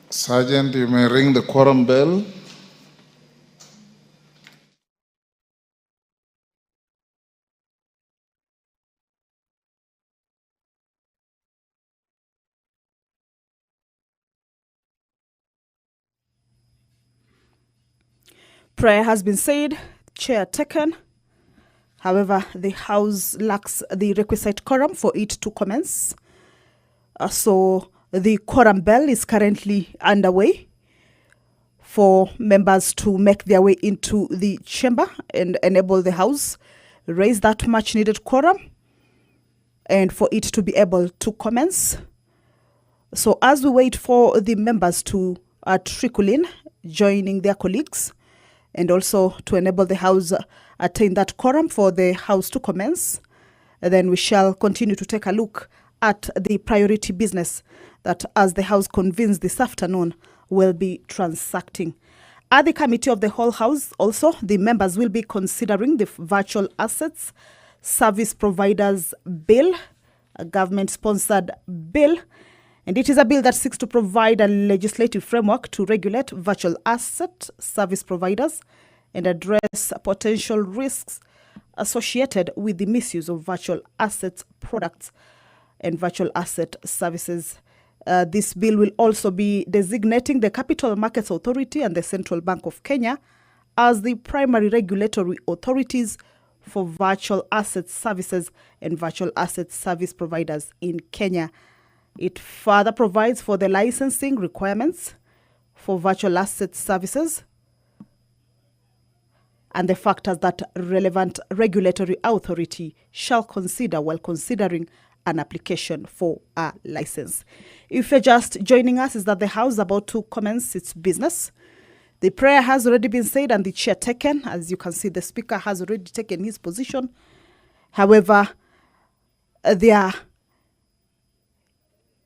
Sergeant, you may ring the quorum bell. Prayer has been said, chair taken. However, the House lacks the requisite quorum for it to commence. So the quorum bell is currently underway for members to make their way into the chamber and enable the House, raise that much needed quorum, and for it to be able to commence. So as we wait for the members to trickle in, joining their colleagues, and also to enable the House attain that quorum for the House to commence, then we shall continue to take a look at the priority business that, as the House convenes this afternoon, will be transacting. At the Committee of the Whole House, also, the members will be considering the Virtual Assets Service Providers Bill, a government-sponsored bill, and it is a bill that seeks to provide a legislative framework to regulate virtual asset service providers and address potential risks associated with the misuse of virtual asset products and virtual asset services. This bill will also be designating the Capital Markets Authority and the Central Bank of Kenya as the primary regulatory authorities for virtual asset services and virtual asset service providers in Kenya. It further provides for the licensing requirements for virtual asset services and the factors that relevant regulatory authority shall consider while considering an application for a license. If you're just joining us, is that the House is about to commence its business. The prayer has already been said and the chair taken. As you can see, the Speaker has already taken his position. However, there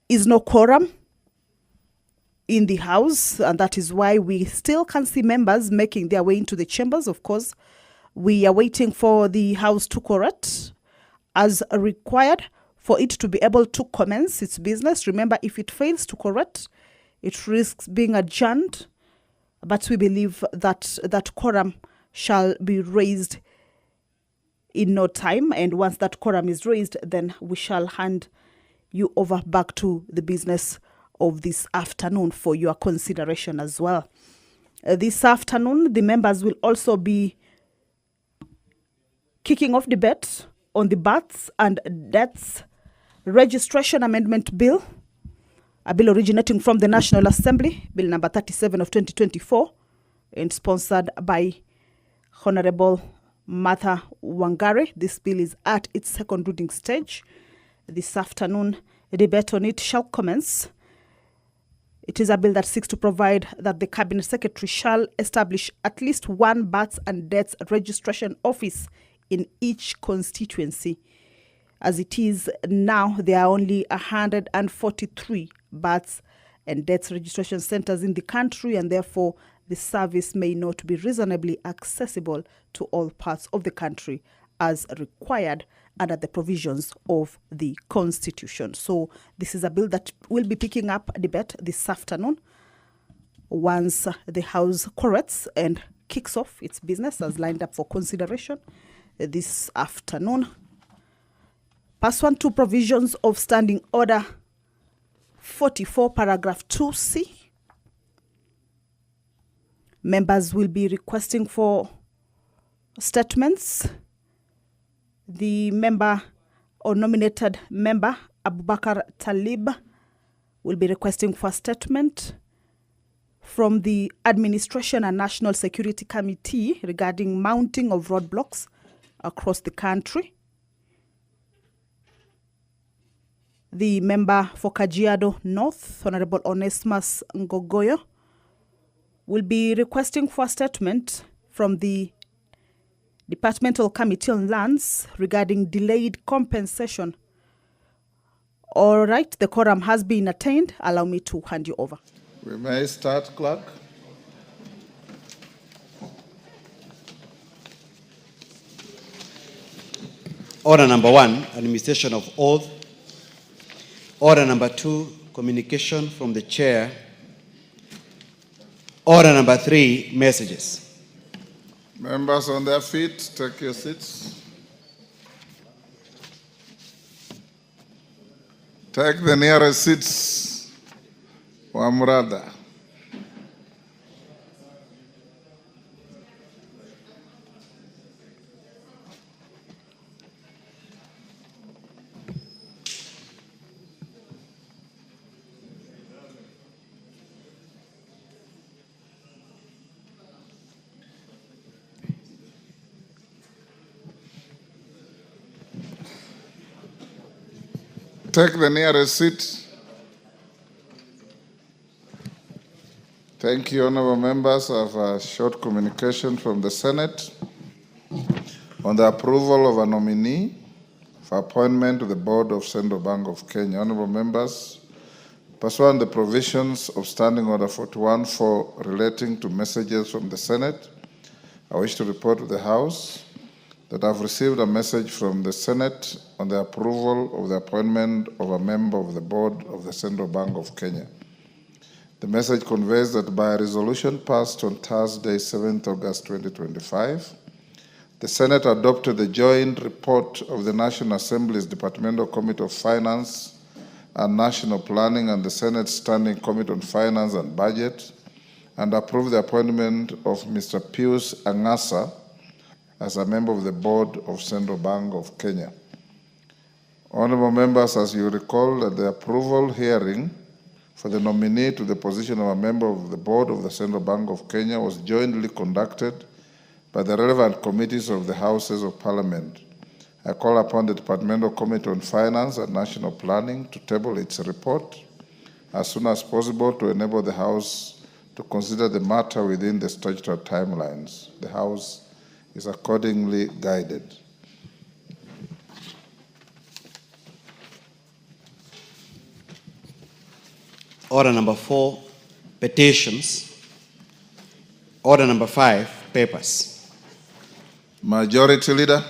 is no quorum in the House, and that is why we still can see members making their way into the chambers. Of course, we are waiting for the House to correct as required for it to be able to commence its business. Remember, if it fails to correct, it risks being adjourned, but we believe that that quorum shall be raised in no time, and once that quorum is raised, then we shall hand you over back to the business of this afternoon for your consideration as well. This afternoon, the members will also be kicking off debate on the Births and Deaths Registration Amendment Bill, a bill originating from the National Assembly, Bill number 37 of 2024, and sponsored by Honorable Martha Wangari. This bill is at its second reading stage. This afternoon, a debate on it shall commence. It is a bill that seeks to provide that the Cabinet Secretary shall establish at least one births and deaths registration office in each constituency. As it is now, there are only 143 births and deaths registration centers in the country, and therefore the service may not be reasonably accessible to all parts of the country as required under the provisions of the Constitution. So this is a bill that will be picking up a debate this afternoon once the House corrects and kicks off its business as lined up for consideration this afternoon. Pursuant to provisions of Standing Order 44, paragraph 2C, members will be requesting for statements. The member or nominated member, Abubakar Talib, will be requesting for a statement from the Administration and National Security Committee regarding mounting of roadblocks across the country. The member for Kajiado North, Honorable Onesmus Ngogoyo, will be requesting for a statement from the Departmental Committee on Lands regarding delayed compensation. All right, the quorum has been attained. Allow me to hand you over. We may start, clerk. Order number 1, administration of oath. Order number 2, communication from the chair Order number 3, messages. Members on their feet, take your seats. Take the nearest seats, Wamrada. Take the nearest seat. Thank you, honorable members. I have a short communication from the Senate on the approval of a nominee for appointment to the board of Central Bank of Kenya. Honorable members, pursuant to the provisions of Standing Order 41-4 relating to messages from the Senate, I wish to report to the House that I've received a message from the Senate on the approval of the appointment of a member of the board of the Central Bank of Kenya. The message conveys that by a resolution passed on Thursday, 7th August 2025, the Senate adopted the joint report of the National Assembly's Departmental Committee of Finance and National Planning and the Senate Standing Committee on Finance and Budget, and approved the appointment of Mr. Pius Angasa as a member of the board of Central Bank of Kenya. Honorable members, as you recall, at the approval hearing for the nominee to the position of a member of the board of the Central Bank of Kenya was jointly conducted by the relevant committees of the Houses of Parliament. I call upon the Departmental Committee on Finance and National Planning to table its report as soon as possible to enable the House to consider the matter within the statutory timelines. The House is accordingly guided. Order number 4, petitions. Order number 5, papers. Majority Leader.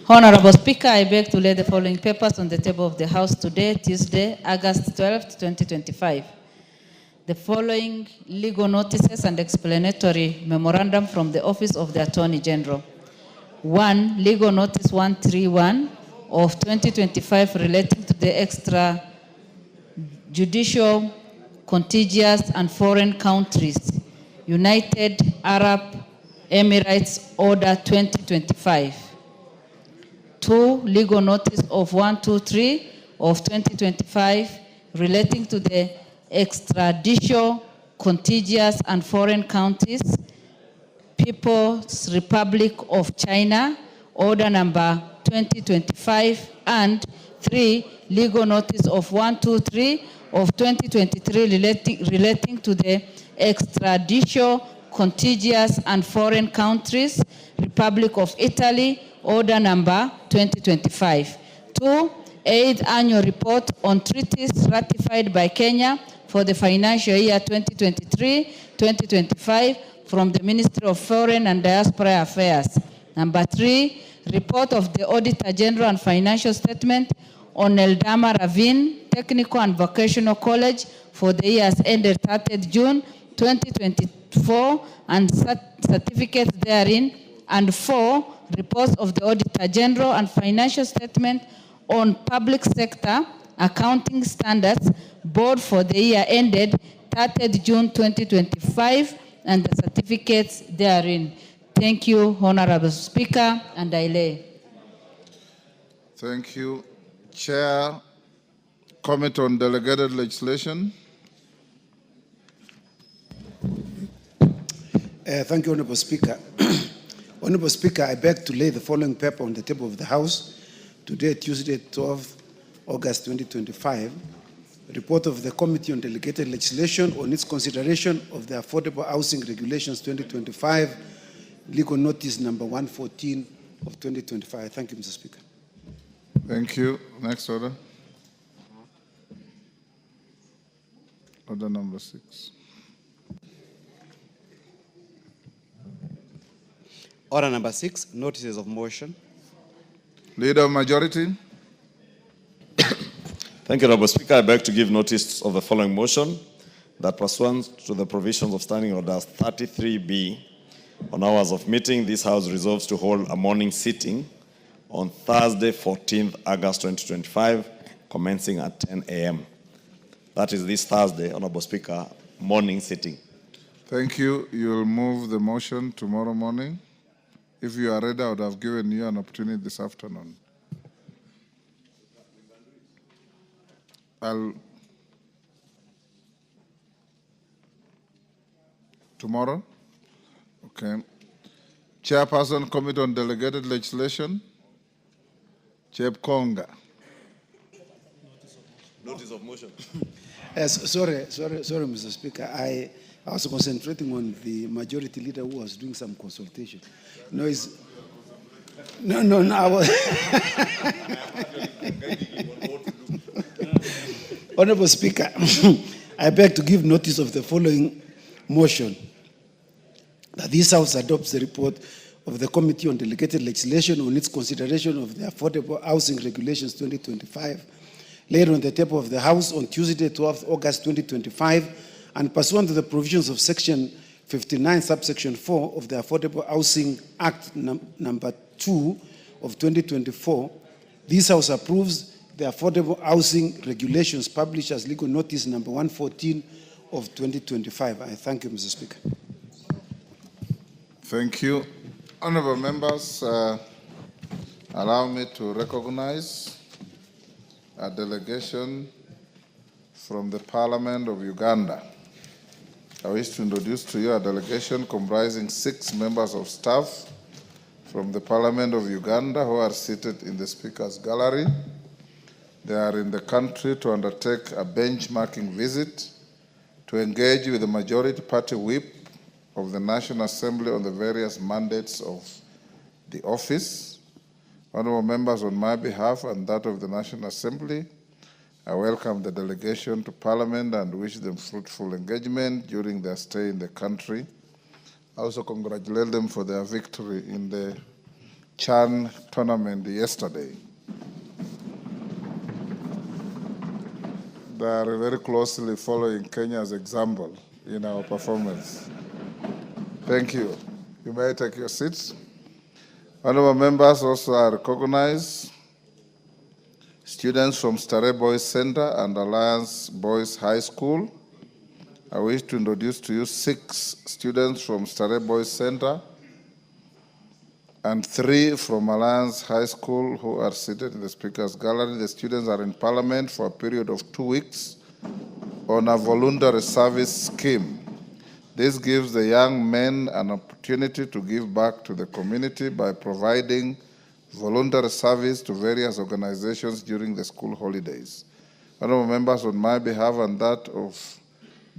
Honorable Speaker, I beg to lay the following papers on the table of the House today, Tuesday, August 12th, 2025. The following legal notices and explanatory memorandum from the Office of the Attorney General. 1. Legal Notice 131 of 2025 relating to the extrajudicial, contiguous, and foreign countries, United Arab Emirates Order 2025. 2. Legal Notice of 123 of 2025 relating to the extrajudicial, contiguous, and foreign countries, People's Republic of China, Order number 2025, and 3. Legal Notice of 123 of 2023 relating to the extrajudicial, contiguous, and foreign countries, Republic of Italy, Order number 2025. 2. 8th Annual Report on Treaties ratified by Kenya for the financial year 2023-2025 from the Ministry of Foreign and Diaspora Affairs. Number 3, report of the Auditor General and Financial Statement on Eldama Ravine Technical and Vocational College for the years ended 30th June 2024 and certificates therein. And 4, reports of the Auditor General and Financial Statement on Public Sector Accounting Standards Board for the year ended 30th June 2025 and the certificates therein. Thank you, Honorable Speaker, and I lay. Thank you. Chair, Committee on Delegated Legislation. Thank you, Honorable Speaker. Honorable Speaker, I beg to lay the following paper on the table of the House today, Tuesday, 12th August 2025. Report of the Committee on Delegated Legislation on its consideration of the Affordable Housing Regulations 2025, legal notice number 114 of 2025. Thank you, Mr. Speaker. Thank you. Next order. Order number 6. Order number 6, notices of motion. Leader of Majority. Thank you, Honorable Speaker. I beg to give notice of the following motion that pursuant to the provisions of Standing Orders 33B on hours of meeting, this House resolves to hold a morning sitting on Thursday, 14th August 2025, commencing at 10 a.m. That is this Thursday, Honorable Speaker, morning sitting. Thank you. You will move the motion tomorrow morning. If you are ready, I would have given you an opportunity this afternoon. Tomorrow? Okay. Chairperson, Committee on Delegated Legislation. Chepkonga. Notice of motion. Yes, sorry, Mr. Speaker. I was concentrating on the majority leader who was doing some consultation. No, I was Honorable Speaker, I beg to give notice of the following motion. That this House adopts the report of the Committee on Delegated Legislation on its consideration of the Affordable Housing Regulations 2025, laid on the table of the House on Tuesday, 12th August 2025, and pursuant to the provisions of Section 59, subsection 4 of the Affordable Housing Act number 2 of 2024, this House approves the Affordable Housing Regulations published as legal notice number 114 of 2025. I thank you, Mr. Speaker. Thank you. Honorable members, allow me to recognize a delegation from the Parliament of Uganda. I wish to introduce to you a delegation comprising 6 members of staff from the Parliament of Uganda who are seated in the Speaker's Gallery. They are in the country to undertake a benchmarking visit to engage with the majority party whip of the National Assembly on the various mandates of the office. Honorable members, on my behalf and that of the National Assembly, I welcome the delegation to Parliament and wish them fruitful engagement during their stay in the country. I also congratulate them for their victory in the Chan tournament yesterday. They are very closely following Kenya's example in our performance. Thank you. You may take your seats. Honorable members, also I recognize students from Starehe Boys Center and Alliance Boys High School. I wish to introduce to you 6 students from Starehe Boys Center and 3 from Alliance High School who are seated in the Speaker's Gallery. The students are in Parliament for a period of 2 weeks on a voluntary service scheme. This gives the young men an opportunity to give back to the community by providing voluntary service to various organizations during the school holidays. Honorable members, on my behalf and that of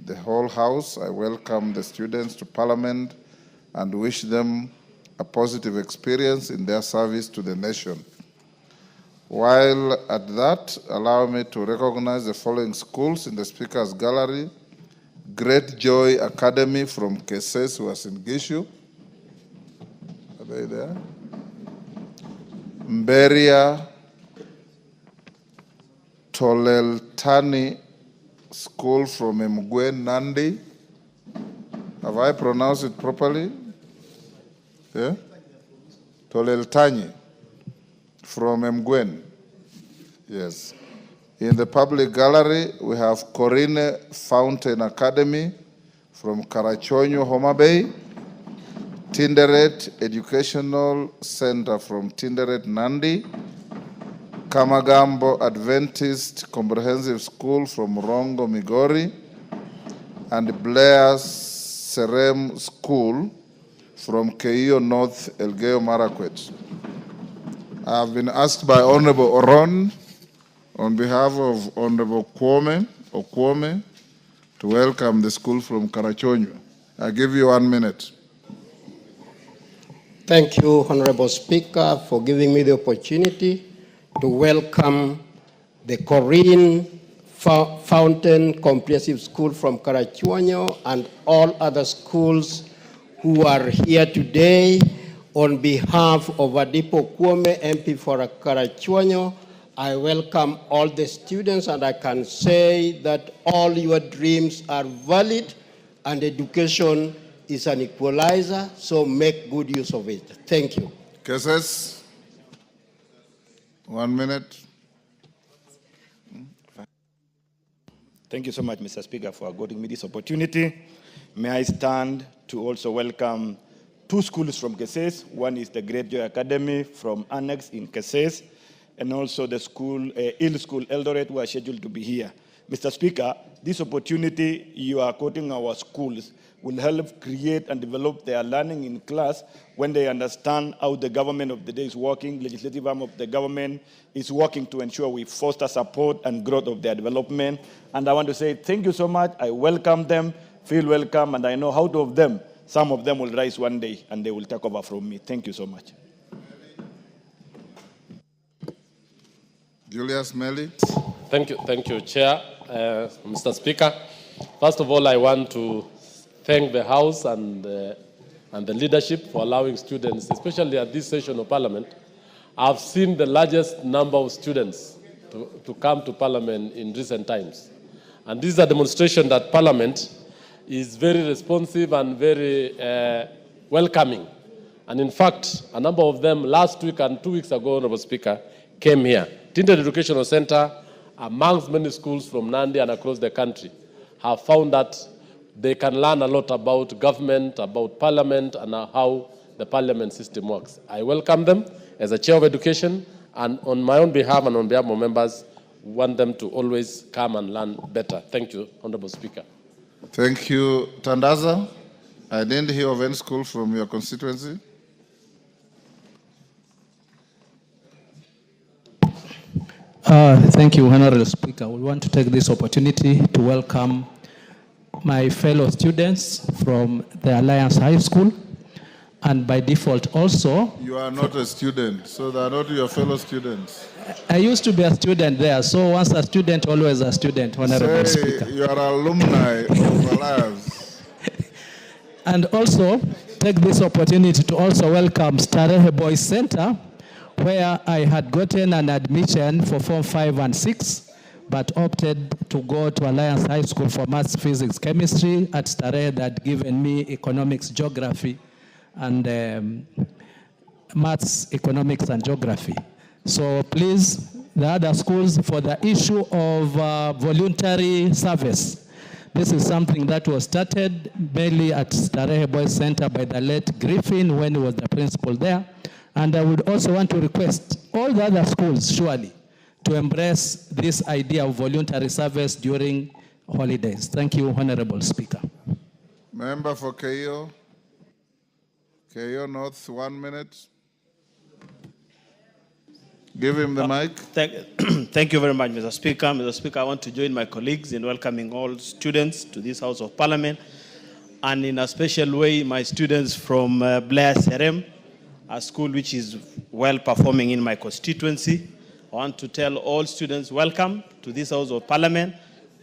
the whole House, I welcome the students to Parliament and wish them a positive experience in their service to the nation. While at that, allow me to recognize the following schools in the Speaker's Gallery. Great Joy Academy from Keses, who was in Gishu. Are they there? Mberia Toleltani School from Mgwen, Nandi. Have I pronounced it properly? Yeah? Toleltani from Mgwen. Yes. In the public gallery, we have Corine Fountain Academy from Karachonyo, Homa Bay. Tinderet Educational Center from Tinderet, Nandi. Kamagambo Adventist Comprehensive School from Rongo, Migori. And Blair's Serem School from Keio North, Elgeyo Marakwet. I have been asked by Honorable Oron, on behalf of Honorable Okwome, to welcome the school from Karachonyo. I give you 1 minute. Thank you, Honorable Speaker, for giving me the opportunity to welcome the Corinne Fountain Comprehensive School from Karachonyo and all other schools who are here today On behalf of Adipo Kwome, MP for Karachuonyo, I welcome all the students, and I can say that all your dreams are valid and education is an equalizer, so make good use of it. Thank you. Cases? 1 minute. Thank you so much, Mr. Speaker, for according me this opportunity. May I stand to also welcome 2 schools from Keses. One is the Great Joy Academy from Annex in Keses, and also the school, Hill School Eldoret, who are scheduled to be here. Mr. Speaker, this opportunity you are quoting our schools will help create and develop their learning in class when they understand how the government of the day is working, legislative arm of the government is working to ensure we foster support and growth of their development. And I want to say thank you so much. I welcome them, feel welcome, and I know how of them, some of them will rise one day and they will take over from me. Thank you so much. Julius Melly. Thank you, Chair. Mr. Speaker, first of all, I want to thank the House and the leadership for allowing students, especially at this session of Parliament. I've seen the largest number of students to come to Parliament in recent times. And this is a demonstration that Parliament is very responsive and very welcoming. And in fact, a number of them last week and 2 weeks ago, Honorable Speaker, came here. Tinted Educational Center, amongst many schools from Nandi and across the country, have found that they can learn a lot about government, about Parliament, and how the Parliament system works. I welcome them as a Chair of Education, and on my own behalf and on behalf of members, want them to always come and learn better. Thank you, Honorable Speaker. Thank you. Tandaza, I didn't hear of any school from your constituency. Thank you, Honorable Speaker. We want to take this opportunity to welcome my fellow students from the Alliance High School, and by default also... You are not a student, so they are not your fellow students. I used to be a student there, so once a student, always a student, Honorable Speaker. You are alumni of Alliance. And also, take this opportunity to also welcome Starehe Boys Center, where I had gotten an admission for Form 5 and 6, but opted to go to Alliance High School for Maths, Physics, Chemistry. At Starehe, that had given me Economics, Geography, and Maths, Economics, and Geography. So please, the other schools, for the issue of voluntary service, this is something that was started mainly at Starehe Boys Center by the late Griffin when he was the principal there. And I would also want to request all the other schools, surely, to embrace this idea of voluntary service during holidays. Thank you, Honorable Speaker. Member for Keio. Keio North, 1 minute. Give him the mic. Thank you very much, Mr. Speaker. Mr. Speaker, I want to join my colleagues in welcoming all students to this House of Parliament, and in a special way, my students from Blair Serem, a school which is well performing in my constituency. I want to tell all students, welcome to this House of Parliament.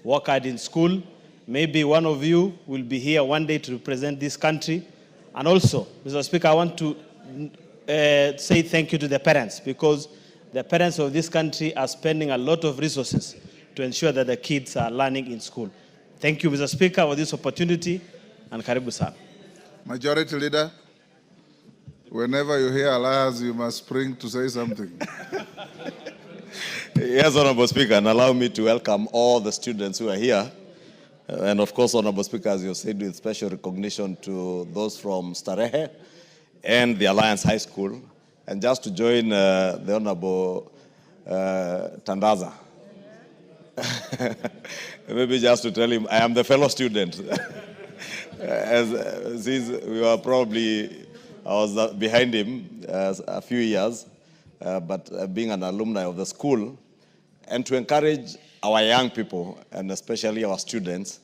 Work hard in school. Maybe one of you will be here one day to represent this country. And also, Mr. Speaker, I want to say thank you to the parents, because the parents of this country are spending a lot of resources to ensure that the kids are learning in school. Thank you, Mr. Speaker, for this opportunity, and karibu sana. Majority Leader, whenever you hear Alliance, you must spring to say something. Yes, Honorable Speaker, and allow me to welcome all the students who are here. And of course, Honorable Speaker, as you said, with special recognition to those from Starehe and the Alliance High School. And just to join the Honorable Tandaza, maybe just to tell him, I am the fellow student. Since we were probably, I was behind him a few years, but being an alumni of the school, and to encourage our young people, and especially our students,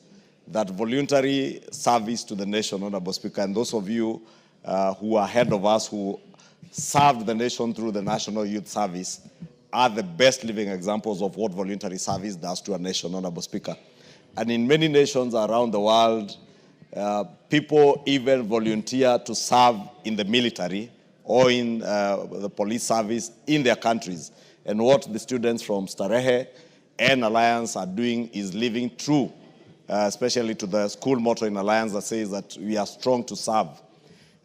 that voluntary service to the nation, Honorable Speaker, and those of you who are ahead of us who served the nation through the National Youth Service are the best living examples of what voluntary service does to a nation, Honorable Speaker. And in many nations around the world, people even volunteer to serve in the military or in the police service in their countries. And what the students from Starehe and Alliance are doing is living true, especially to the school motto in Alliance that says that we are strong to serve.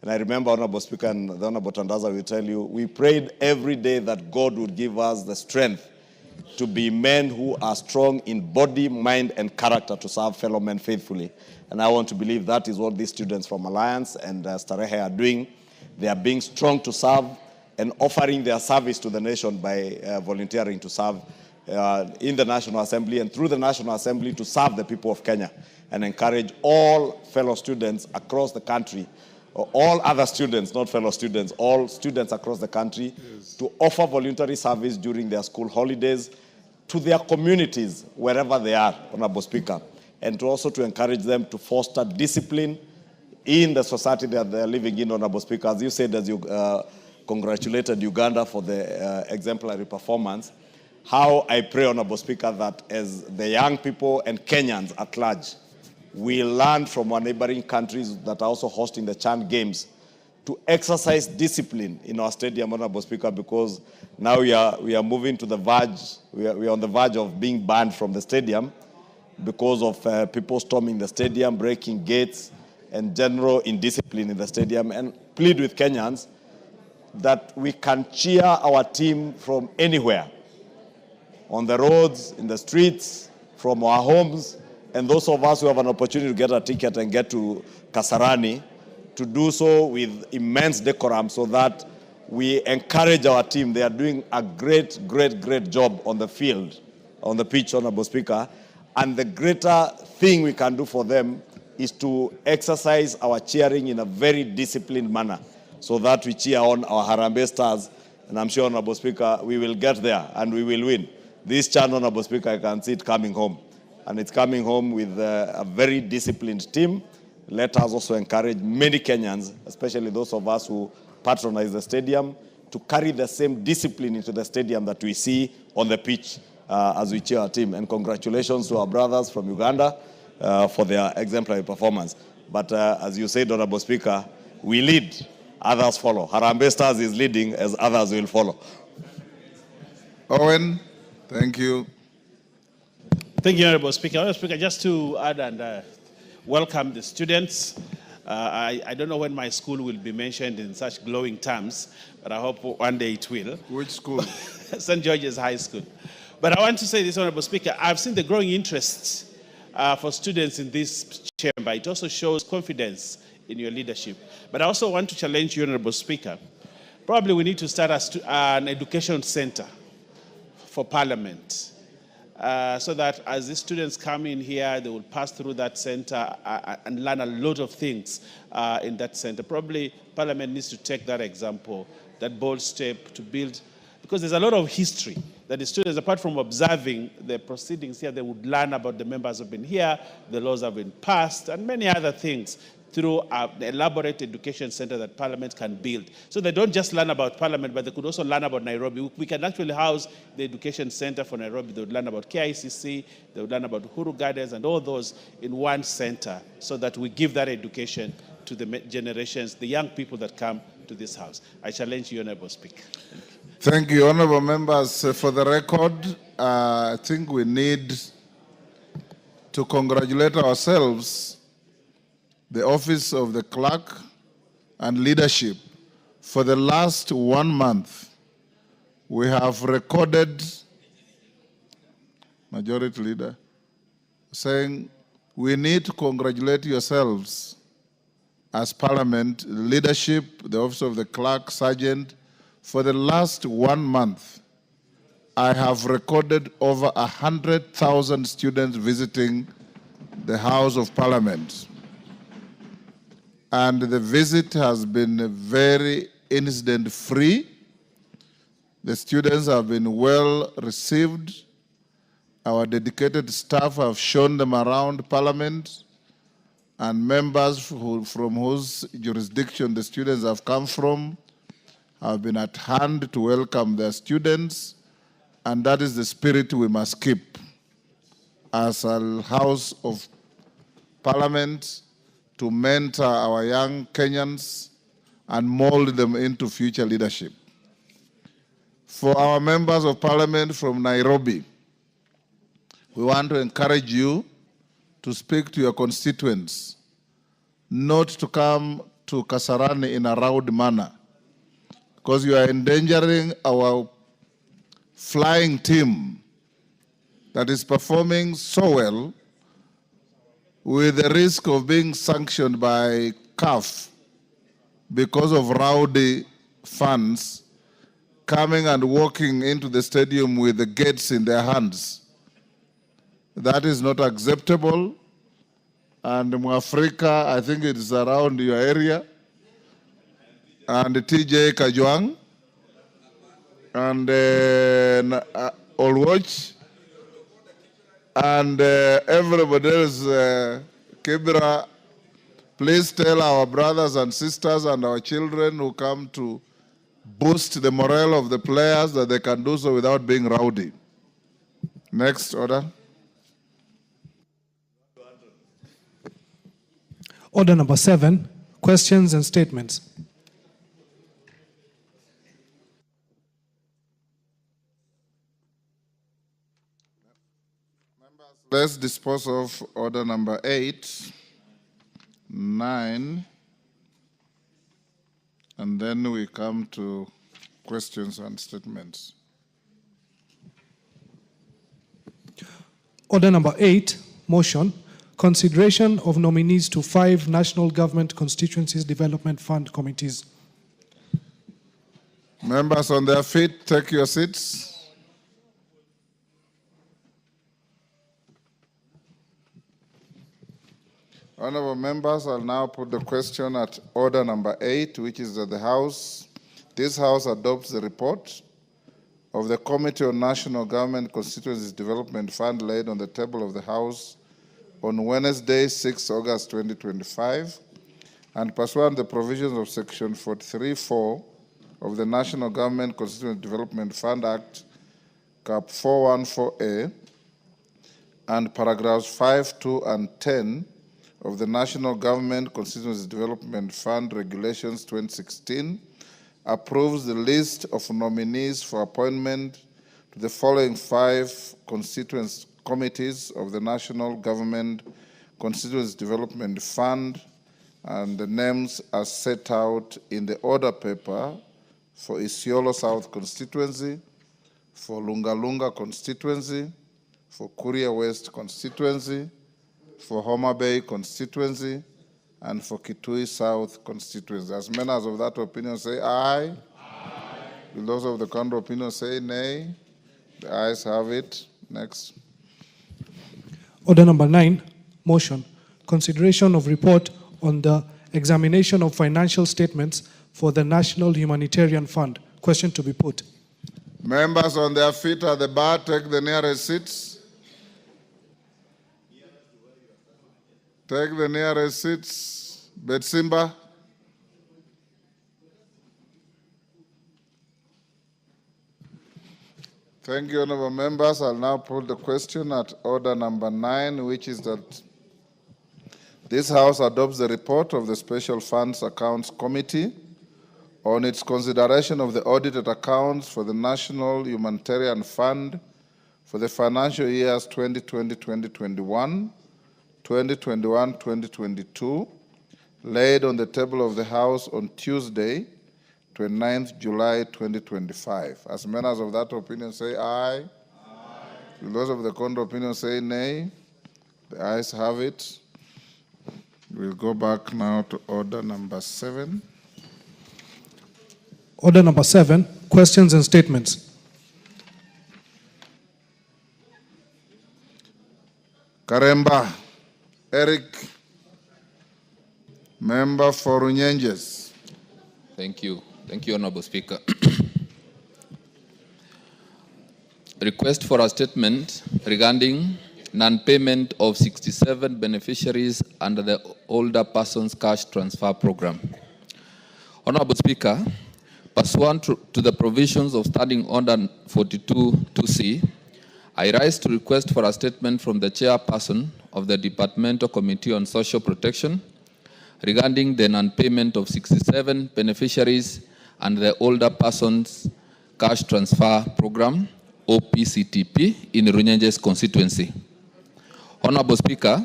And I remember Honorable Speaker and the Honorable Tandaza will tell you, we prayed every day that God would give us the strength to be men who are strong in body, mind, and character to serve fellow men faithfully. And I want to believe that is what these students from Alliance and Starehe are doing. They are being strong to serve and offering their service to the nation by volunteering to serve in the National Assembly and through the National Assembly to serve the people of Kenya, and encourage all fellow students across the country, or all other students, not fellow students, all students across the country, to offer voluntary service during their school holidays to their communities, wherever they are, Honorable Speaker, and to also to encourage them to foster discipline in the society that they're living in, Honorable Speaker. As you said, as you congratulated Uganda for the exemplary performance, how I pray, Honorable Speaker, that as the young people and Kenyans at large, we learn from our neighboring countries that are also hosting the Chan Games to exercise discipline in our stadium, Honorable Speaker, because now we are moving to the verge, we are on the verge of being banned from the stadium because of people storming the stadium, breaking gates, and general indiscipline in the stadium. And plead with Kenyans that we can cheer our team from anywhere, on the roads, in the streets, from our homes, and those of us who have an opportunity to get a ticket and get to Kasarani, to do so with immense decorum so that we encourage our team. They are doing a great job on the field, on the pitch, Honorable Speaker. And the greater thing we can do for them is to exercise our cheering in a very disciplined manner so that we cheer on our Harambee Stars. And I'm sure, Honorable Speaker, we will get there and we will win. This Chan, Honorable Speaker, I can see it coming home. And it's coming home with a very disciplined team. Let us also encourage many Kenyans, especially those of us who patronize the stadium, to carry the same discipline into the stadium that we see on the pitch as we cheer our team. And congratulations to our brothers from Uganda for their exemplary performance. But as you said, Honorable Speaker, we lead, others follow. Harambee Stars is leading as others will follow. Owen, thank you. Thank you, Honorable Speaker. Honorable Speaker, just to add and welcome the students. I don't know when my school will be mentioned in such glowing terms, but I hope one day it will. Which school? St. George's High School. But I want to say this, Honorable Speaker, I've seen the growing interest for students in this chamber. It also shows confidence in your leadership. But I also want to challenge you, Honorable Speaker. Probably we need to start an education center for Parliament. So that as the students come in here, they will pass through that center and learn a lot of things in that center. Probably Parliament needs to take that example, that bold step to build, because there's a lot of history that the students, apart from observing the proceedings here, they would learn about the members who have been here, the laws have been passed, and many other things through the elaborate education center that Parliament can build. So they don't just learn about Parliament, but they could also learn about Nairobi. We can actually house the education center for Nairobi. They would learn about KICC, they would learn about Uhuru Gardens, and all those in one center, so that we give that education to the generations, the young people that come to this house. I challenge you, Honorable Speaker. Thank you, Honorable Members. For the record, I think we need to congratulate ourselves, the office of the clerk and leadership. For the last 1 month, we have recorded, Majority Leader, saying we need to congratulate yourselves as Parliament, leadership, the office of the clerk, sergeant. For the last 1 month, I have recorded over 100,000 students visiting the House of Parliament. And the visit has been very incident-free. The students have been well received. Our dedicated staff have shown them around Parliament, and members from whose jurisdiction the students have come from have been at hand to welcome their students, and that is the spirit we must keep as a House of Parliament, to mentor our young Kenyans and mold them into future leadership. For our members of parliament from Nairobi, we want to encourage you to speak to your constituents, not to come to Kasarani in a rowdy manner, because you are endangering our flying team that is performing so well with the risk of being sanctioned by CAF because of rowdy fans coming and walking into the stadium with the gates in their hands. That is not acceptable. And Mwafrika, I think it is around your area, and TJ Kajwang, and Olwatch, and everybody else, Kibra, please tell our brothers and sisters and our children who come to boost the morale of the players that they can do so without being rowdy. Next order. Order number 7, questions and statements. Let's dispose of order number 8, 9, and then we come to questions and statements. Order number 8, motion, consideration of nominees to 5 National Government Constituencies Development Fund committees. Members on their feet, take your seats. Honorable members, I'll now put the question at order number 8, which is that this House adopts the report of the Committee on National Government Constituencies Development Fund laid on the table of the House on Wednesday, 6 August 2025, and pursuant to the provisions of Section 43(4) of the National Government Constituency Development Fund Act, Cap 414A, and paragraphs 5, 2, and 10 of the National Government Constituency Development Fund Regulations 2016, approves the list of nominees for appointment to the following 5 constituency committees of the National Government Constituency Development Fund, and the names are set out in the order paper for Isiolo South constituency, for Lunga constituency, for Kuria West constituency, for Homa Bay constituency, and for Kitui South constituency. As members of that opinion say aye. Aye. Will those of the contrary opinion say nay? The ayes have it. Next. Order number 9, motion, consideration of report on the examination of financial statements for the National Humanitarian Fund. Question to be put. Members on their feet at the bar, take the nearest seats. Take the nearest seats. Betsimba. Thank you, honorable members. I'll now put the question at order number 9, which is that this House adopts the report of the Special Funds Accounts Committee on its consideration of the audited accounts for the National Humanitarian Fund for the financial years 2020-2021, 2021-2022, laid on the table of the House on Tuesday, 29th July 2025. As members of that opinion say aye. Aye. Will those of the contrary opinion say nay? The ayes have it. We'll go back now to order number 7. Order number 7, questions and statements. Karemba Eric, member for Runyenjes. Thank you. Thank you, Honorable Speaker. Request for a statement regarding non-payment of 67 beneficiaries under the Older Persons Cash Transfer Program. Honorable Speaker, pursuant to the provisions of Standing Order 42-2C, I rise to request for a statement from the Chairperson of the Departmental Committee on Social Protection regarding the non-payment of 67 beneficiaries and the Older Persons Cash Transfer Program, OPCTP, in Runyenjes constituency. Honorable Speaker,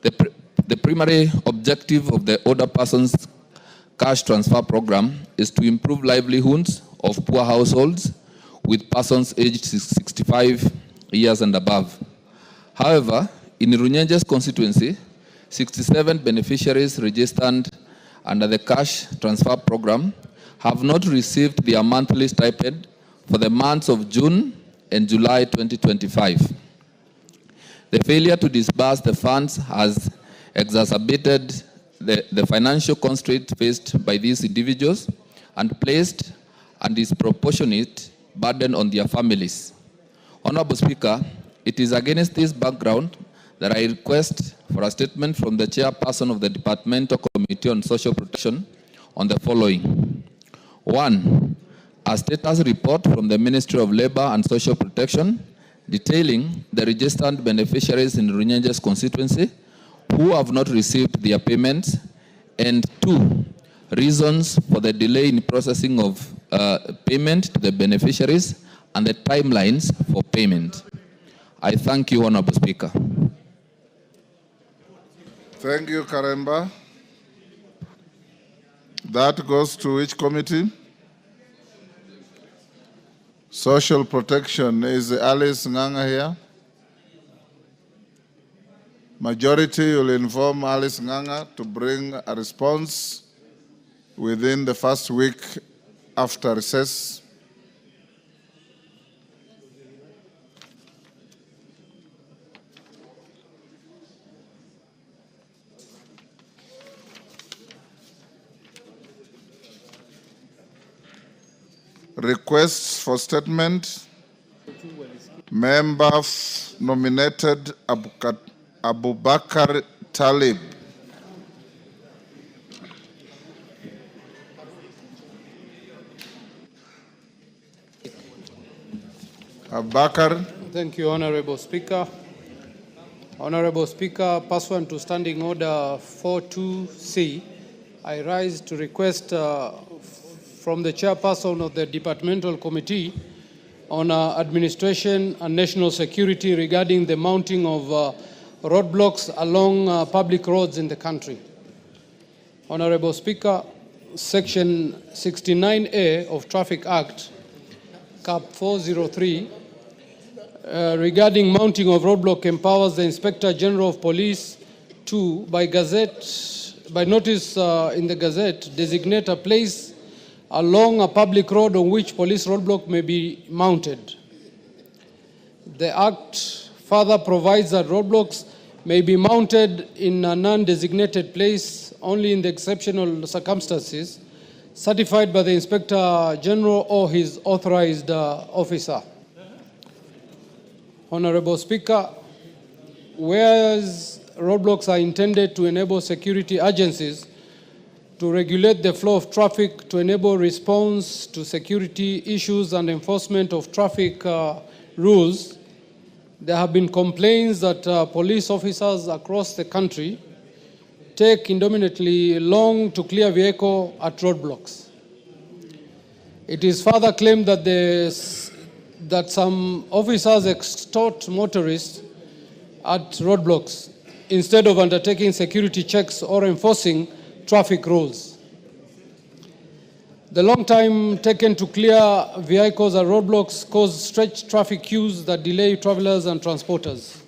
the primary objective of the Older Persons Cash Transfer Program is to improve livelihoods of poor households with persons aged 65 years and above. However, in Runyenjes constituency, 67 beneficiaries registered under the cash transfer program have not received their monthly stipend for the months of June and July 2025. The failure to disburse the funds has exacerbated the financial constraint faced by these individuals and placed a disproportionate burden on their families. Honorable Speaker, it is against this background that I request for a statement from the chairperson of the Departmental Committee on Social Protection on the following. 1. A status report from the Ministry of Labor and Social Protection detailing the registered beneficiaries in Runyenjes constituency who have not received their payments, and 2. Reasons for the delay in processing of payment to the beneficiaries and the timelines for payment. I thank you, Honorable Speaker. Thank you, Karemba. That goes to which committee? Social Protection. Is Alice Nganga here? Majority will inform Alice Nganga to bring a response within the first week after recess. Requests for statement. Member nominated Abubakar Talib. Abubakar. Thank you, Honorable Speaker. Honorable Speaker, pursuant to Standing Order 42C, I rise to request from the chairperson of the Departmental Committee on Administration and National Security regarding the mounting of roadblocks along public roads in the country. Honorable Speaker, Section 69A of Traffic Act, Cap 403, regarding mounting of roadblock empowers the Inspector General of Police to, by notice in the Gazette, designate a place along a public road on which police roadblock may be mounted. The Act further provides that roadblocks may be mounted in a non-designated place only in the exceptional circumstances certified by the Inspector General or his authorized officer. Honorable Speaker, whereas roadblocks are intended to enable security agencies to regulate the flow of traffic, to enable response to security issues and enforcement of traffic rules, there have been complaints that police officers across the country take inordinately long to clear vehicle at roadblocks. It is further claimed that some officers extort motorists at roadblocks instead of undertaking security checks or enforcing traffic rules. The long time taken to clear vehicles at roadblocks cause stretched traffic queues that delay travelers and transporters.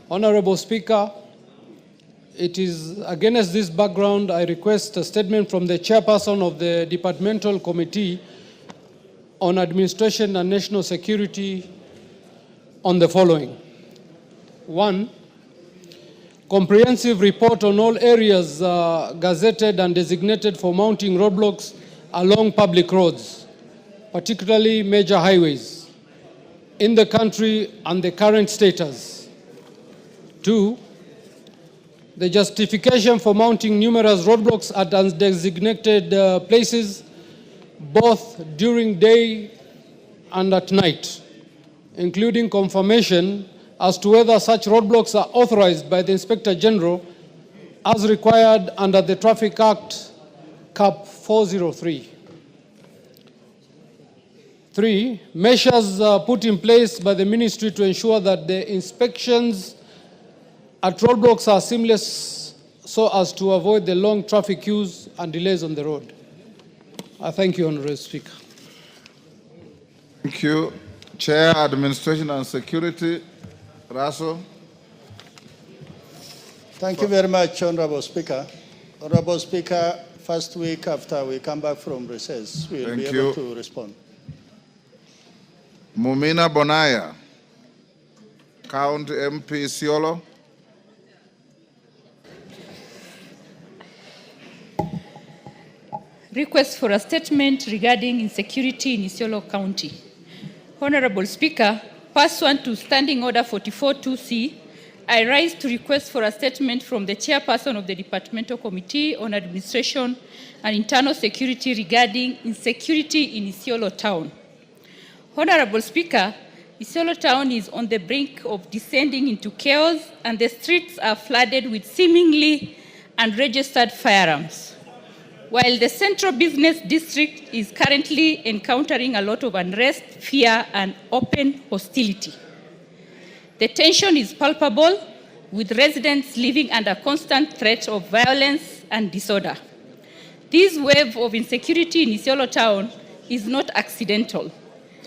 Honorable Speaker, it is against this background I request a statement from the chairperson of the Departmental Committee on Administration and National Security on the following. 1. Comprehensive report on all areas gazetted and designated for mounting roadblocks along public roads, particularly major highways, in the country and the current status. 2. The justification for mounting numerous roadblocks at undesignated places, both during day and at night, including confirmation as to whether such roadblocks are authorized by the Inspector General as required under the Traffic Act, Cap 403. 3, measures put in place by the ministry to ensure that the inspections at roadblocks are seamless so as to avoid the long traffic queues and delays on the road. I thank you, Honorable Speaker. Thank you. Chair, Administration and Security, Russell. Thank you very much, Honorable Speaker. Honorable Speaker, first week after we come back from recess, we'll be able to respond. Mumina Bonaya, County MP Isiolo. Request for a statement regarding insecurity in Isiolo County. Honorable Speaker, pursuant to Standing Order 44-2C, I rise to request for a statement from the Chairperson of the Departmental Committee on Administration and Internal Security regarding insecurity in Isiolo Town. Honorable Speaker, Isiolo Town is on the brink of descending into chaos and the streets are flooded with seemingly unregistered firearms. While the central business district is currently encountering a lot of unrest, fear, and open hostility. The tension is palpable, with residents living under constant threat of violence and disorder. This wave of insecurity in Isiolo Town is not accidental.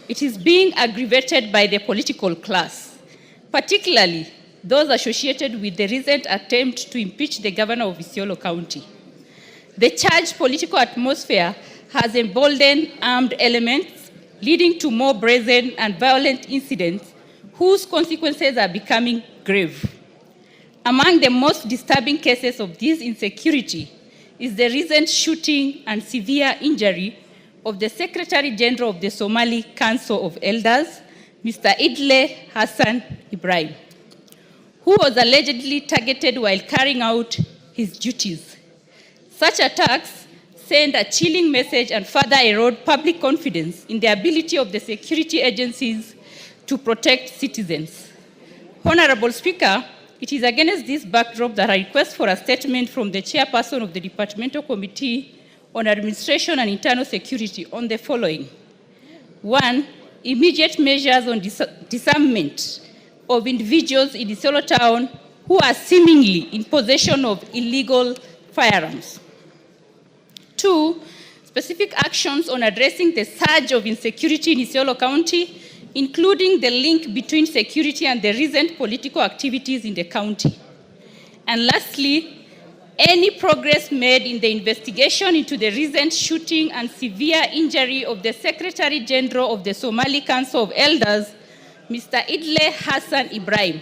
It is being aggravated by the political class, particularly those associated with the recent attempt to impeach the governor of Isiolo County. The charged political atmosphere has emboldened armed elements, leading to more brazen and violent incidents whose consequences are becoming grave. Among the most disturbing cases of this insecurity is the recent shooting and severe injury of the Secretary General of the Somali Council of Elders, Mr. Idle Hassan Ibrahim, who was allegedly targeted while carrying out his duties. Such attacks send a chilling message and further erode public confidence in the ability of the security agencies to protect citizens. Honorable Speaker, it is against this backdrop that I request for a statement from the Chairperson of the Departmental Committee on Administration and Internal Security on the following. 1, immediate measures on disarmament of individuals in Isiolo Town who are seemingly in possession of illegal firearms. 2, specific actions on addressing the surge of insecurity in Isiolo County, including the link between security and the recent political activities in the county. And lastly, any progress made in the investigation into the recent shooting and severe injury of the Secretary General of the Somali Council of Elders, Mr. Idle Hassan Ibrahim,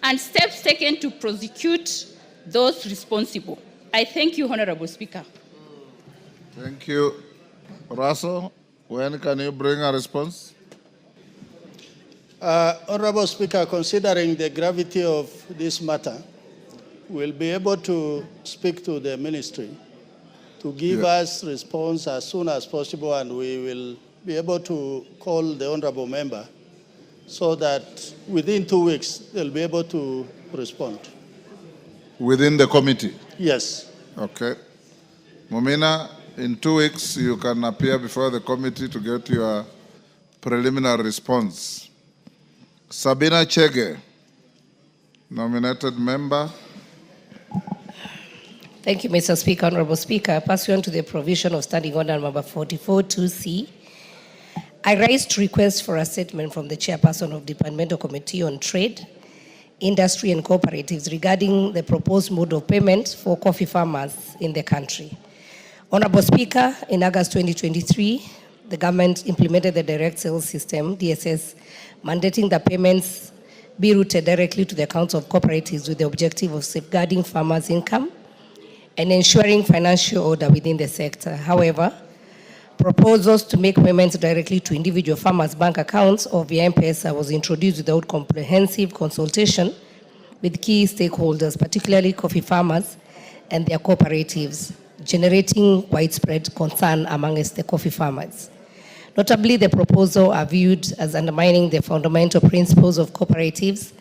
and steps taken to prosecute those responsible. I thank you, Honorable Speaker. Thank you. Russell, when can you bring a response? Honorable Speaker, considering the gravity of this matter, we'll be able to speak to the ministry to give us response as soon as possible, and we will be able to call the honorable member so that within 2 weeks they'll be able to respond. Within the committee? Yes. Okay. Mumina, in 2 weeks you can appear before the committee to get your preliminary response. Sabina Chege, nominated member. Thank you, Mr. Speaker. Honorable Speaker, pursuant to the provision of Standing Order number 44-2C, I rise to request for a statement from the Chairperson of the Departmental Committee on Trade, Industry and Cooperatives regarding the proposed mode of payment for coffee farmers in the country. Honorable Speaker, in August 2023, the government implemented the direct sales system, DSS, mandating that payments be routed directly to the accounts of cooperatives with the objective of safeguarding farmers' income and ensuring financial order within the sector. However, proposals to make payments directly to individual farmers' bank accounts or via M-Pesa was introduced without comprehensive consultation with key stakeholders, particularly coffee farmers and their cooperatives, generating widespread concern amongst the coffee farmers. Notably, the proposals are viewed as undermining the fundamental principles of cooperatives,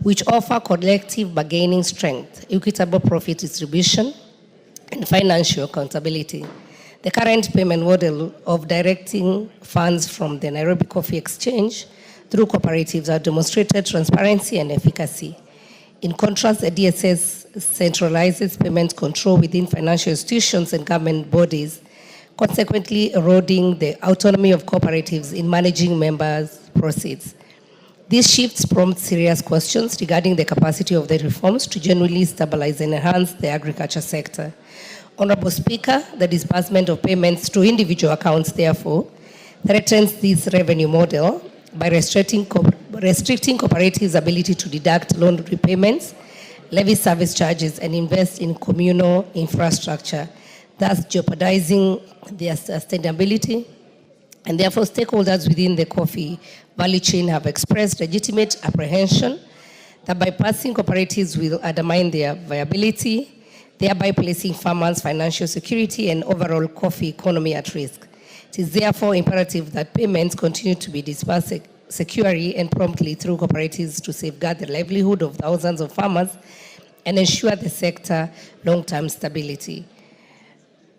which offer collective bargaining strength, equitable profit distribution, and financial accountability. The current payment model of directing funds from the Nairobi Coffee Exchange through cooperatives have demonstrated transparency and efficacy. In contrast, the DSS centralizes payment control within financial institutions and government bodies, consequently eroding the autonomy of cooperatives in managing members' proceeds. These shifts prompt serious questions regarding the capacity of the reforms to genuinely stabilize and enhance the agriculture sector. Honorable Speaker, the disbursement of payments to individual accounts, therefore, threatens this revenue model by restricting cooperatives' ability to deduct loan repayments, levy service charges, and invest in communal infrastructure, thus jeopardizing their sustainability. And therefore, stakeholders within the coffee value chain have expressed legitimate apprehension that bypassing cooperatives will undermine their viability, thereby placing farmers' financial security and overall coffee economy at risk. It is therefore imperative that payments continue to be disbursed securely and promptly through cooperatives to safeguard the livelihood of thousands of farmers and ensure the sector long-term stability.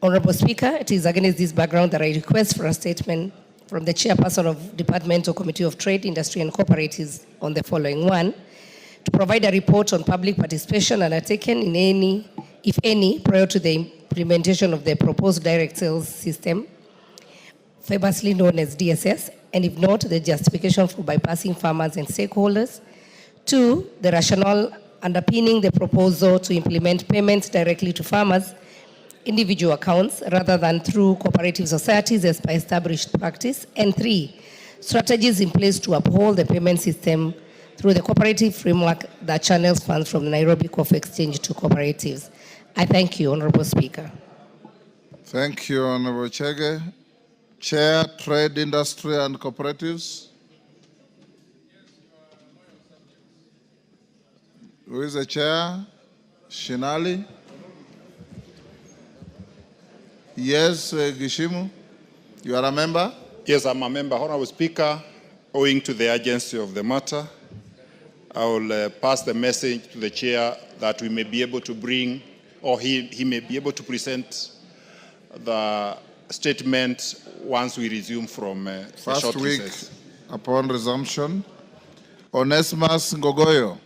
Honorable Speaker, it is against this background that I request for a statement from the Chairperson of Departmental Committee of Trade, Industry and Cooperatives on the following one: to provide a report on public participation undertaken in any, if any, prior to the implementation of the proposed direct sales system, famously known as DSS, and if not, the justification for bypassing farmers and stakeholders. 2, the rationale underpinning the proposal to implement payments directly to farmers' individual accounts rather than through cooperative societies as per established practice. And 3, strategies in place to uphold the payment system through the cooperative framework that channels funds from the Nairobi Coffee Exchange to cooperatives. I thank you, Honorable Speaker. Thank you, Honorable Chege. Chair, Trade, Industry and Cooperatives. Who is the chair? Shinali? Yes, Gishimu, you are a member? Yes, I'm a member. Honorable Speaker, owing to the urgency of the matter, I will pass the message to the chair that we may be able to bring, or he may be able to present the statement once we resume from the First short week recess. Upon resumption. Onesimus Ngogoyo,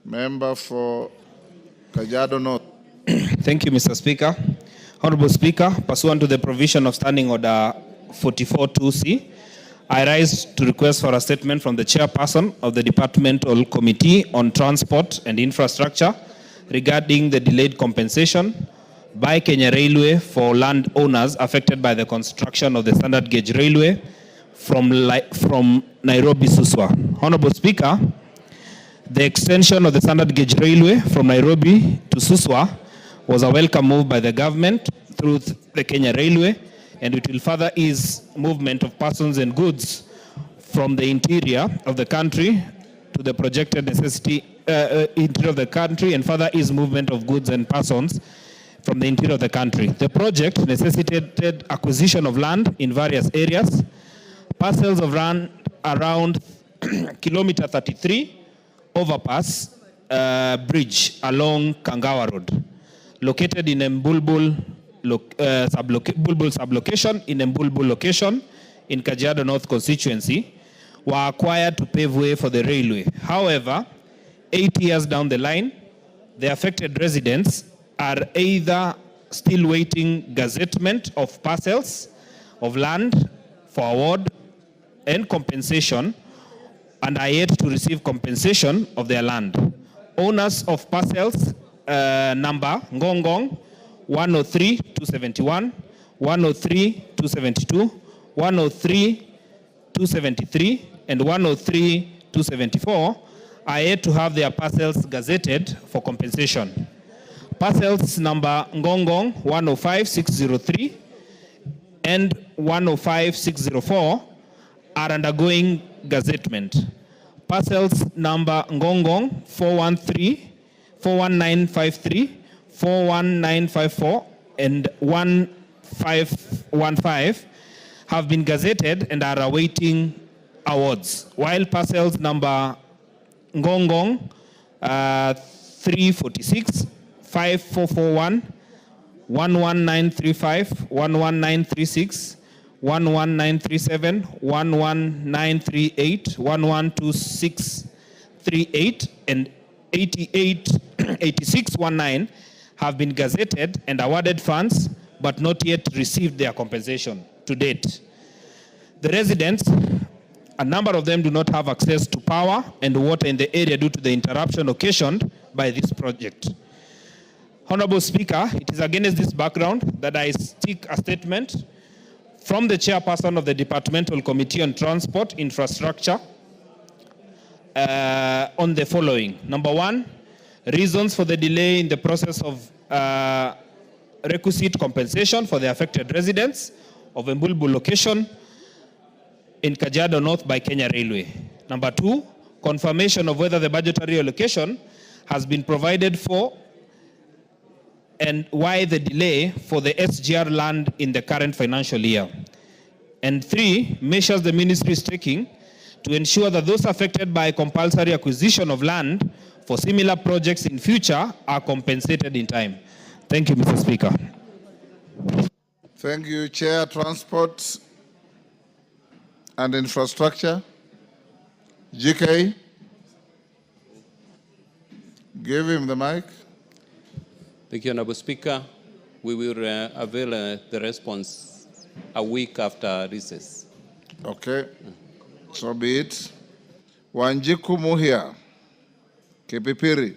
member for Kajiado North. Thank you, Mr. Speaker. Honorable Speaker, pursuant to the provision of Standing Order 44-2C, I rise to request for a statement from the Chairperson of the Departmental Committee on Transport and Infrastructure regarding the delayed compensation by Kenya Railway for land owners affected by the construction of the standard gauge railway from Nairobi Suswa. Honorable Speaker, the extension of the standard gauge railway from Nairobi to Suswa was a welcome move by the government through the Kenya Railway, and it will further ease movement of persons and goods from the interior of the country to the projected necessity interior of the country, and further ease movement of goods and persons from the interior of the country. The project necessitated acquisition of land in various areas, parcels of land around kilometer 33 overpass bridge along Kangawa Road, located in Bulbul sublocation in Bulbul location in Kajiado North constituency, were acquired to pave way for the railway. However, 8 years down the line, the affected residents are either still waiting gazettement of parcels of land for award and compensation, and are yet to receive compensation of their land. Owners of parcels number Ngongong 103-271, 103-272, 103-273, and 103-274 are yet to have their parcels gazetted for compensation. Parcels number Ngongong 105-603 and 105-604 are undergoing gazettement. Parcels number Ngongong 41953, 41954, and 1515 have been gazetted and are awaiting awards, while parcels number Ngongong, 346, 5441, 11935, 11936, 11937, 11938, 11268, and 8619 have been gazetted and awarded funds, but not yet received their compensation to date. The residents, a number of them do not have access to power and water in the area due to the interruption occasioned by this project. Honorable Speaker, it is against this background that I seek a statement from the chairperson of the Departmental Committee on Transport, Infrastructure, on the following. Number one, reasons for the delay in the process of requisite compensation for the affected residents of Embulbul location in Kajiado North by Kenya Railway. Number two, confirmation of whether the budgetary allocation has been provided for and why the delay for the SGR land in the current financial year. And three, measures the ministry is taking to ensure that those affected by compulsory acquisition of land for similar projects in future are compensated in time. Thank you, Mr. Speaker. Thank you, Chair. Transport and Infrastructure. GK. Give him the mic. Thank you, Honorable Speaker. We will avail the response a week after recess. Okay. So be it. Wanjiku Muhia. Kipipiri.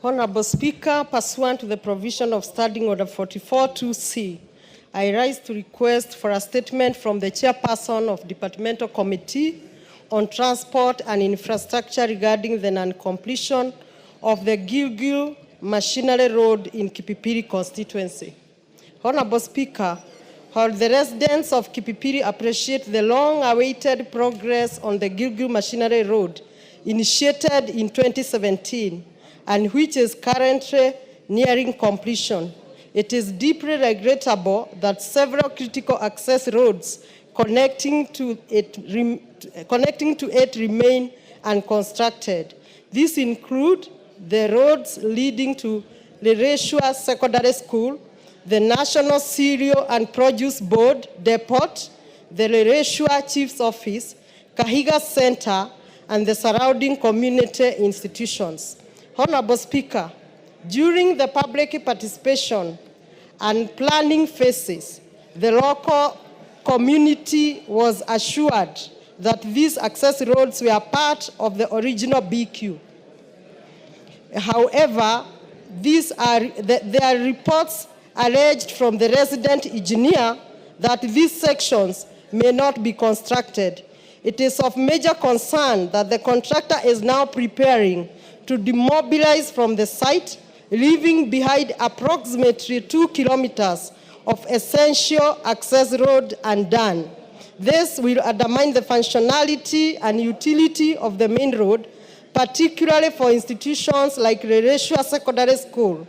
Honorable Speaker, pursuant to the provision of Standing Order 44-2C, I rise to request for a statement from the Chairperson of Departmental Committee on Transport and Infrastructure regarding the non-completion of the Gilgil Machinery Road in Kipipiri constituency. Honorable Speaker, while the residents of Kipipiri appreciate the long-awaited progress on the Gilgil Machinery Road initiated in 2017 and which is currently nearing completion, it is deeply regrettable that several critical access roads connecting to it remain unconstructed. These include the roads leading to Lereshua Secondary School, the National Cereal and Produce Board Depot, the Lereshua Chief's Office, Kahiga Center, and the surrounding community institutions. Honorable Speaker, during the public participation and planning phases, the local community was assured that these access roads were part of the original BQ. However, there are reports alleged from the resident engineer that these sections may not be constructed. It is of major concern that the contractor is now preparing to demobilize from the site, leaving behind approximately 2 kilometers of essential access road undone. This will undermine the functionality and utility of the main road, particularly for institutions like Lereshua Secondary School.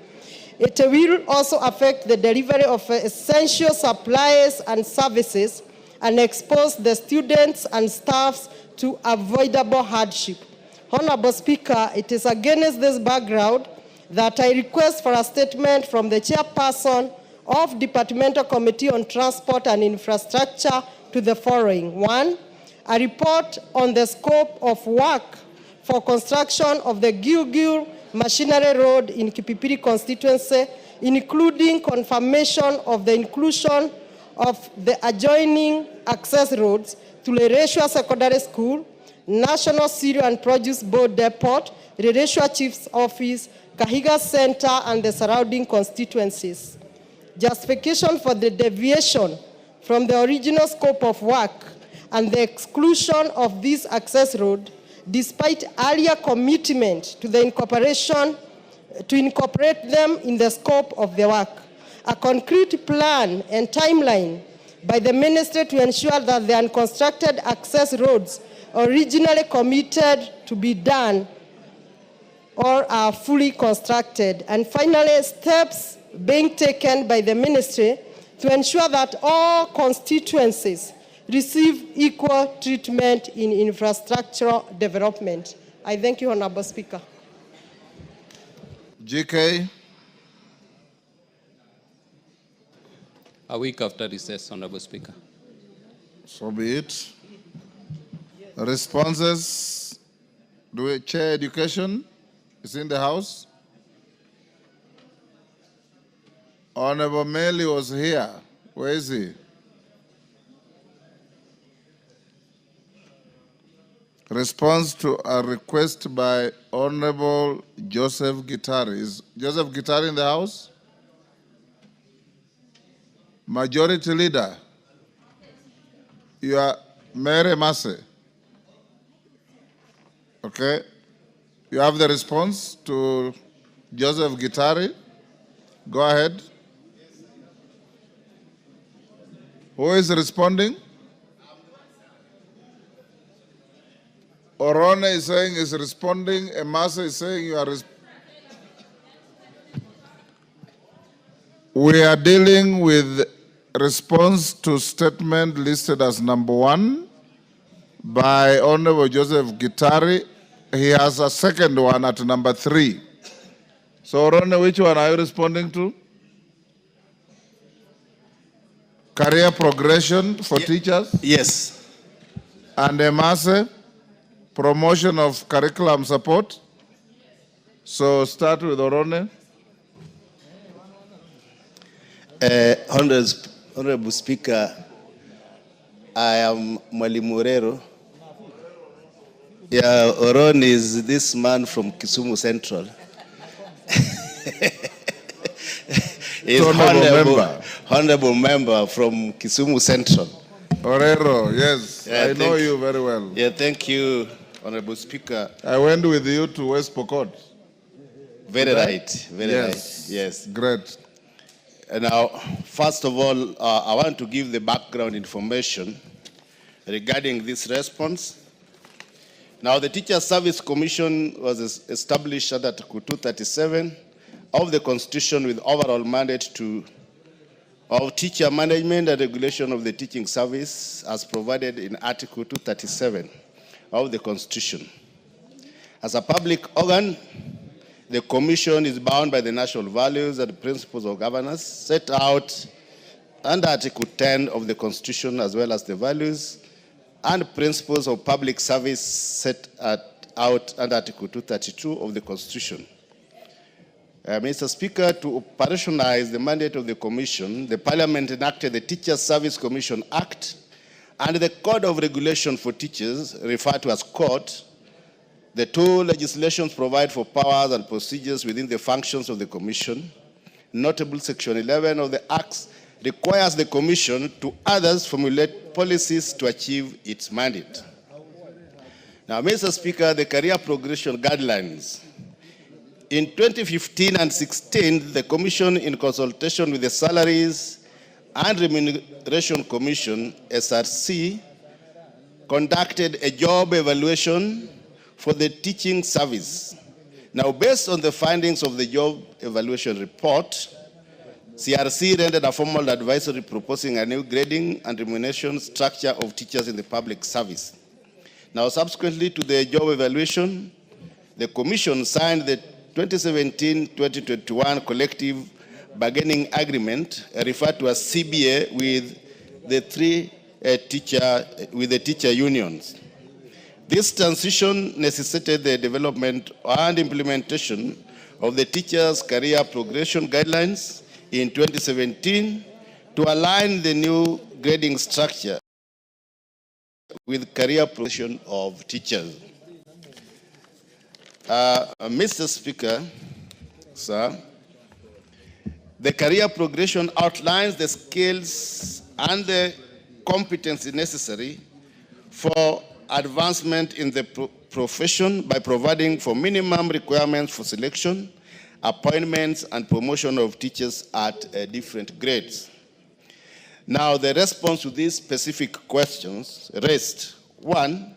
It will also affect the delivery of essential supplies and services and expose the students and staffs to avoidable hardship. Honorable Speaker, it is against this background that I request for a statement from the Chairperson of Departmental Committee on Transport and Infrastructure to the following. One, a report on the scope of work for construction of the Gilgil Machinery Road in Kipipiri constituency, including confirmation of the inclusion of the adjoining access roads to Lereshua Secondary School, National Cereal and Produce Board Depot, Lereshua Chief's Office, Kahiga Center, and the surrounding constituencies. Justification for the deviation from the original scope of work and the exclusion of this access road, despite earlier commitment to the to incorporate them in the scope of the work. A concrete plan and timeline by the ministry to ensure that the unconstructed access roads originally committed to be done or are fully constructed. And finally, steps being taken by the ministry to ensure that all constituencies receive equal treatment in infrastructural development. I thank you, Honorable Speaker. GK. A week after recess, Honorable Speaker. So be it. Responses. Do we Chair Education is in the House? Honorable Meli was here. Where is he? Response to a request by Honorable Joseph Gitari. Is Joseph Gitari in the House? Majority Leader. You are Mary Massey. Okay. You have the response to Joseph Gitari. Go ahead. Who is responding? Orone is saying is responding. Emasa is saying you are We are dealing with response to statement listed as number 1 by Honorable Joseph Gitari. He has a second one at number 3. So, Orone, which one are you responding to? Career progression for teachers? Yes. And Emase, promotion of curriculum support. So start with Orone. Honorable Speaker, I am Mwalimu Rero. Yeah, Orone is this man from Kisumu Central. He's honorable member from Kisumu Central. Orero, yes, Yeah, I know you very well. Yeah, thank you, Honorable Speaker. I went with you to West Pokot. Very right, very Yes. right. Yes. Great. And now, first of all, I want to give the background information regarding this response. Now, the Teacher Service Commission was established under Article 237 of the Constitution with overall mandate of teacher management and regulation of the teaching service as provided in Article 237 of the Constitution. As a public organ, the Commission is bound by the national values and principles of governance set out under Article 10 of the Constitution, as well as the values and principles of public service set out under Article 232 of the Constitution. Mr. Speaker, to operationalize the mandate of the Commission, the Parliament enacted the Teacher Service Commission Act and the Code of Regulation for Teachers, referred to as CORT. The two legislations provide for powers and procedures within the functions of the Commission. Notable Section 11 of the Acts requires the Commission to others formulate policies to achieve its mandate. Now, Mr. Speaker, the career progression guidelines. In 2015 and 16, the Commission, in consultation with the Salaries and Remuneration Commission, SRC, conducted a job evaluation for the teaching service. Now, based on the findings of the job evaluation report, CRC rendered a formal advisory proposing a new grading and remuneration structure of teachers in the public service. Now, subsequently to the job evaluation, the Commission signed the 2017-2021 collective bargaining agreement, referred to as CBA, with the teacher unions. This transition necessitated the development and implementation of the teachers' career progression guidelines in 2017 to align the new grading structure with career progression of teachers. Mr. Speaker, sir, the career progression outlines the skills and the competency necessary for advancement in the profession by providing for minimum requirements for selection, appointments, and promotion of teachers at different grades. Now, the response to these specific questions raised: 1,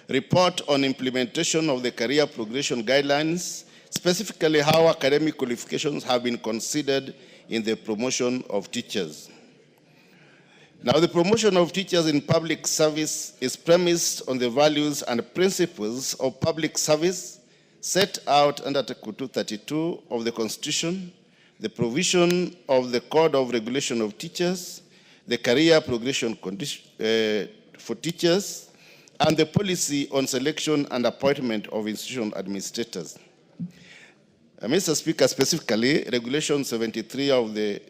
report on implementation of the career progression guidelines, specifically how academic qualifications have been considered in the promotion of teachers. Now, the promotion of teachers in public service is premised on the values and principles of public service set out under Article 232 of the Constitution, the provision of the Code of Regulation of Teachers, the career progression for teachers, and the policy on selection and appointment of institutional administrators. Mr. Speaker, specifically, Regulation 73 of the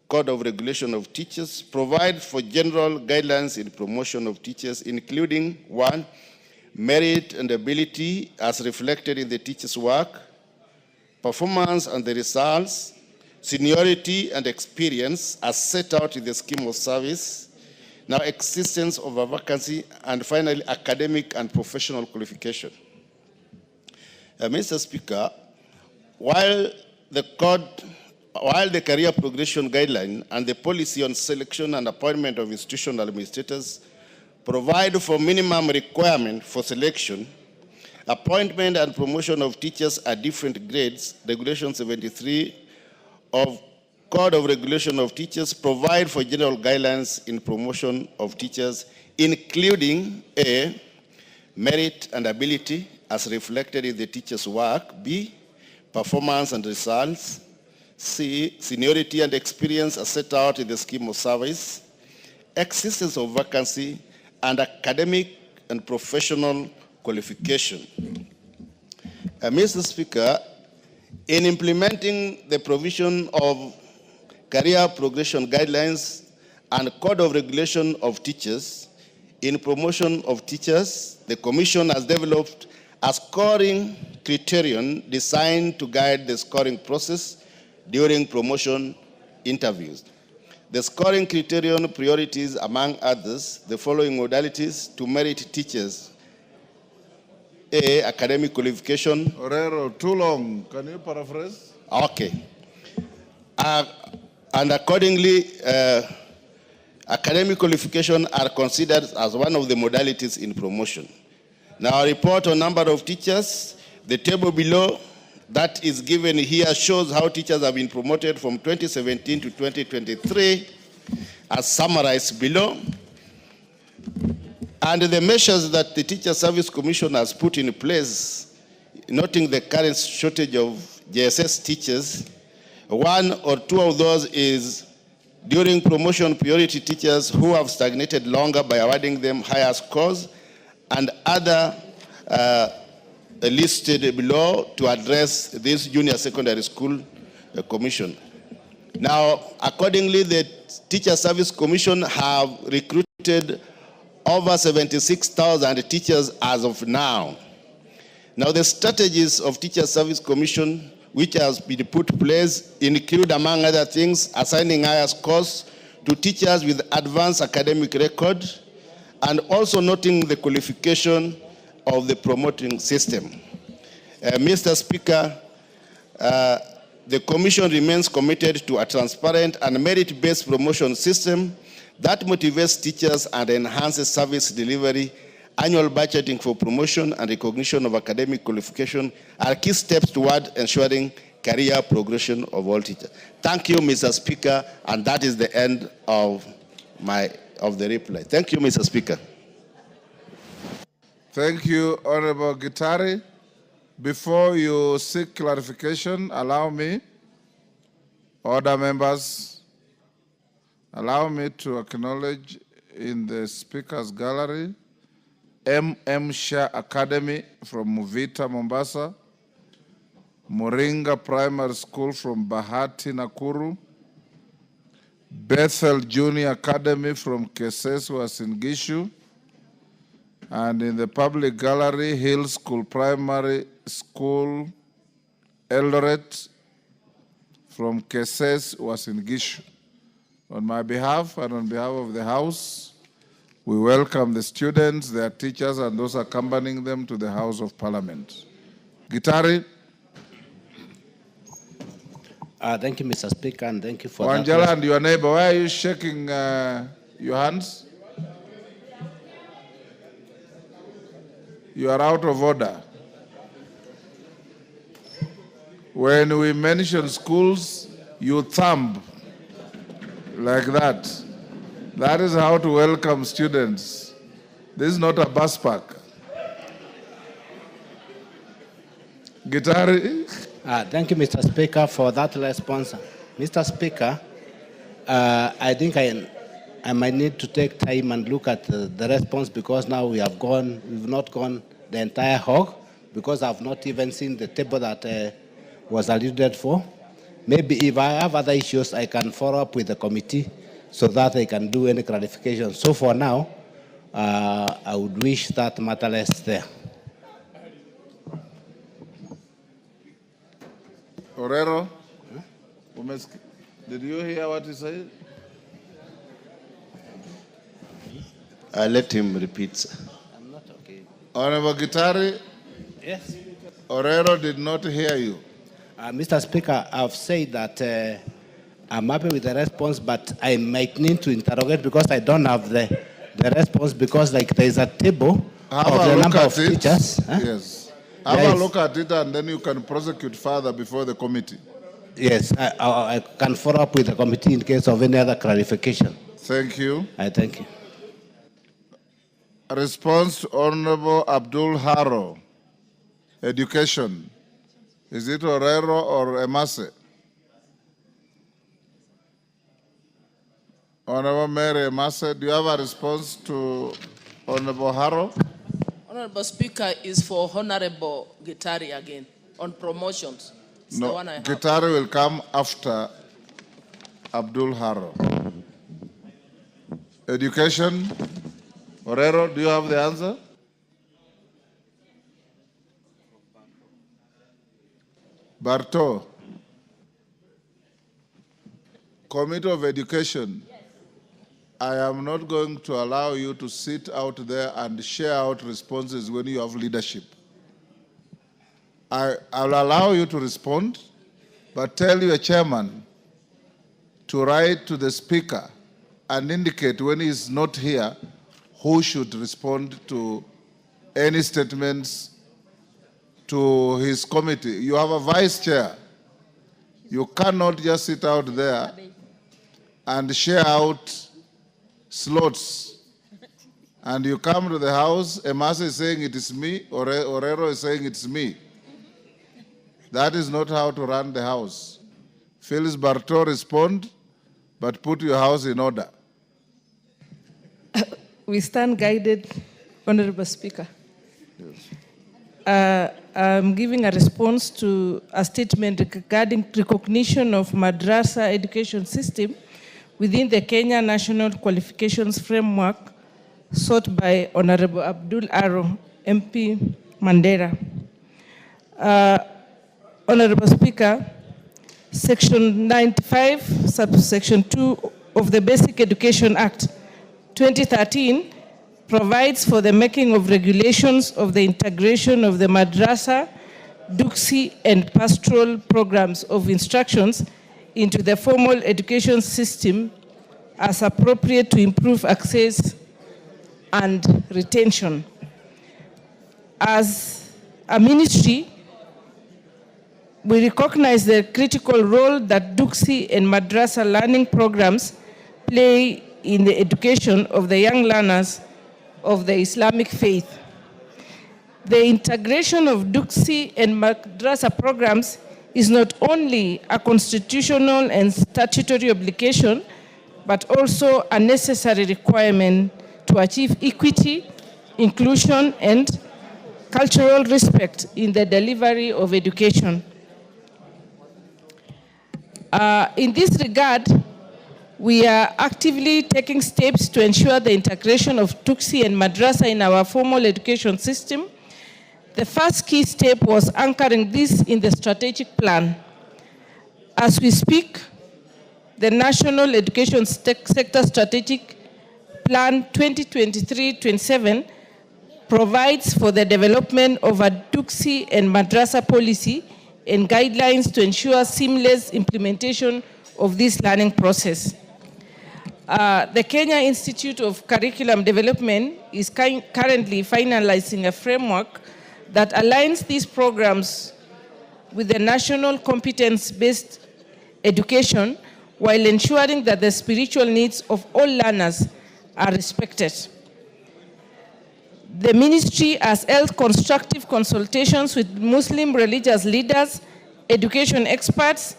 Code of Regulation of Teachers provides for general guidelines in promotion of teachers, including 1, merit and ability as reflected in the teacher's work, performance and the results, seniority and experience as set out in the scheme of service, now existence of a vacancy, and finally, academic and professional qualification. Mr. Speaker, while the career progression guideline and the policy on selection and appointment of institutional administrators provide for minimum requirement for selection, appointment and promotion of teachers at different grades, Regulation 73 of Code of Regulation of Teachers provide for general guidelines in promotion of teachers, including A, merit and ability as reflected in the teacher's work, B, performance and results, C, seniority and experience as set out in the scheme of service, existence of vacancy, and academic and professional qualification. Mr. Speaker, in implementing the provision of career progression guidelines and Code of Regulation of Teachers in promotion of teachers, the Commission has developed a scoring criterion designed to guide the scoring process during promotion interviews. The scoring criterion priorities, among others, the following modalities to merit teachers. A, academic qualification. Orero, too long. Can you paraphrase? Okay. And accordingly, academic qualification are considered as one of the modalities in promotion. Now, a report on number of teachers, the table below that is given here shows how teachers have been promoted from 2017 to 2023, as summarized below. And the measures that the Teacher Service Commission has put in place, noting the current shortage of JSS teachers, one or two of those is during promotion, priority teachers who have stagnated longer by awarding them higher scores, and other listed below to address this junior secondary school commission. Now, accordingly, the Teacher Service Commission have recruited over 76,000 teachers as of now. Now, the strategies of Teacher Service Commission which has been put in place include, among other things, assigning higher scores to teachers with advanced academic record, and also noting the qualification of the promoting system. Mr. Speaker, the Commission remains committed to a transparent and merit-based promotion system that motivates teachers and enhances service delivery. Annual budgeting for promotion and recognition of academic qualification are key steps toward ensuring career progression of all teachers. Thank you, Mr. Speaker, and that is the end of the reply. Thank you, Mr. Speaker. Thank you, Honorable Gitari. Before you seek clarification, allow me, order members, allow me to acknowledge in the Speaker's gallery M.M. Shah Academy from Muvita, Mombasa, Moringa Primary School from Bahati, Nakuru, Bethel Junior Academy from Keses, Uasin Gishu, and in the public gallery, Hill School Primary School, Eldoret, from Keses, Uasin Gishu. On my behalf and on behalf of the House, we welcome the students, their teachers, and those accompanying them to the House of Parliament. Gitari. Thank you, Mr. Speaker, and thank you for Wanjala and your neighbor, why are you shaking your hands? You are out of order. When we mention schools, you thumb like that. That is how to welcome students. This is not a bus park. Gitari? Thank you, Mr. Speaker, for that response. Mr. Speaker, I think I might need to take time and look at the response because now we've not gone the entire hog because I've not even seen the table that was alluded for. Maybe if I have other issues, I can follow up with the committee so that they can do any clarification. So for now, I would wish that matter less there. Orero? Did you hear what he said? Let him repeat. I'm not okay. Honorable Gitari? Yes. Orero did not hear you. Mr. Speaker, I've said that I'm happy with the response, but I might need to interrogate because I don't have the response because like there is a table of the number of teachers. Huh? Yes. Have a look at it and then you can prosecute further before the committee. Yes, I can follow up with the committee in case of any other clarification. Thank you. Thank you. A response to Honorable Abdul Haro. Education. Is it Orero or Emase? Honorable Mary Emase, do you have a response to Honorable Haro? Honorable Speaker, is for Honorable Gitari again on promotions. It's the No, one I have. Gitari will come after Abdul Haro. Education. Orero, do you have the answer? Barto. Committee of Education. I am not going to allow you to sit out there and share out responses when you have leadership. I'll allow you to respond, but tell your chairman to write to the speaker and indicate when he is not here who should respond to any statements to his committee. You have a vice chair. You cannot just sit out there and share out slots. And you come to the house, Emase is saying it is me, Orero is saying it's me. That is not how to run the house. Phyllis Barto, respond, but put your house in order. We stand guided, Honorable Speaker. I'm giving a response to a statement regarding recognition of madrasa education system within the Kenya National Qualifications Framework sought by Honorable Abdul Aro, MP Mandera. Honorable Speaker, Section 95, subsection 2 of the Basic Education Act 2013 provides for the making of regulations of the integration of the madrasa, duksi, and pastoral programs of instructions into the formal education system as appropriate to improve access and retention. As a ministry, we recognize the critical role that duksi and madrasa learning programs play in the education of the young learners of the Islamic faith. The integration of duksi and madrasa programs is not only a constitutional and statutory obligation, but also a necessary requirement to achieve equity, inclusion, and cultural respect in the delivery of education. In this regard, we are actively taking steps to ensure the integration of duksi and madrasa in our formal education system. The first key step was anchoring this in the strategic plan. As we speak, the National Education Sector Strategic Plan 2023-27 provides for the development of a duksi and madrasa policy and guidelines to ensure seamless implementation of this learning process. The Kenya Institute of Curriculum Development is currently finalizing a framework that aligns these programs with the national competence-based education, while ensuring that the spiritual needs of all learners are respected. The ministry has held constructive consultations with Muslim religious leaders, education experts,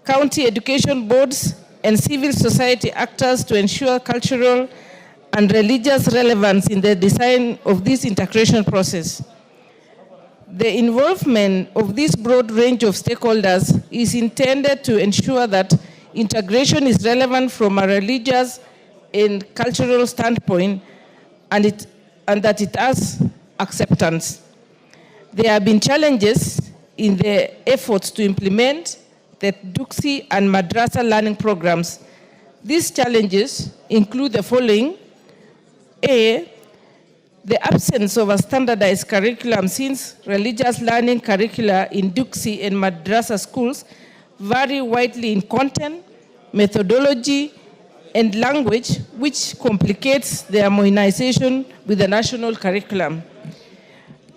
county education boards, and civil society actors to ensure cultural and religious relevance in the design of this integration process. The involvement of this broad range of stakeholders is intended to ensure that integration is relevant from a religious and cultural standpoint, and that it has acceptance. There have been challenges in the efforts to implement the Duksi and Madrasa learning programs. These challenges include the following. A, the absence of a standardized curriculum, since religious learning curricula in Duksi and Madrasa schools vary widely in content, methodology, and language, which complicates the harmonization with the national curriculum.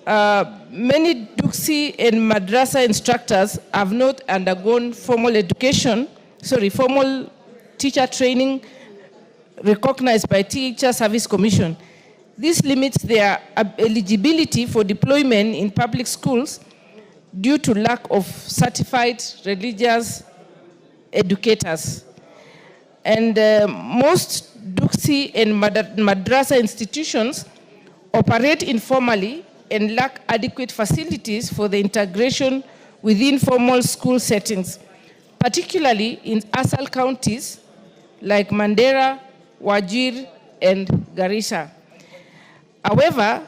Many Duksi and Madrasa instructors have not undergone formal teacher training recognized by Teacher Service Commission. This limits their eligibility for deployment in public schools due to lack of certified religious educators. And most Duksi and Madrasa institutions operate informally and lack adequate facilities for the integration within formal school settings, particularly in ASAL counties like Mandera, Wajir, and Garissa. However,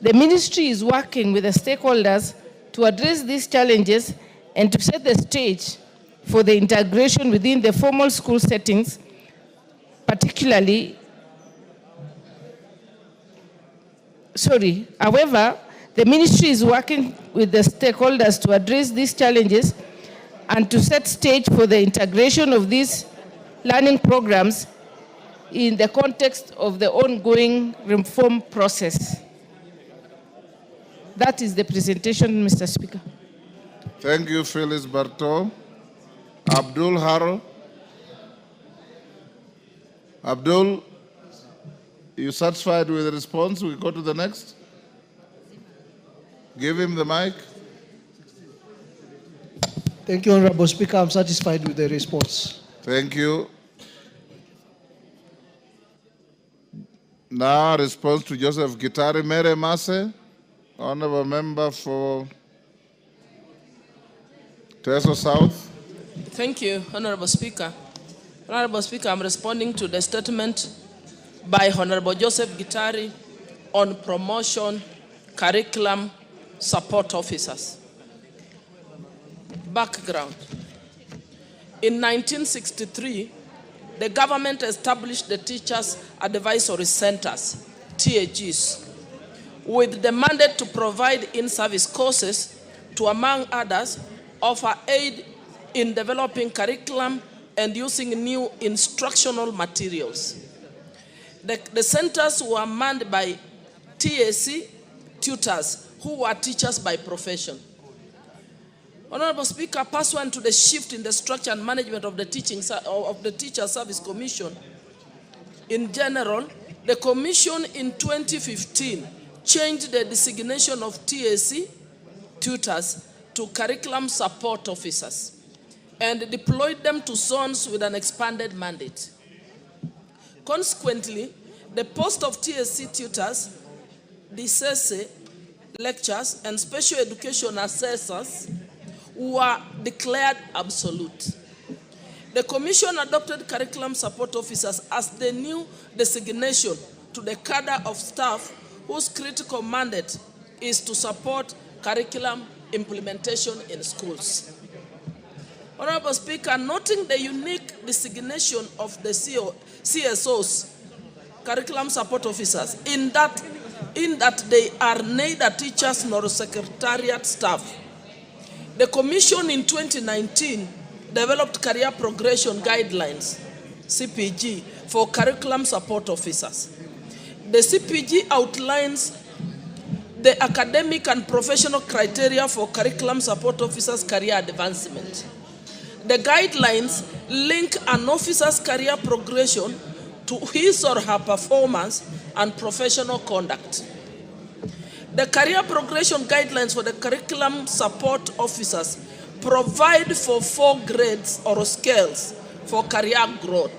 the ministry is working with the stakeholders to address these challenges and to set the stage for the integration within the formal school settings, However, the ministry is working with the stakeholders to address these challenges and to set stage for the integration of these learning programs in the context of the ongoing reform process. That is the presentation, Mr. Speaker. Thank you, Phyllis Barto. Abdul Haro. Abdul, you satisfied with the response? We go to the next. Give him the mic. Thank you, Honorable Speaker. I'm satisfied with the response. Thank you. Now, response to Joseph Gitari. Mere Mase, Honorable Member for Teso South. Thank you, Honorable Speaker. Honorable Speaker, I'm responding to the statement by Honorable Joseph Gitari on promotion, curriculum, support officers. Background. In 1963, the government established the Teachers Advisory Centers, TAGs, with the mandate to provide in-service courses to, among others, offer aid in developing curriculum and using new instructional materials. The centers were manned by TAC tutors who were teachers by profession. Honorable Speaker, pursuant to the shift in the structure and management of the Teacher Service Commission, in general, the Commission in 2015 changed the designation of TAC tutors to curriculum support officers and deployed them to zones with an expanded mandate. Consequently, the post of TAC tutors, DCC, lecturers, and special education assessors were declared absolute. The Commission adopted curriculum support officers as the new designation to the cadre of staff whose critical mandate is to support curriculum implementation in schools. Honorable Speaker, noting the unique designation of the CSOs, curriculum support officers, in that they are neither teachers nor secretariat staff, the Commission in 2019 developed career progression guidelines, CPG, for curriculum support officers. The CPG outlines the academic and professional criteria for curriculum support officers' career advancement. The guidelines link an officer's career progression to his or her performance and professional conduct. The career progression guidelines for the curriculum support officers provide for 4 grades or scales for career growth.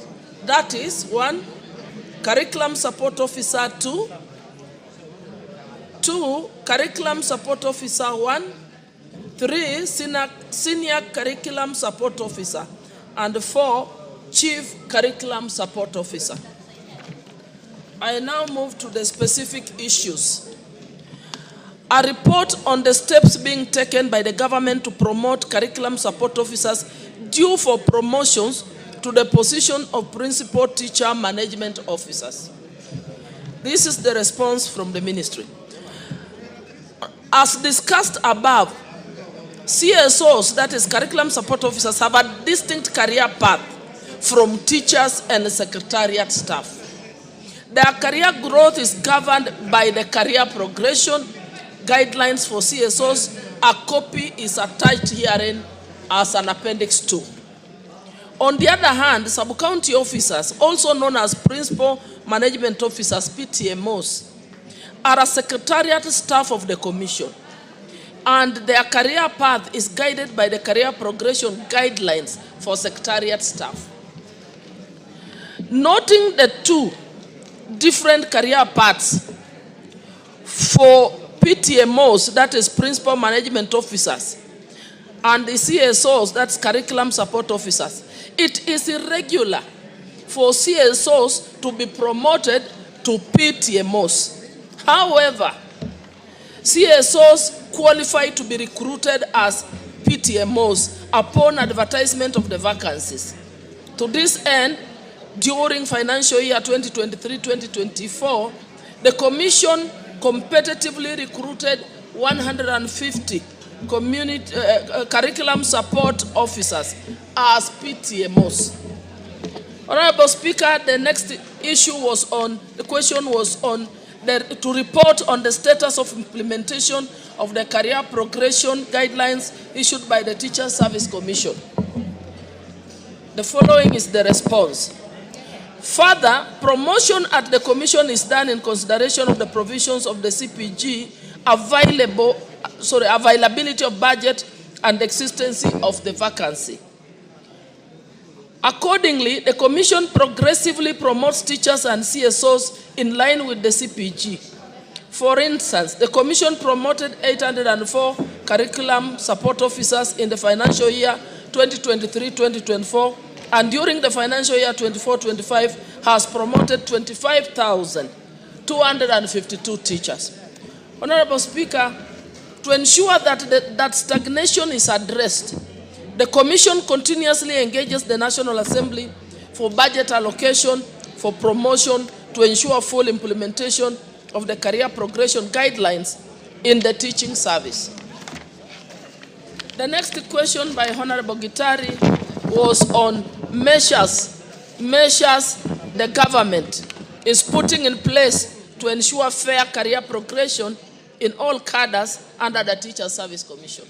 That is 1, curriculum support officer 2, 2, curriculum support officer 1, 3, senior curriculum support officer, and 4, chief curriculum support officer. I now move to the specific issues. A report on the steps being taken by the government to promote curriculum support officers due for promotions to the position of principal teacher management officers. This is the response from the ministry. As discussed above, CSOs, that is curriculum support officers, have a distinct career path from teachers and secretariat staff. Their career growth is governed by the career progression guidelines for CSOs. A copy is attached herein as an appendix 2. On the other hand, sub-county officers, also known as principal management officers, PTMOs, are a secretariat staff of the commission, and their career path is guided by the career progression guidelines for secretariat staff. Noting the 2 different career paths for PTMOs, that is principal management officers, and the CSOs, that's curriculum support officers, it is irregular for CSOs to be promoted to PTMOs. However, CSOs qualify to be recruited as PTMOs upon advertisement of the vacancies. To this end, during financial year 2023-2024, the Commission competitively recruited 150 curriculum support officers as PTMOs. Honorable Speaker, the next issue was on, the question was on to report on the status of implementation of the career progression guidelines issued by the Teacher Service Commission. The following is the response. Further, promotion at the Commission is done in consideration of the provisions of the CPG, availability of budget, and existence of the vacancy. Accordingly, the Commission progressively promotes teachers and CSOs in line with the CPG. For instance, the Commission promoted 804 curriculum support officers in the financial year 2023-2024, and during the financial year 24-25 has promoted 25,252 teachers. Honorable Speaker, to ensure that stagnation is addressed, the Commission continuously engages the National Assembly for budget allocation, for promotion, to ensure full implementation of the career progression guidelines in the teaching service. The next question by Honorable Gitari was on measures the government is putting in place to ensure fair career progression in all cadres under the Teacher Service Commission.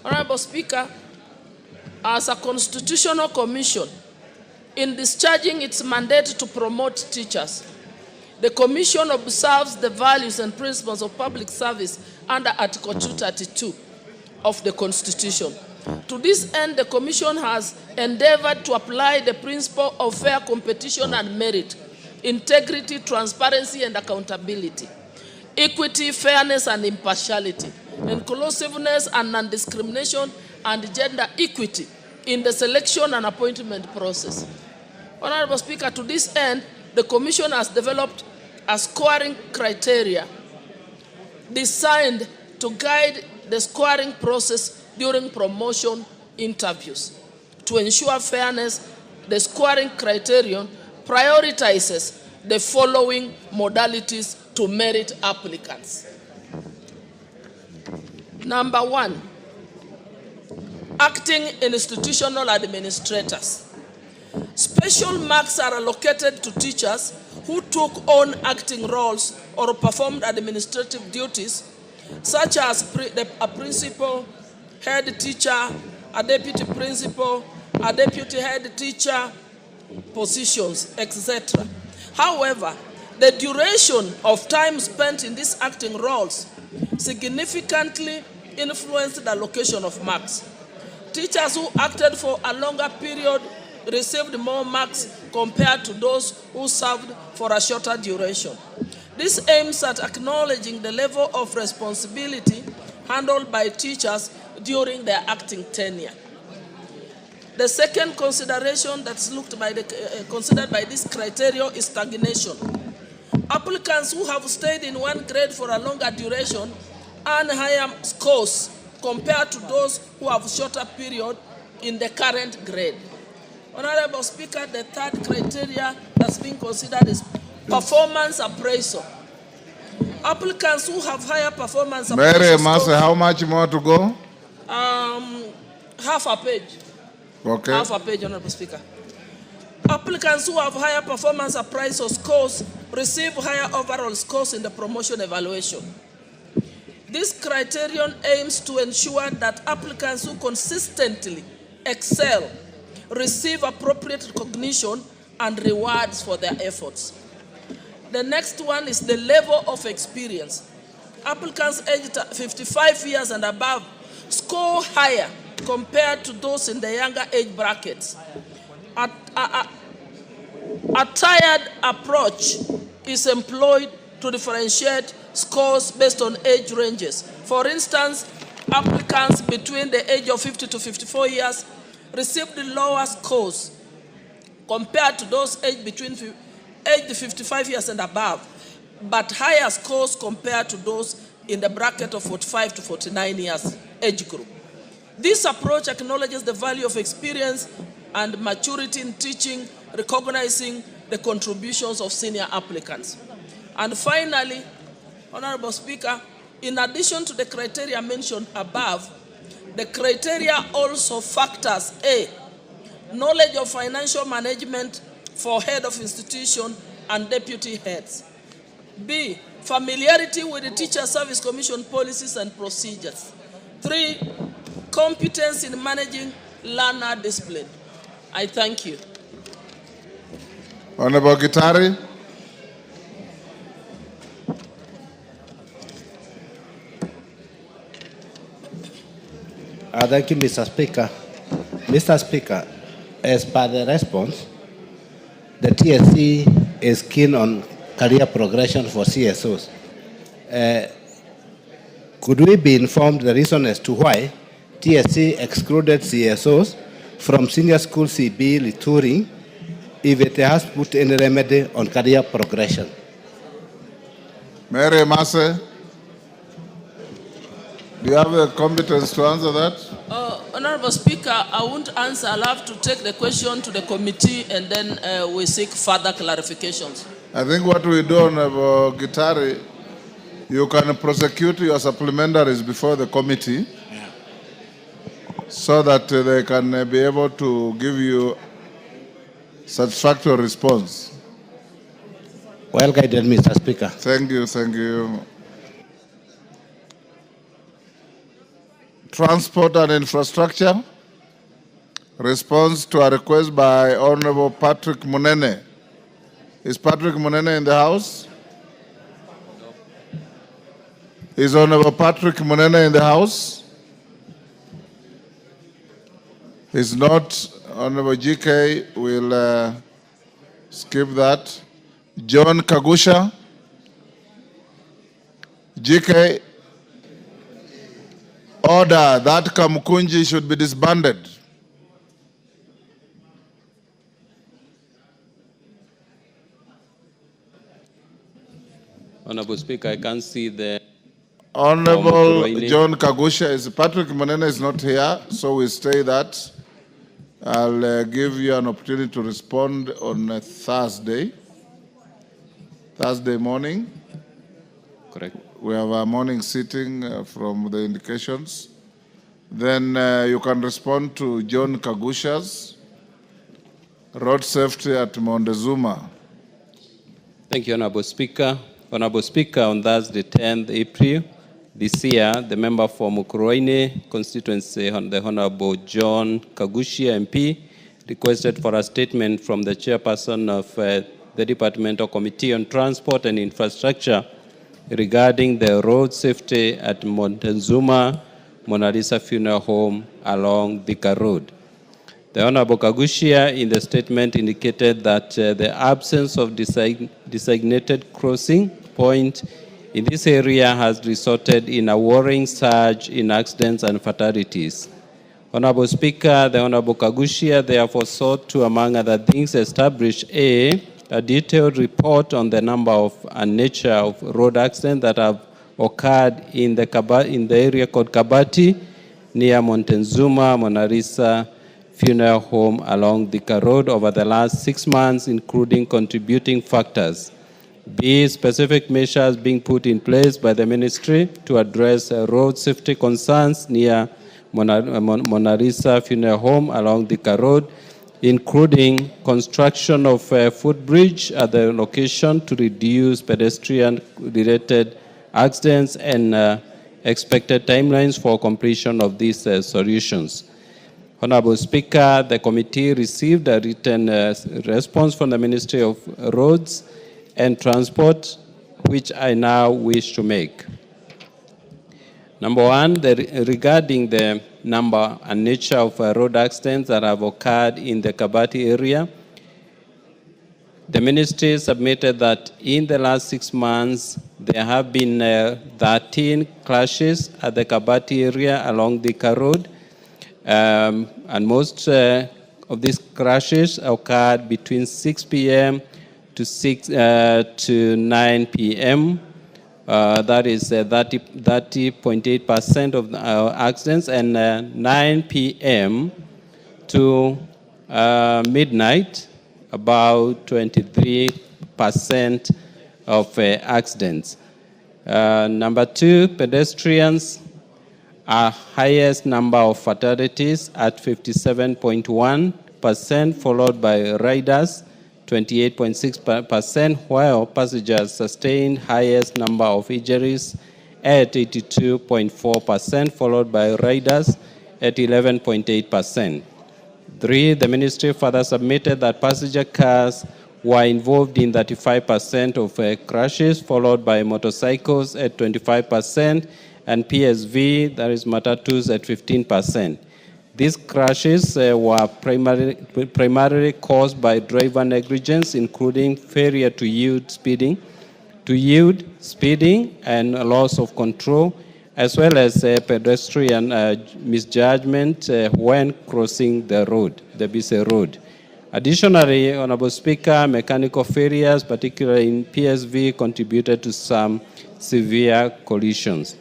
Honorable Speaker, as a constitutional commission, in discharging its mandate to promote teachers, the Commission observes the values and principles of public service under Article 232 of the Constitution. To this end, the Commission has endeavored to apply the principle of fair competition and merit, integrity, transparency and accountability, equity, fairness and impartiality, inclusiveness and non-discrimination, and gender equity in the selection and appointment process. Honorable Speaker, to this end, the Commission has developed a scoring criteria designed to guide the scoring process during promotion interviews. To ensure fairness, the scoring criterion prioritizes the following modalities to merit applicants. Number 1, acting institutional administrators. Special marks are allocated to teachers who took on acting roles or performed administrative duties, such as a principal, head teacher, a deputy principal, a deputy head teacher positions, etc. However, the duration of time spent in these acting roles significantly influenced the allocation of marks. Teachers who acted for a longer period received more marks compared to those who served for a shorter duration. This aims at acknowledging the level of responsibility handled by teachers during their acting tenure. The second consideration that's considered by this criteria is stagnation. Applicants who have stayed in one grade for a longer duration earn higher scores compared to those who have shorter period in the current grade. Honorable Speaker, the third criteria that's being considered is performance appraisal. Applicants who have higher performance appraisal Mary Massa, how much more to go? Half a page. Okay. Half a page, Honorable Speaker. Applicants who have higher performance appraisal scores receive higher overall scores in the promotion evaluation. This criterion aims to ensure that applicants who consistently excel receive appropriate recognition and rewards for their efforts. The next one is the level of experience. Applicants aged 55 years and above score higher compared to those in the younger age brackets. A tiered approach is employed to differentiate scores based on age ranges. For instance, applicants between the age of 50 to 54 years received lower scores compared to those aged between age 55 years and above, but higher scores compared to those in the bracket of 45 to 49 years age group. This approach acknowledges the value of experience and maturity in teaching, recognizing the contributions of senior applicants. And finally, Honorable Speaker, in addition to the criteria mentioned above, the criteria also factors A, knowledge of financial management for head of institution and deputy heads. B, familiarity with the Teacher Service Commission policies and procedures. 3, competence in managing learner discipline. I thank you. Honorable Gitari. Thank you, Mr. Speaker. Mr. Speaker, as per the response, the TSC is keen on career progression for CSOs. Could we be informed the reason as to why TSC excluded CSOs from senior school CB Lituri if it has put any remedy on career progression? Mary Massa, do you have the competence to answer that? Honorable Speaker, I won't answer. I'll have to take the question to the committee and then we seek further clarifications. I think what we do, Honorable Gitari, you can prosecute your supplementaries before the committee so that they can be able to give you satisfactory response. Well guided, Mr. Speaker. Thank you, thank you. Transport and infrastructure. Response to a request by Honorable Patrick Munene. Is Patrick Munene in the house? Is Honorable Patrick Munene in the house? He's not. Honorable GK will skip that. John Kagusha. GK. Order that Kamukunji should be disbanded. Honorable Speaker, I can't see the... Honorable John Kagusha is Patrick Munene is not here, so we stay that. I'll give you an opportunity to respond on a Thursday morning. Correct. We have a morning sitting from the indications. Then you can respond to John Kagusha's road safety at Montezuma. Thank you, Honorable Speaker. Honorable Speaker, on Thursday, 10th April, This year, the member for Mukurweini constituency, the Honorable John Kagushia MP, requested for a statement from the chairperson of the Departmental Committee on Transport and Infrastructure regarding the road safety at Montezuma Mona Lisa Funeral Home along Thika Road. The Honorable Kagushia in the statement indicated that the absence of designated crossing point in this area has resulted in a worrying surge in accidents and fatalities. Honorable Speaker, the Honorable Kagushia therefore sought to, among other things, establish a detailed report on the number of and nature of road accidents that have occurred in the area called Kabati near Montezuma Mona Lisa Funeral Home along Thika Road over the last 6 months, including contributing factors. B, specific measures being put in place by the ministry to address road safety concerns near Mona Lisa Funeral Home along Thika Road, including construction of a footbridge at the location to reduce pedestrian-related accidents and expected timelines for completion of these solutions. Honorable Speaker, the committee received a written response from the Ministry of Roads and Transport, which I now wish to make. Number one, regarding the number and nature of road accidents that have occurred in the Kabati area, the ministry submitted that in the last 6 months, there have been 13 crashes at the Kabati area along Thika Road, and most of these crashes occurred between 6 p.m. to 9 p.m. That is 30.8% of accidents, and 9 p.m. to midnight, about 23% of accidents. Number two, pedestrians are highest number of fatalities at 57.1%, followed by riders, 28.6%, while passengers sustained highest number of injuries at 82.4%, followed by riders at 11.8%. 3, the ministry further submitted that passenger cars were involved in 35% of crashes, followed by motorcycles at 25%, and PSV, that is matatus, at 15%. These crashes were primarily caused by driver negligence, including failure to yield speeding, and loss of control, as well as pedestrian misjudgment when crossing the road, the busy road. Additionally, Honorable Speaker, mechanical failures, particularly in PSV, contributed to some severe collisions.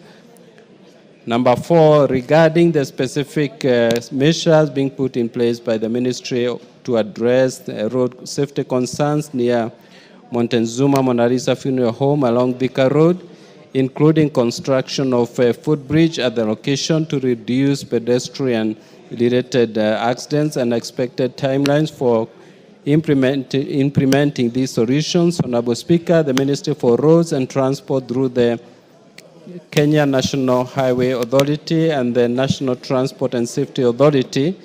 Number 4, regarding the specific measures being put in place by the ministry to address the road safety concerns near Montezuma Mona Lisa Funeral Home along Thika Road, including construction of a footbridge at the location to reduce pedestrian-related accidents and expected timelines for implementing these solutions. Honorable Speaker, the Ministry for Roads and Transport through the Kenya National Highway Authority and the National Transport and Safety Authority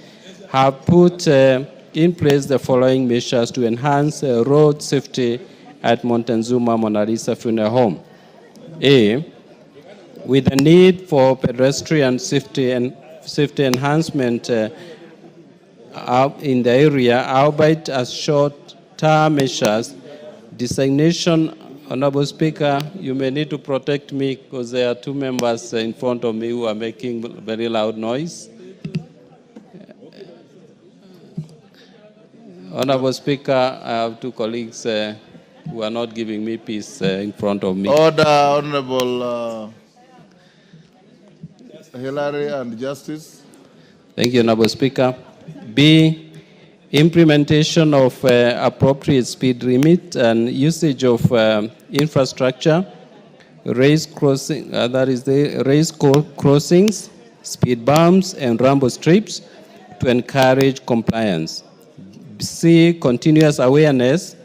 have put in place the following measures to enhance road safety at Montezuma Mona Lisa Funeral Home. A, with the need for pedestrian safety enhancement in the area, albeit as short-term measures, designation. Honorable Speaker, you may need to protect me because there are 2 members in front of me who are making very loud noise. Honorable Speaker, I have 2 colleagues who are not giving me peace in front of me. Order, Honorable Hillary and Justice. Thank you, Honorable Speaker. B, implementation of appropriate speed limit and usage of infrastructure, raised crossing, that is the raised crossings, speed bumps, and rumble strips to encourage compliance. C, continuous awareness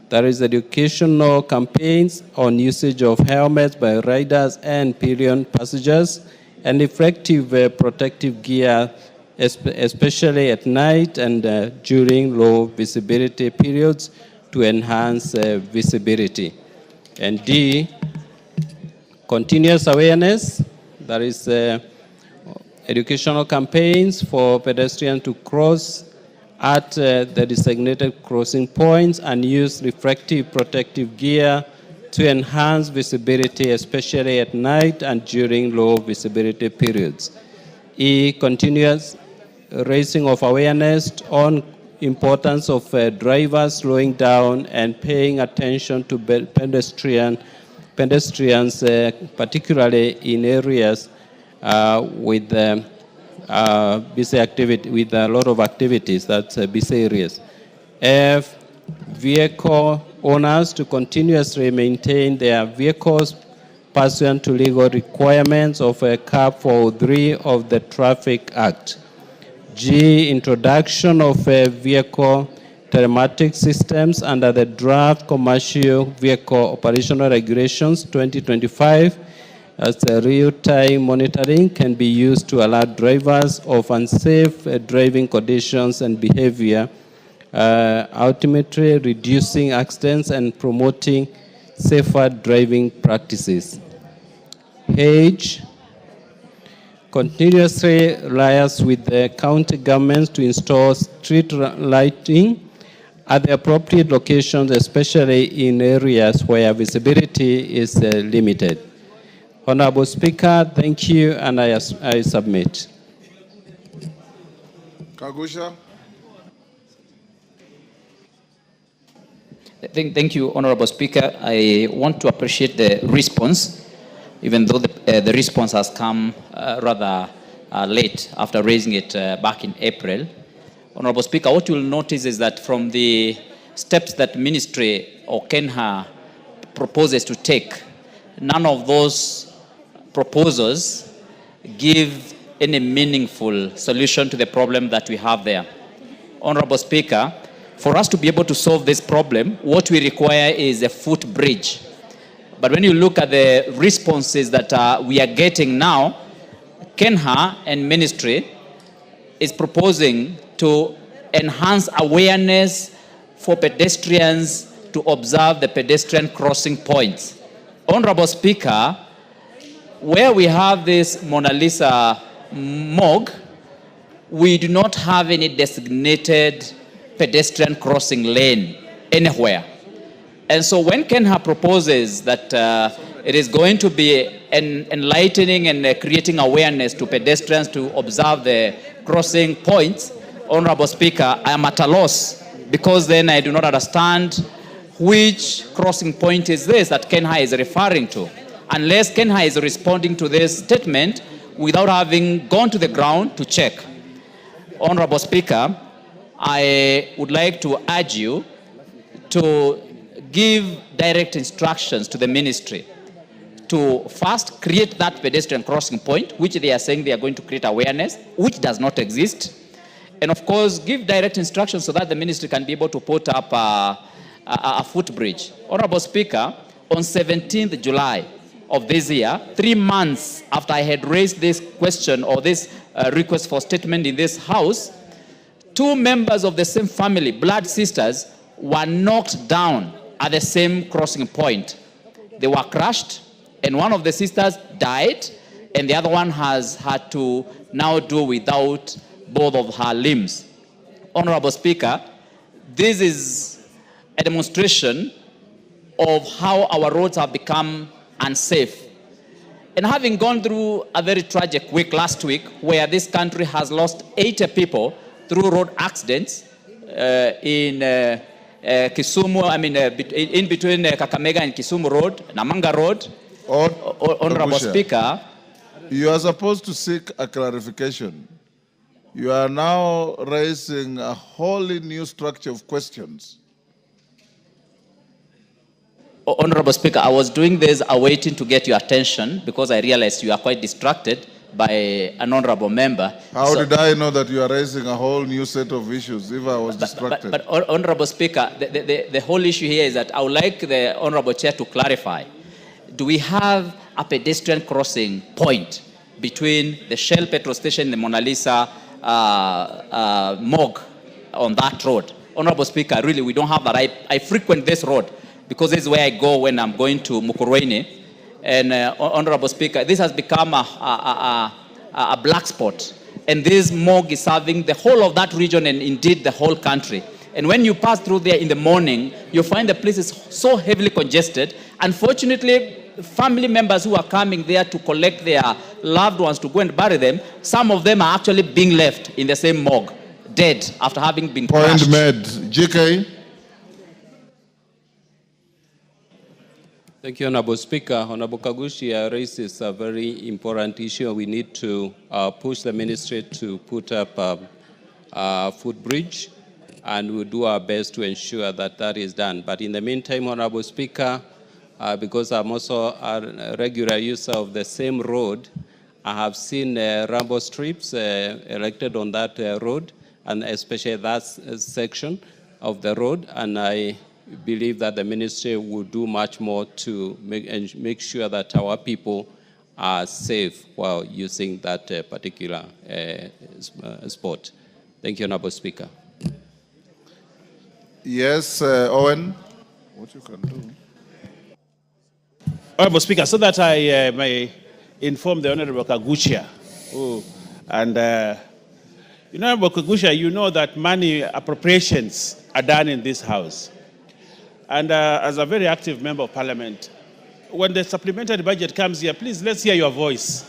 There is educational campaigns on usage of helmets by riders and pillion passengers, and effective protective gear, especially at night and during low visibility periods to enhance visibility. And D, continuous awareness. There is educational campaigns for pedestrians to cross at the designated crossing points and use reflective protective gear to enhance visibility, especially at night and during low visibility periods. E, continuous raising of awareness on importance of drivers slowing down and paying attention to pedestrians, particularly in areas with busy activity, with a lot of activities, that's busy areas. F, vehicle owners to continuously maintain their vehicles pursuant to legal requirements of Cap 403 of the Traffic Act. G, introduction of vehicle telematic systems under the draft Commercial Vehicle Operational Regulations 2025, as real-time monitoring can be used to alert drivers of unsafe driving conditions and behavior, ultimately reducing accidents and promoting safer driving practices. H, continuously liaise with the county governments to install street lighting at the appropriate locations, especially in areas where visibility is limited. Honorable Speaker, thank you, and I submit. Kagusha. Thank you, Honorable Speaker. I want to appreciate the response, even though the response has come rather late after raising it back in April. Honorable Speaker, what you will notice is that from the steps that Ministry or KENHA proposes to take, none of those proposals give any meaningful solution to the problem that we have there. Honorable Speaker, for us to be able to solve this problem, what we require is a footbridge. But when you look at the responses that we are getting now, KENHA and Ministry is proposing to enhance awareness for pedestrians to observe the pedestrian crossing points. Honorable Speaker, where we have this Mona Lisa morgue, we do not have any designated pedestrian crossing lane anywhere. And so when KENHA proposes that it is going to be enlightening and creating awareness to pedestrians to observe the crossing points, Honorable Speaker, I am at a loss, because then I do not understand which crossing point is this that KENHA is referring to, unless KENHA is responding to this statement without having gone to the ground to check. Honorable Speaker, I would like to urge you to give direct instructions to the ministry to first create that pedestrian crossing point, which they are saying they are going to create awareness, which does not exist. And of course, give direct instructions so that the ministry can be able to put up a footbridge. Honorable Speaker, on 17th July of this year, 3 months after I had raised this question or this request for statement in this House, 2 members of the same family, blood sisters, were knocked down at the same crossing point. They were crushed, and one of the sisters died, and the other one has had to now do without both of her limbs. Honorable Speaker, this is a demonstration of how our roads have become unsafe. And having gone through a very tragic week last week, where this country has lost 80 people through road accidents in Kisumu, in between Kakamega and Kisumu Road, Namanga Road. Honorable Speaker, you are supposed to seek a clarification. You are now raising a wholly new structure of questions. Honorable Speaker, I was doing this awaiting to get your attention because I realized you are quite distracted. by an honorable member. How did I know that you are raising a whole new set of issues if I was distracted? But Honorable Speaker, the whole issue here is that I would like the Honorable Chair to clarify. Do we have a pedestrian crossing point between the Shell petrol station and the Mona Lisa morgue on that road? Honorable Speaker, really, we don't have that. I frequent this road because this is where I go when I'm going to Mukurweini. And Honorable Speaker, this has become a black spot. And this morgue is serving the whole of that region and indeed the whole country. And when you pass through there in the morning, you find the place is so heavily congested. Unfortunately, family members who are coming there to collect their loved ones to go and bury them, some of them are actually being left in the same morgue, dead after having been crushed. Point made. GK. Thank you, Honorable Speaker. Honorable Kagushi raises a very important issue. We need to push the ministry to put up a footbridge, and we'll do our best to ensure that that is done. But in the meantime, Honorable Speaker, because I'm also a regular user of the same road, I have seen Rambo strips erected on that road, and especially that section of the road, and I believe that the ministry will do much more to make sure that our people are safe while using that particular spot. Thank you, Honorable Speaker. Yes, Owen. What you can do? Honorable Speaker, so that I may inform the Honorable Kagushia. Honorable Kagushia, you know that money appropriations are done in this House. And as a very active member of Parliament, when the supplementary budget comes here, please let's hear your voice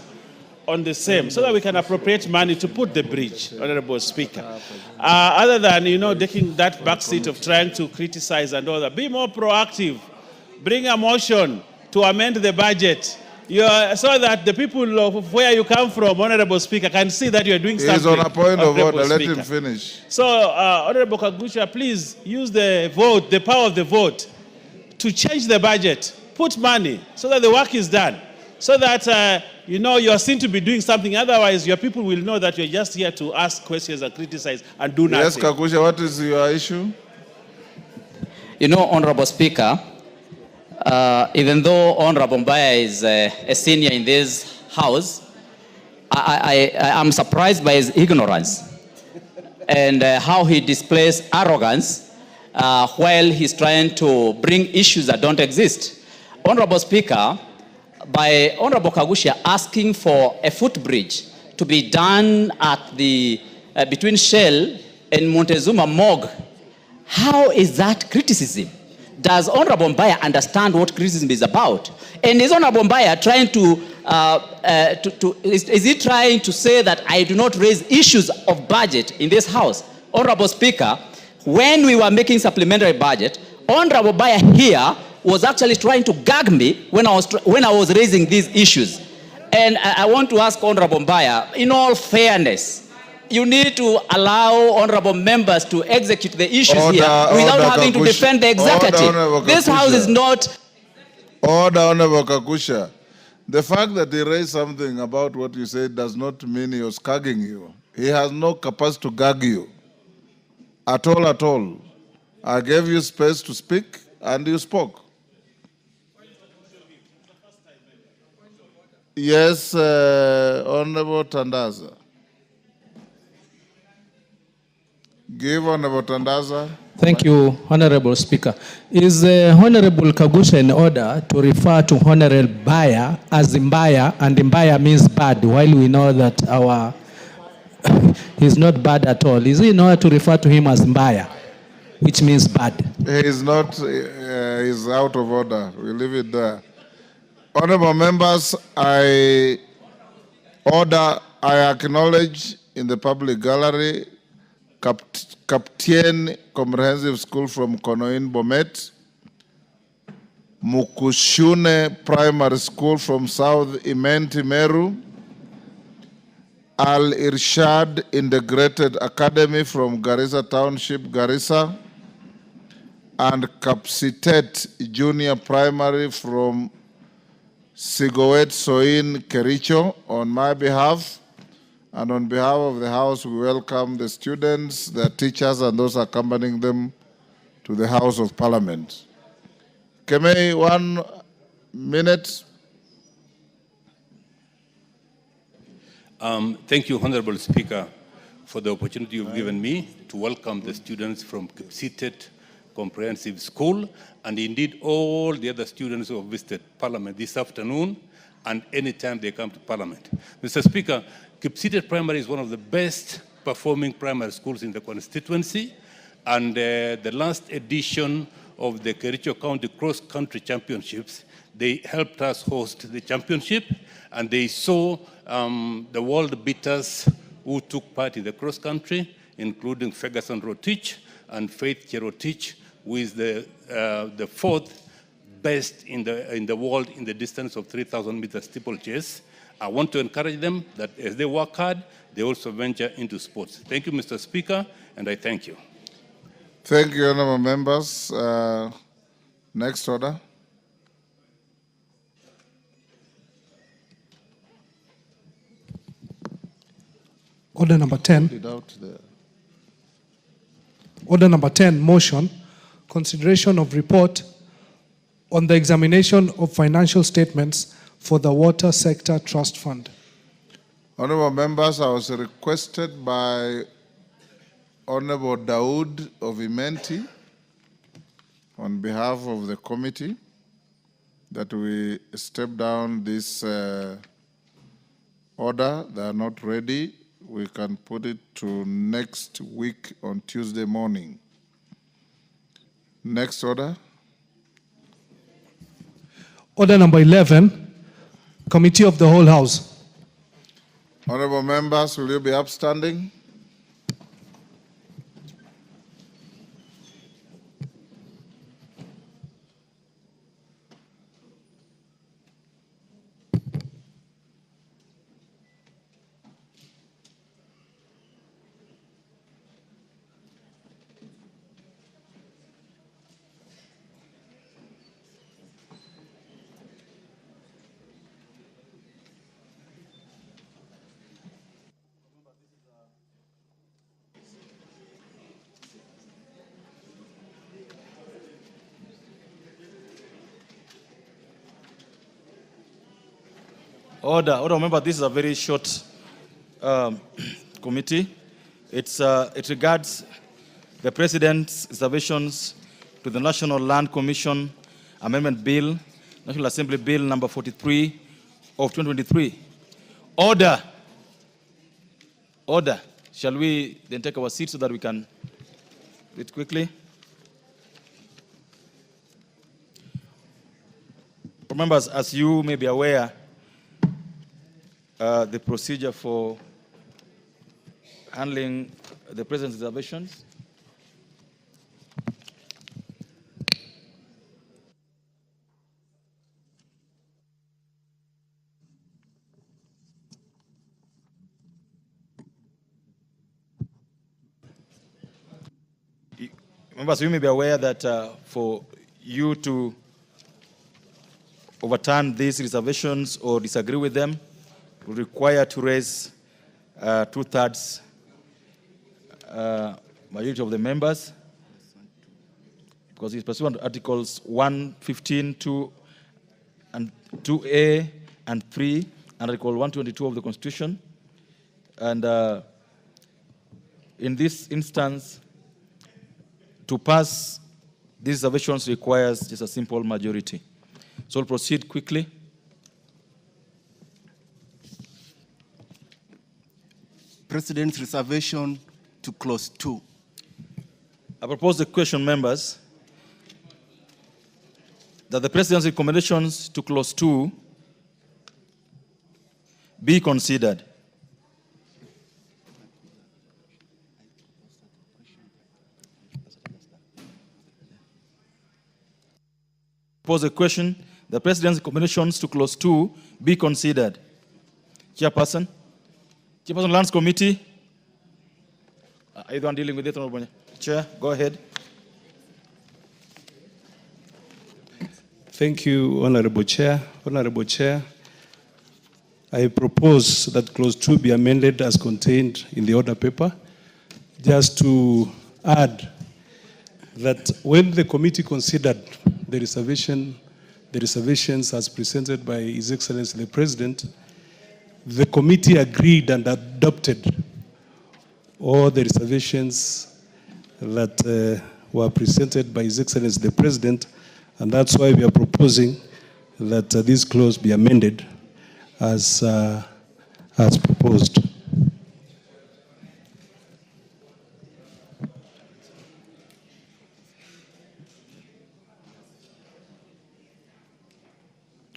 on the same, so that we can appropriate money to put the bridge, Honorable Speaker. Other than, taking that back seat of trying to criticize and all that, be more proactive. Bring a motion to amend the budget so that the people of where you come from, Honorable Speaker, can see that you are doing something. He's on a point of order. Let him finish. So, Honorable Kagusha, please use the vote, the power of the vote, to change the budget. Put money so that the work is done. So that, you are seen to be doing something. Otherwise, your people will know that you're just here to ask questions and criticize and do nothing. Yes, Kagusha, what is your issue? Honorable Speaker, even though Honorable Mbaya is a senior in this House, I am surprised by his ignorance and how he displays arrogance while he's trying to bring issues that don't exist. Honorable Speaker, by Honorable Kagushia asking for a footbridge to be done at the between Shell and Montezuma morgue, how is that criticism? Does Honorable Mbaya understand what criticism is about? And is Honorable Mbaya trying is he trying to say that I do not raise issues of budget in this House? Honorable Speaker, when we were making supplementary budget, Honorable Mbaya here was actually trying to gag me when I was raising these issues. And I want to ask Honorable Mbaya, in all fairness, you need to allow honorable members to execute the issues here without having to defend the executive. This House is not... Order, Honorable Kakusha. The fact that he raised something about what you said does not mean he was gagging you. He has no capacity to gag you. At all, at all. I gave you space to speak, and you spoke. Yes, Honorable Tandaza. Give Honorable Tandaza. Thank you, Honorable Speaker. Is Honorable Kagusha in order to refer to Honorable Mbaya as Mbaya, and Mbaya means bad, while we know that he's not bad at all. Is he in order to refer to him as Mbaya, which means bad? He is not, he's out of order. We'll leave it there. Honorable members, I acknowledge in the public gallery Captain Comprehensive School from Konoin Bomet, Mukushune Primary School from South Imenti Meru, Al Irshad Integrated Academy from Garissa Township, Garissa, and Kapsitet Junior Primary from Sigowet Soin Kericho on my behalf. And on behalf of the House, we welcome the students, their teachers, and those accompanying them to the House of Parliament. Kemei, 1 minute. Thank you, Honorable Speaker, for the opportunity you've given me to welcome the students from Seated Comprehensive School, and indeed all the other students who have visited Parliament this afternoon and anytime they come to Parliament. Mr. Speaker, Kipsitet Primary is one of the best performing primary schools in the constituency, and the last edition of the Kericho County Cross Country Championships, they helped us host the championship, and they saw the world beaters who took part in the cross country, including Ferguson Rotich and Faith Cherotich, who is the 4th best in the world in the distance of 3,000 meter steeplechase. I want to encourage them that as they work hard, they also venture into sports. Thank you, Mr. Speaker, and I thank you. Thank you, honorable members. Next order. Order number 10. Order number 10, motion, consideration of report on the examination of financial statements for the Water Sector Trust Fund. Honorable members, I was requested by Honorable Daoud of Imenti on behalf of the committee that we step down this order. They are not ready. We can put it to next week on Tuesday morning. Next order. Order number 11, Committee of the Whole House. Honorable members, will you be upstanding? Order. Remember, this is a very short committee. It regards the President's reservations to the National Land Commission Amendment Bill, National Assembly Bill number 43 of 2023. Order. Order. Shall we then take our seats so that we can do it quickly? Members, as you may be aware, the procedure for handling the President's reservations. Members, you may be aware that for you to overturn these reservations or disagree with them, we require to raise 2/3 majority of the members, because it's pursuant to Articles 115, 2 and 2A and 3, and Article 122 of the Constitution. And in this instance, to pass these reservations requires just a simple majority. So we'll proceed quickly. President's reservation to clause 2. I propose the question, members, that the President's recommendations to clause 2 be considered. Pose a question. The President's recommendations to clause 2 be considered. Chairperson. Chairperson, Lands Committee. Are you the one dealing with it? Chair, go ahead. Thank you, Honorable Chair. Honorable Chair, I propose that clause 2 be amended as contained in the order paper, just to add that when the committee considered the reservations as presented by His Excellency the President, the committee agreed and adopted all the reservations that were presented by His Excellency the President, and that's why we are proposing that this clause be amended as proposed.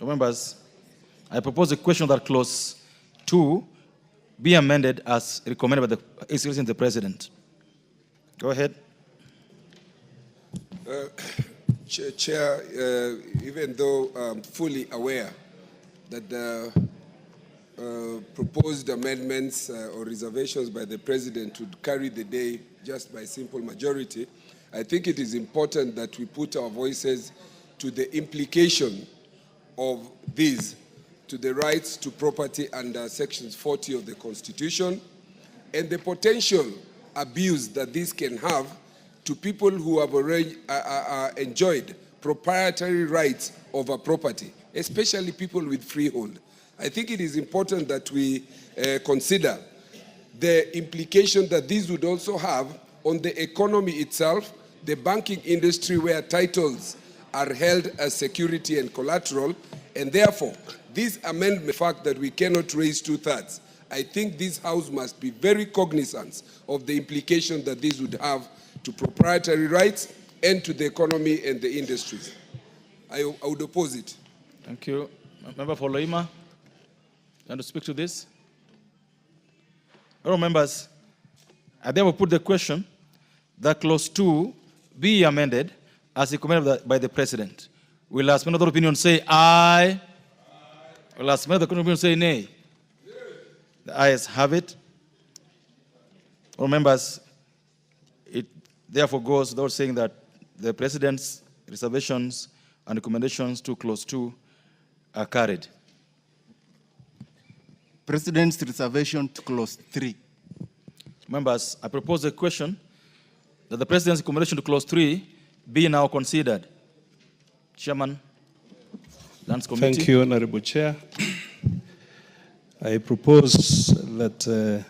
Members, I propose a question that clause 2 be amended as recommended by the Excellency the President. Go ahead. Chair, even though I'm fully aware that the proposed amendments or reservations by the President would carry the day just by simple majority, I think it is important that we put our voices to the implication of these, to the rights to property under sections 40 of the Constitution, and the potential abuse that this can have to people who have already enjoyed proprietary rights over property, especially people with freehold. I think it is important that we consider the implication that this would also have on the economy itself, the banking industry where titles are held as security and collateral, and therefore, this amendment, the fact that we cannot raise 2/3, I think this House must be very cognizant of the implication that this would have to proprietary rights and to the economy and the industries. I would oppose it. Thank you. Member for Loima, you want to speak to this? All members, I therefore put the question that clause 2 be amended as recommended by the President. Will last minute opinion say aye? Will last minute opinion say nay? The ayes have it. All members, it therefore goes without saying that the President's reservations and recommendations to clause 2 are carried. President's reservation to clause 3. Members, I propose a question that the President's recommendation to clause 3 be now considered. Chairman, Lands Committee. Thank you, Honorable Chair. I propose that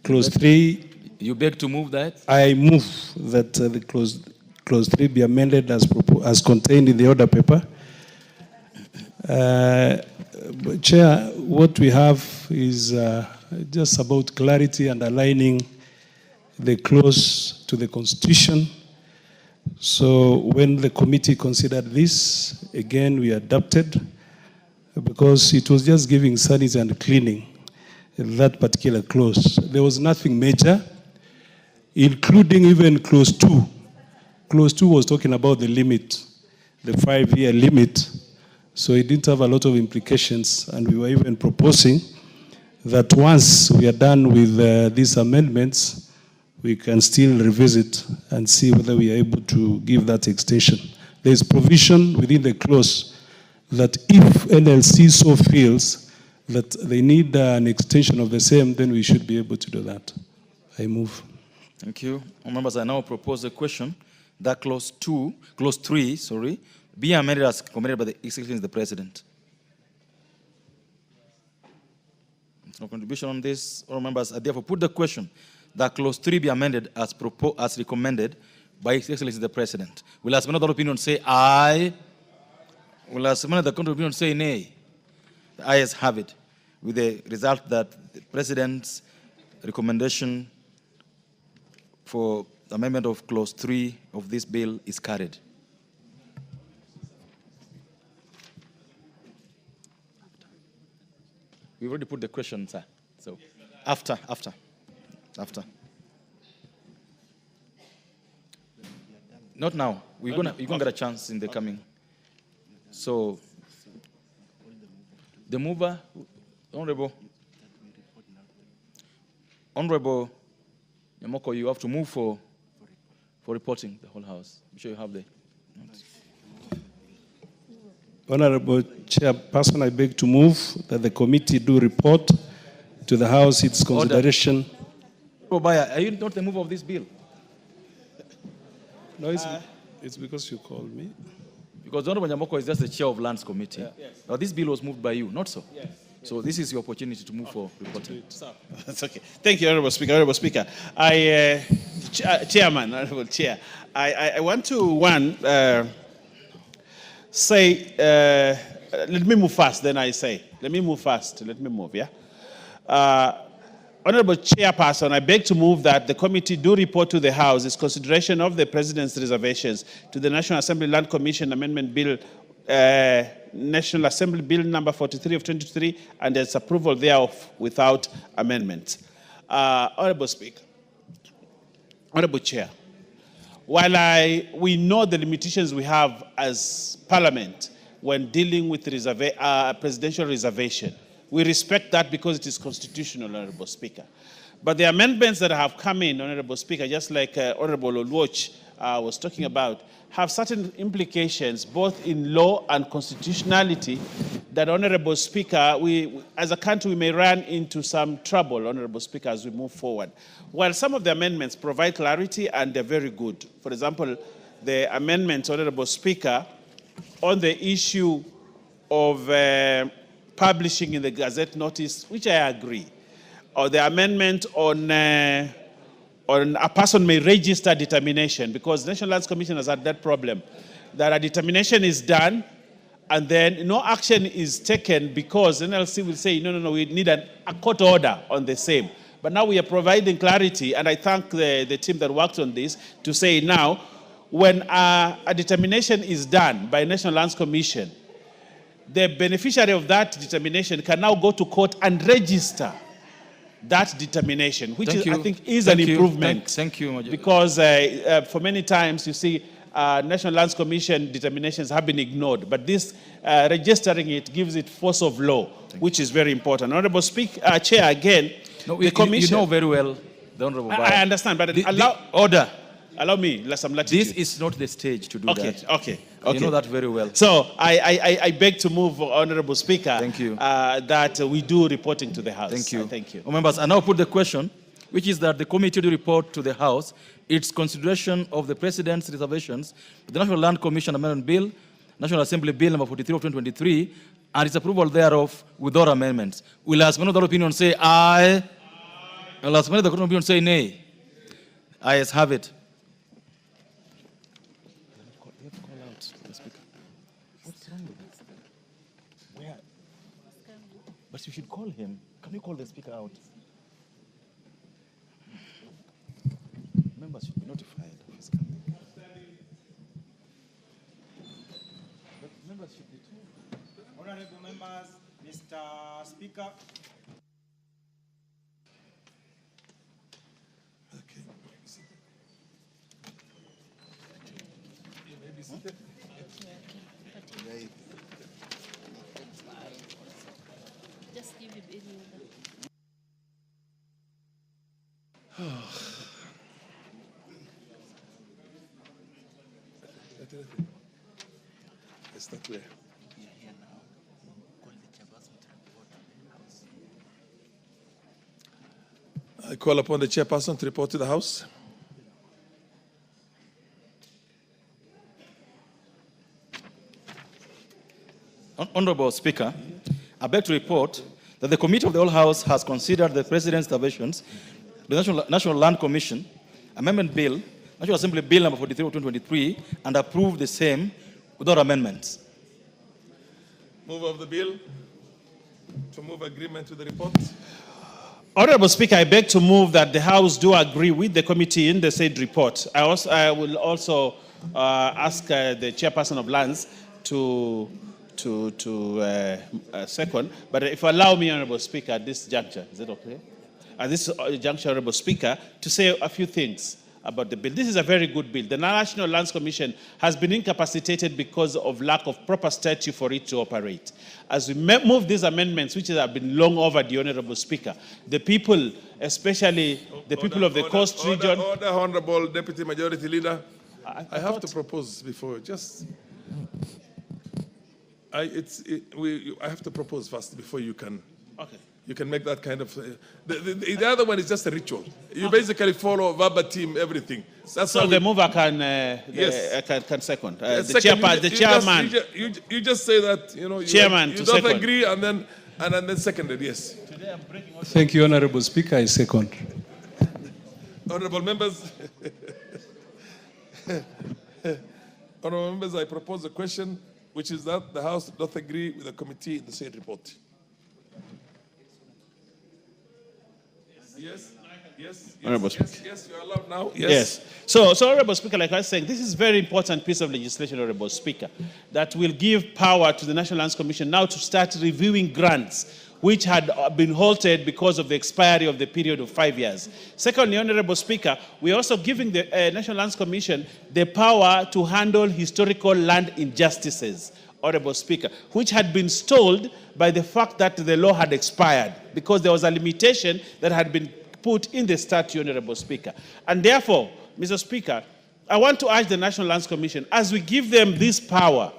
clause 3. You beg to move that? I move that the clause 3 be amended as contained in the order paper. Chair, what we have is just about clarity and aligning the clause to the Constitution. So when the committee considered this, again, we adopted, because it was just giving sanity and cleaning that particular clause. There was nothing major, including even clause 2. Clause 2 was talking about the limit, the 5-year limit. So it didn't have a lot of implications, and we were even proposing that once we are done with these amendments, we can still revisit and see whether we are able to give that extension. There is provision within the clause that if NLC so feels that they need an extension of the same, then we should be able to do that. I move. Thank you. Members, I now propose a question that clause 3, be amended as recommended by the Excellency of the President. There's no contribution on this. All members, I therefore put the question that clause 3 be amended as recommended by His Excellency the President. Will as another opinion say aye? Will as another opinion say nay? The ayes have it, with the result that the President's recommendation for the amendment of clause 3 of this bill is carried. We've already put the question, sir. So after. Not now. You're gonna get a chance in the coming. So the mover, Honorable Yamoko, you have to move for reporting the whole House. I'm sure you have the. Honorable Chairperson, I beg to move that the committee do report to the House its consideration. Obaya, are you not the mover of this bill? No, it's because you called me. Because Honorable Nyamoko is just the chair of Lands Committee. Yes. Now, this bill was moved by you, not so? Yes. So this is your opportunity to move for reporting. That's okay. Thank you, Honorable Speaker. Honorable Speaker, Chairman, Honorable Chair, I want to, say, let me move fast, then I say. Let me move fast. Let me move, yeah? Honorable Chairperson, I beg to move that the committee do report to the House its consideration of the President's reservations to the National Assembly Land Commission Amendment Bill, National Assembly Bill number 43 of 2023, and its approval thereof without amendment. Honorable Speaker, Honorable Chair, while we know the limitations we have as Parliament when dealing with presidential reservation, we respect that because it is constitutional, Honorable Speaker. But the amendments that have come in, Honorable Speaker, just like Honorable Oluoch was talking about, have certain implications both in law and constitutionality that, Honorable Speaker, we as a country we may run into some trouble, Honorable Speaker, as we move forward. While some of the amendments provide clarity and they're very good. For example, the amendments, Honorable Speaker, on the issue of publishing in the Gazette notice, which I agree, or the amendment on a person may register determination, because the National Lands Commission has had that problem, that a determination is done and then no action is taken because NLC will say, no, we need a court order on the same. But now we are providing clarity, and I thank the team that worked on this to say now, when a determination is done by National Lands Commission, the beneficiary of that determination can now go to court and register that determination, which I think is an improvement. Thank you, Major. Because for many times, you see, National Lands Commission determinations have been ignored, but this registering it gives it force of law, which is very important. Honorable Speaker, Chair, again, the Commission... You know very well, the Honorable Bayer. I understand, but order. Allow me some latitude. This is not the stage to do that. Okay. You know that very well. So I beg to move, Honorable Speaker. Thank you. That we do reporting to the House. Thank you. Thank you. Members, I now put the question, which is that the committee to report to the House its consideration of the President's reservations, the National Land Commission Amendment Bill, National Assembly Bill number 43 of 2023, and its approval thereof without amendments. Will as many of the opinion say aye? Will as many of the opinion say nay? Ayes have it. But you should call him. Can you call the Speaker out? Members should be notified of his coming. But members should be told. Honorable members, Mr. Speaker. Okay. You may be seated. Just give him any It's not clear. I call upon the chairperson to report to the House. Honorable Speaker, I beg to report that the Committee of the Whole House has considered the President's reservations, the National Land Commission Amendment Bill, National Assembly Bill number 43 of 2023, and approved the same without amendments. Move of the bill to move agreement to the report. Honorable Speaker, I beg to move that the House do agree with the committee in the said report. I will also ask the chairperson of Lands to second. But if you allow me, Honorable Speaker, at this juncture, is it okay? At this juncture, Honorable Speaker, to say a few things about the bill. This is a very good bill. The National Lands Commission has been incapacitated because of lack of proper statute for it to operate. As we move these amendments, which have been long overdue, Honorable Speaker, the people, especially the people of the coast region... Order, Honorable Deputy Majority Leader. I have to propose before, just... I have to propose first before you can. Okay. You can make that kind of. The other one is just a ritual. You basically follow verbatim everything. That's so how the mover can yes. can second. The Chairman. You just say that Chairman you to don't second. agree and then seconded. Yes. Thank you, Honorable Speaker. I second. Honorable members. Honorable members, I propose a question, which is that the House doth agree with the committee in the said report. Yes. Yes. Honorable Speaker. Yes, you are allowed now. Yes. So, Honorable Speaker, like I was saying, this is a very important piece of legislation, Honorable Speaker, that will give power to the National Lands Commission now to start reviewing grants which had been halted because of the expiry of the period of 5 years. Secondly, Honorable Speaker, we are also giving the National Lands Commission the power to handle historical land injustices, Honorable Speaker, which had been stalled by the fact that the law had expired because there was a limitation that had been put in the statute, Honorable Speaker. And therefore, Mr. Speaker, I want to urge the National Lands Commission, as we give them this power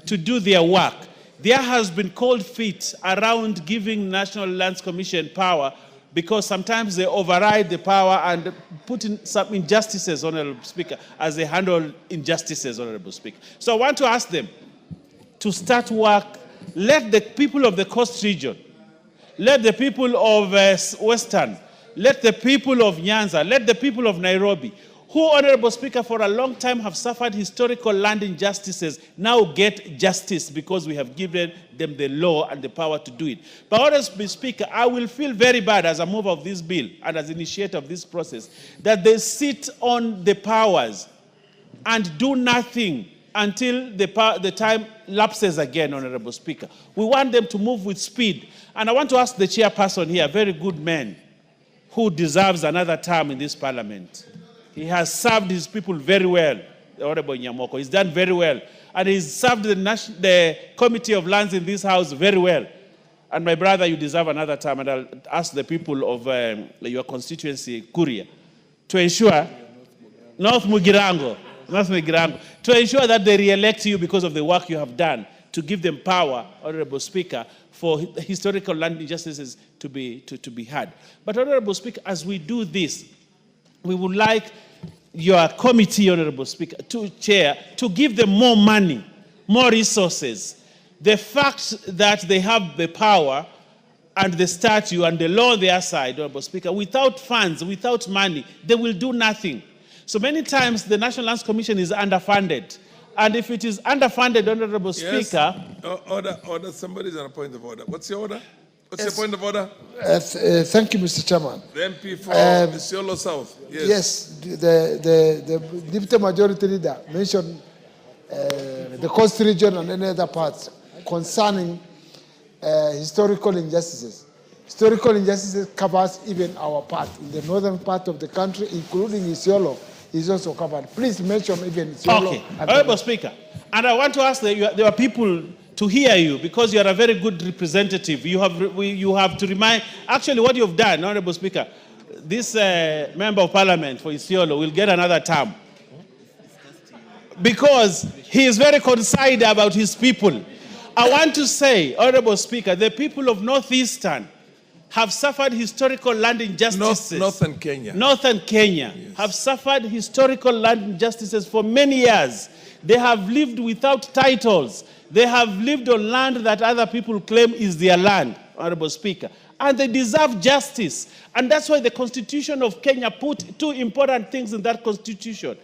to do their work, there has been cold feet around giving National Lands Commission power because sometimes they override the power and put in some injustices, Honorable Speaker, as they handle injustices, Honorable Speaker. So I want to ask them to start work. Let the people of the Coast region, let the people of Western, let the people of Nyanza, let the people of Nairobi, who, Honorable Speaker, for a long time have suffered historical land injustices, now get justice because we have given them the law and the power to do it. But, Honorable Speaker, I will feel very bad as a mover of this bill and as initiator of this process that they sit on the powers and do nothing until the time lapses again, Honorable Speaker. We want them to move with speed. And I want to ask the chairperson here, a very good man, who deserves another term in this parliament. He has served his people very well, the Honorable Nyamoko. He's done very well. And he's served the Committee of Lands in this House very well. And my brother, you deserve another term. And I'll ask the people of your constituency, Kuria, to ensure, North Mugirango, to ensure that they re-elect you because of the work you have done, to give them power, Honorable Speaker, for historical land injustices to be had. But, Honorable Speaker, as we do this, we would like your committee, Honorable Speaker, to give them more money, more resources. The fact that they have the power and the statute and the law on their side, Honorable Speaker, without funds, without money, they will do nothing. So many times the National Lands Commission is underfunded. And if it is underfunded, Honorable Speaker... Order. Somebody's on a point of order. What's your order? What's your point of order? Thank you, Mr. Chairman. The MP for Isiolo South. Yes, the Deputy Majority Leader mentioned the Coast region and any other parts concerning historical injustices. Historical injustices covers even our part. In the northern part of the country, including Isiolo, is also covered. Please mention even Isiolo. Okay, Honorable Speaker, and I want to ask that there are people to hear you because you are a very good representative. You have to remind, actually what you've done, Honorable Speaker, this member of parliament for Isiolo will get another term because he is very concerned about his people. I want to say, Honorable Speaker, the people of Northeastern have suffered historical land injustices. Northern Kenya. Northern Kenya have suffered historical land injustices for many years. They have lived without titles. They have lived on land that other people claim is their land, Honorable Speaker. And they deserve justice. And that's why the Constitution of Kenya put two important things in that Constitution.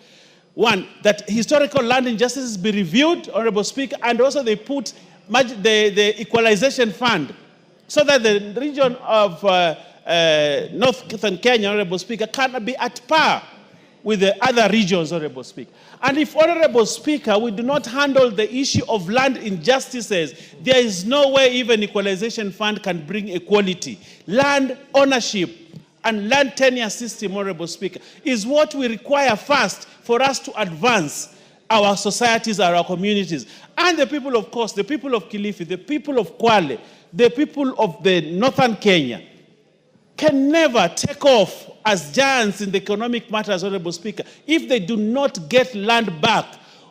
One, that historical land injustices be reviewed, Honorable Speaker, and also they put the Equalization Fund so that the region of Northern Kenya, Honorable Speaker, can be at par with the other regions, Honorable Speaker. And if, Honorable Speaker, we do not handle the issue of land injustices, there is no way even Equalization Fund can bring equality. Land ownership and land tenure system, Honorable Speaker, is what we require first for us to advance our societies, our communities. And the people of Coast, the people of Kilifi, the people of Kwale, the people of the Northern Kenya can never take off as giants in the economic matters, Honorable Speaker, if they do not get land back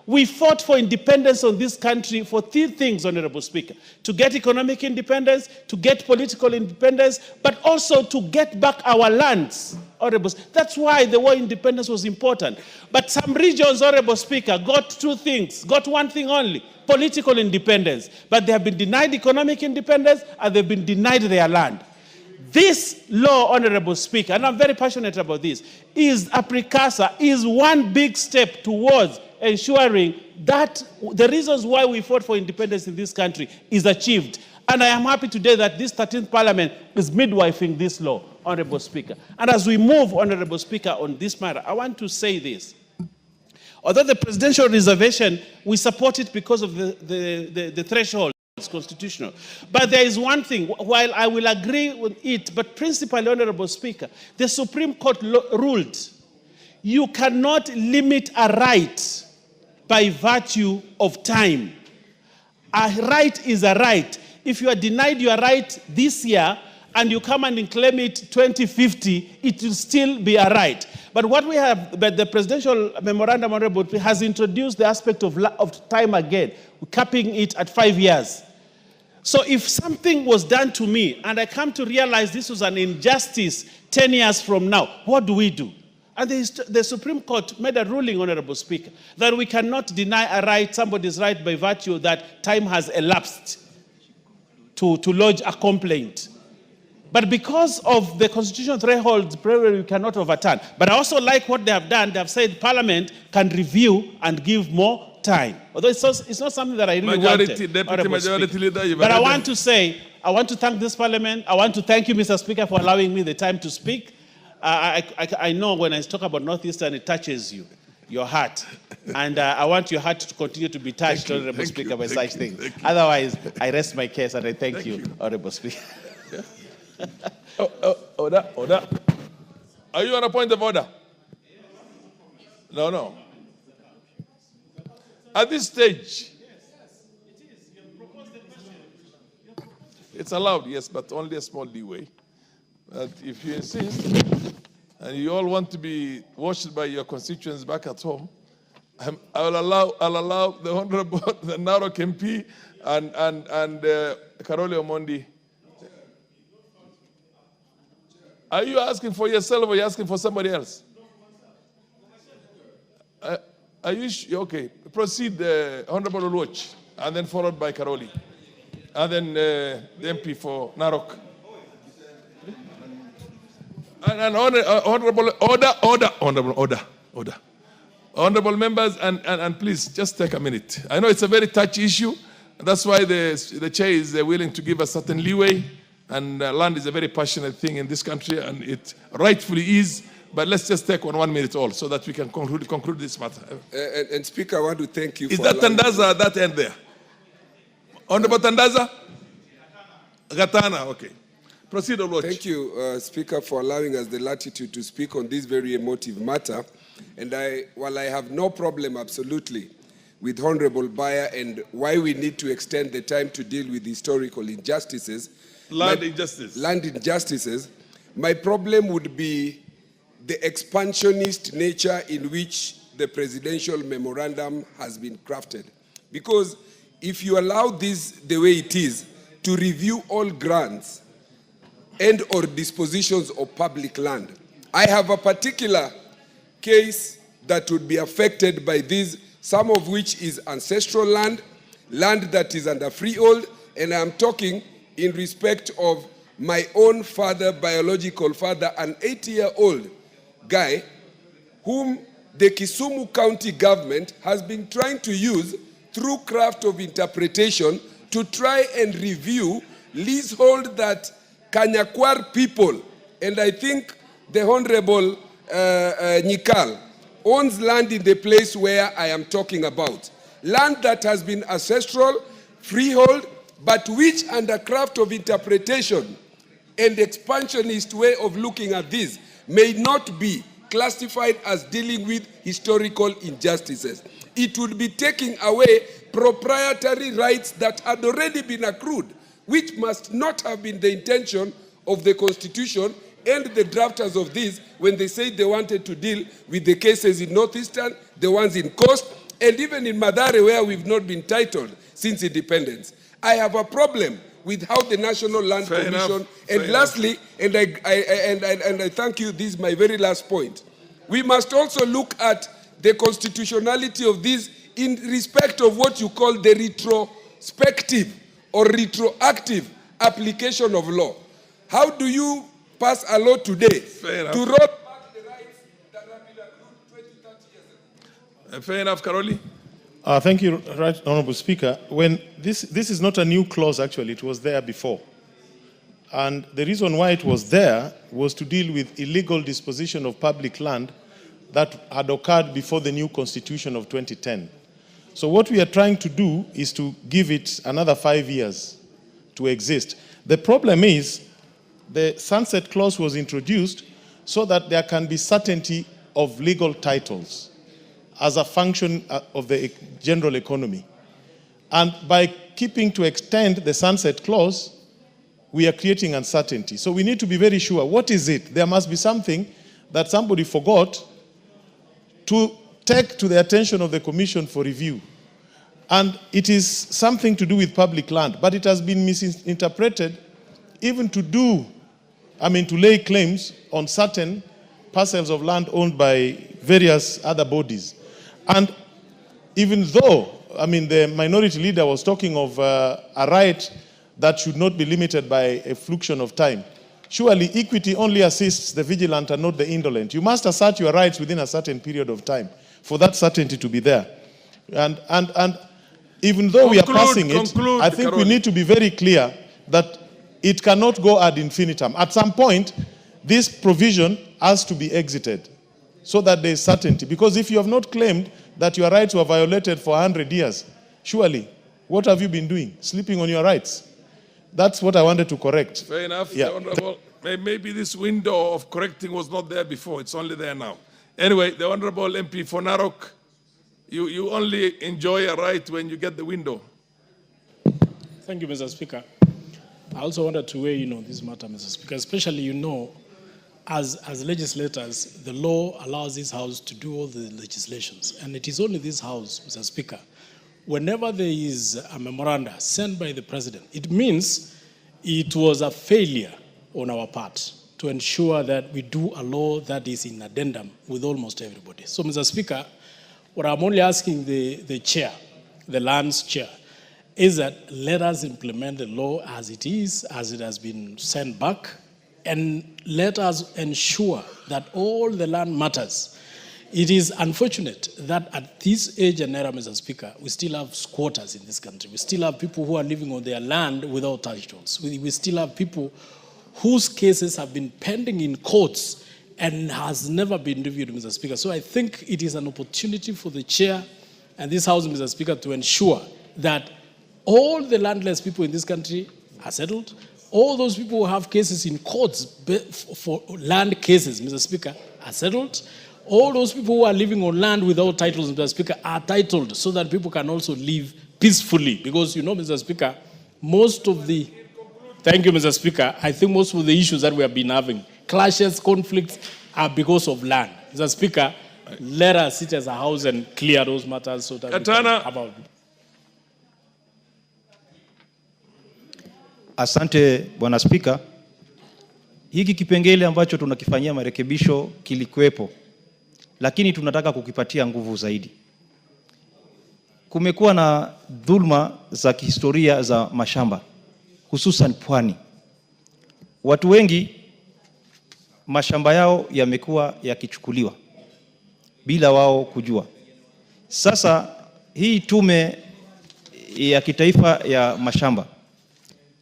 We fought for independence on this country for 3 things, Honorable Speaker. To get economic independence, to get political independence, but also to get back our lands, Honorable. That's why the war independence was important. But some regions, Honorable Speaker, got 2 things, got 1 thing only, political independence. But they have been denied economic independence and they've been denied their land. This law, Honorable Speaker, and I'm very passionate about this, is a precursor, is one big step towards ensuring that the reasons why we fought for independence in this country is achieved. And I am happy today that this 13th Parliament is midwifing this law, Honorable Speaker. And as we move, Honorable Speaker, on this matter, I want to say this. Although the presidential reservation, we support it because of the threshold. It's constitutional. But there is one thing, while I will agree with it, but principally, Honorable Speaker, the Supreme Court ruled you cannot limit a right by virtue of time. A right is a right. If you are denied your right this year and you come and claim it 2050, it will still be a right. But what we have, but the presidential memorandum, Honorable, has introduced the aspect of time again, capping it at 5 years. So if something was done to me and I come to realize this was an injustice 10 years from now, what do we do? And the Supreme Court made a ruling, Honorable Speaker, that we cannot deny a right, somebody's right by virtue that time has elapsed to lodge a complaint. But because of the constitutional threshold, we cannot overturn. But I also like what they have done. They have said Parliament can review and give more time. Although it's not something that I really wanted. Deputy Majority Leader, but I want to say, I want to thank this Parliament. I want to thank you, Mr. Speaker, for allowing me the time to speak. I know when I talk about Northeastern, it touches you, your heart. And I want your heart to continue to be touched, Honorable Speaker, by such things. Otherwise, I rest my case and I thank you, Honorable Speaker. Order. Are you on a point of order? No. At this stage, it's allowed, yes, but only a small leeway. But if you insist, and you all want to be watched by your constituents back at home, I'll allow the Honorable, the Narok MP and Karoli Omondi. Are you asking for yourself or are you asking for somebody else? Are you okay? Proceed, Honorable Oluoch, and then followed by Karoli, and then the MP for Narok. And honorable order. Honorable members, and please just take a minute. I know it's a very touchy issue, and that's why the chair is willing to give a certain leeway. And land is a very passionate thing in this country, and it rightfully is. But let's just take 1 minute all, so that we can conclude this matter. And Speaker, I want to thank you. Is that Tandaza at that end there? Honorable Tandaza? Gatana, okay. Proceed, Lord. Thank you, Speaker, for allowing us the latitude to speak on this very emotive matter. And while I have no problem, absolutely, with Honorable Bayer and why we need to extend the time to deal with historical injustices, land injustices, my problem would be the expansionist nature in which the presidential memorandum has been crafted. Because if you allow this the way it is, to review all grants and or dispositions of public land, I have a particular case that would be affected by this, some of which is ancestral land, land that is under freehold, and I'm talking in respect of my own father, biological father, an 80-year-old guy whom the Kisumu County government has been trying to use through craft of interpretation to try and review leasehold that Kanyakwar people, and I think the Honorable Nyikal, owns land in the place where I am talking about. Land that has been ancestral, freehold, but which under craft of interpretation and expansionist way of looking at this may not be classified as dealing with historical injustices. It would be taking away proprietary rights that had already been accrued, which must not have been the intention of the Constitution and the drafters of this when they said they wanted to deal with the cases in Northeastern, the ones in Coast, And even in Mathare, where we've not been titled since independence, I have a problem with how the National Land Commission, and lastly, and I thank you, this is my very last point. We must also look at the constitutionality of this in respect of what you call the retrospective or retroactive application of law. How do you pass a law today to roll back the rights that have been accrued 20, 30 years ago? Fair enough, Karoli. Thank you, Right Honorable Speaker. When this is not a new clause, actually, it was there before. And the reason why it was there was to deal with illegal disposition of public land that had occurred before the new constitution of 2010. So what we are trying to do is to give it another 5 years to exist. The problem is the sunset clause was introduced so that there can be certainty of legal titles as a function of the general economy. And by keeping to extend the sunset clause, we are creating uncertainty. So we need to be very sure, what is it? There must be something that somebody forgot to take to the attention of the Commission for review. And it is something to do with public land, but it has been misinterpreted even to lay claims on certain parcels of land owned by various other bodies. And even though, the minority leader was talking of a right that should not be limited by a fluxion of time, surely equity only assists the vigilant and not the indolent. You must assert your rights within a certain period of time for that certainty to be there. And even though we are passing it, I think we need to be very clear that it cannot go ad infinitum. At some point, this provision has to be exited so that there is certainty. Because if you have not claimed that your rights were violated for 100 years, surely, what have you been doing? Sleeping on your rights. That's what I wanted to correct. Fair enough, Yeah. the Honorable. Maybe this window of correcting was not there before. It's only there now. Anyway, the Honorable MP for Narok, you only enjoy a right when you get the window. Thank you, Mr. Speaker. I also wanted to weigh in on this matter, Mr. Speaker, especially, as legislators, the law allows this House to do all the legislations. And it is only this House, Mr. Speaker, whenever there is a memoranda sent by the President, it means it was a failure on our part to ensure that we do a law that is in addendum with almost everybody. So, Mr. Speaker, what I'm only asking the chair, the lands chair, is that let us implement the law as it is, as it has been sent back, and let us ensure that all the land matters. It is unfortunate that at this age and era, Mr. Speaker, we still have squatters in this country. We still have people who are living on their land without titles. We still have people whose cases have been pending in courts and has never been reviewed, Mr. Speaker. So I think it is an opportunity for the chair and this House, Mr. Speaker, to ensure that all the landless people in this country are settled. All those people who have cases in courts for land cases, Mr. Speaker, are settled. All those people who are living on land without titles, Mr. Speaker, are titled so that people can also live peacefully. Because, Mr. Speaker, thank you, Mr. Speaker, I think most of the issues that we have been having, clashes, conflicts, are because of land. Mr. Speaker, let us sit as a House and clear those matters so that we can have our... Asante Bwana Spika. Hiki kipengele ambacho tunakifanyia marekebisho kilikuwepo, lakini tunataka kukipatia nguvu zaidi. Kumekuwa na dhulma za kihistoria za mashamba, hususan pwani. Watu wengi mashamba yao yamekuwa yakichukuliwa bila wao kujua. Sasa hii tume ya kitaifa ya mashamba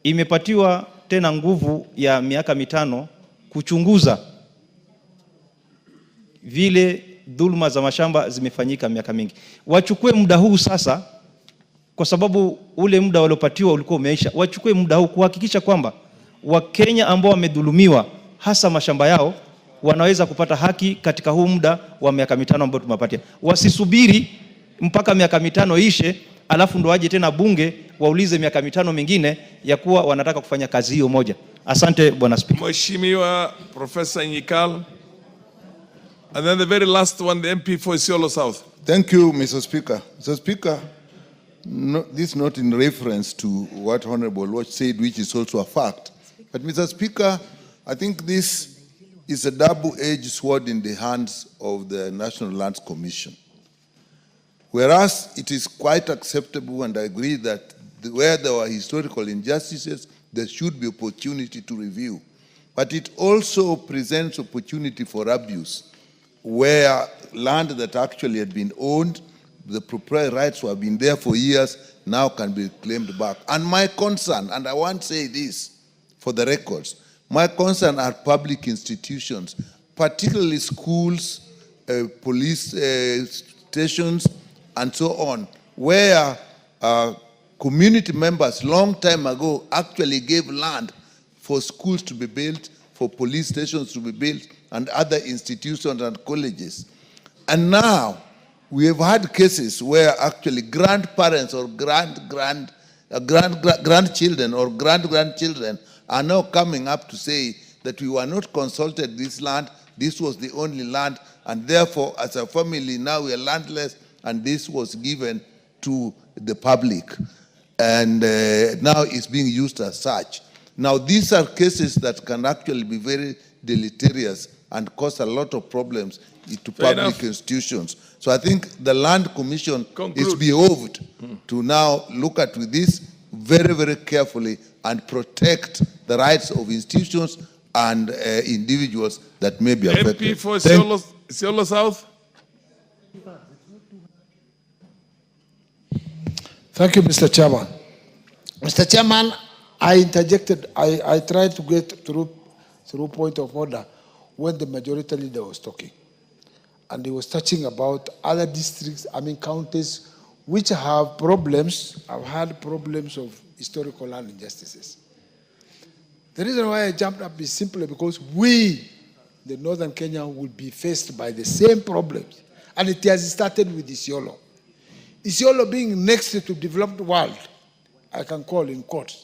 imepatiwa tena nguvu ya miaka 5 kuchunguza vile dhulma za mashamba zimefanyika miaka mingi. Wachukue muda huu sasa, kwa sababu ule muda waliopatiwa ulikuwa umeisha. Wachukue muda huu kuhakikisha kwamba Wakenya ambao wamedhulumiwa hasa mashamba yao wanaweza kupata haki katika huu muda wa miaka 5 ambao tumepatia. Wasisubiri mpaka miaka 5 ishe alafu ndo waje tena bunge waulize miaka 5 mingine ya kuwa wanataka kufanya kazi hiyo moja. Asante Bwana Speaker. Mheshimiwa Professor Nyikal. And then the very last one, the MP for Isiolo South. Thank you, Mr. Speaker. Mr. Speaker, this is not in reference to what Honorable Watch said, which is also a fact. But, Mr. Speaker, I think this is a double-edged sword in the hands of the National Lands Commission. Whereas it is quite acceptable, and I agree that where there were historical injustices, there should be opportunity to review. But it also presents opportunity for abuse, where land that actually had been owned, the proprietary rights who have been there for years, now can be claimed back. And my concern, and I want to say this for the records, my concern are public institutions, particularly schools, police stations, and so on, where community members long time ago actually gave land for schools to be built, for police stations to be built, and other institutions and colleges. And now, we have had cases where actually grandparents or grandchildren or great-grandchildren are now coming up to say that we were not consulted this land, this was the only land, and therefore, as a family, now we are landless, and this was given to the public. And now it's being used as such. Now, these are cases that can actually be very deleterious and cause a lot of problems to public institutions. So I think the Land Commission is behoved to now look at this very, very carefully and protect the rights of institutions and individuals that may be affected. MP for Isiolo South. Thank you, Mr. Chairman. Mr. Chairman, I interjected, I tried to get through point of order when the majority leader was talking. And he was touching about other districts, counties, which have problems, have had problems of historical land injustices. The reason why I jumped up is simply because we, the northern Kenya, will be faced by the same problems. And it has started with Isiolo. Isiolo being next to developed world, I can call in court.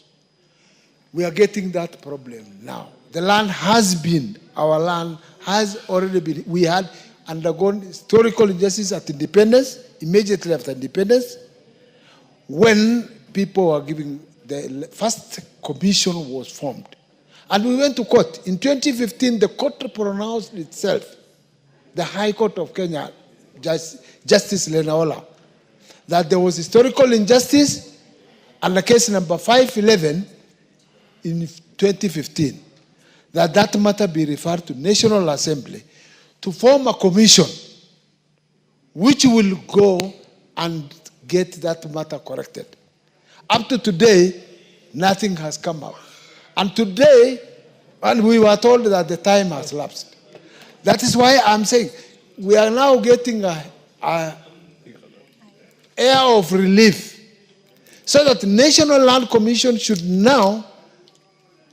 We are getting that problem now. The land has been, our land has already been, we had undergone historical injustice at independence, immediately after independence, when people were giving, the first commission was formed. And we went to court. In 2015, the court pronounced itself, the High Court of Kenya, Justice Lenaola, that there was historical injustice, and the case number 511 in 2015, that matter be referred to National Assembly to form a commission which will go and get that matter corrected. Up to today, nothing has come up. And today, and we were told that the time has lapsed. That is why I'm saying we are now getting a air of relief, so that the National Land Commission should now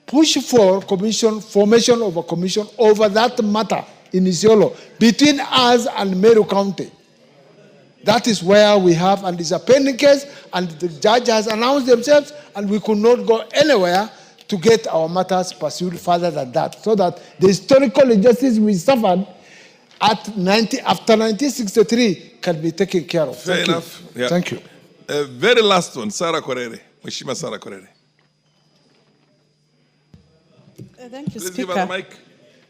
push for formation of a commission over that matter in Isiolo between us and Meru County. That is where we have, and it's a pending case, and the judge has announced themselves, and we could not go anywhere to get our matters pursued further than that, so that the historical injustice we suffered after 1963 can be taken care of. Fair enough. Yeah. Thank you. Very last one, Sarah Korere. Mheshimiwa Sarah Korere. Thank you, Please Speaker. give her the mic.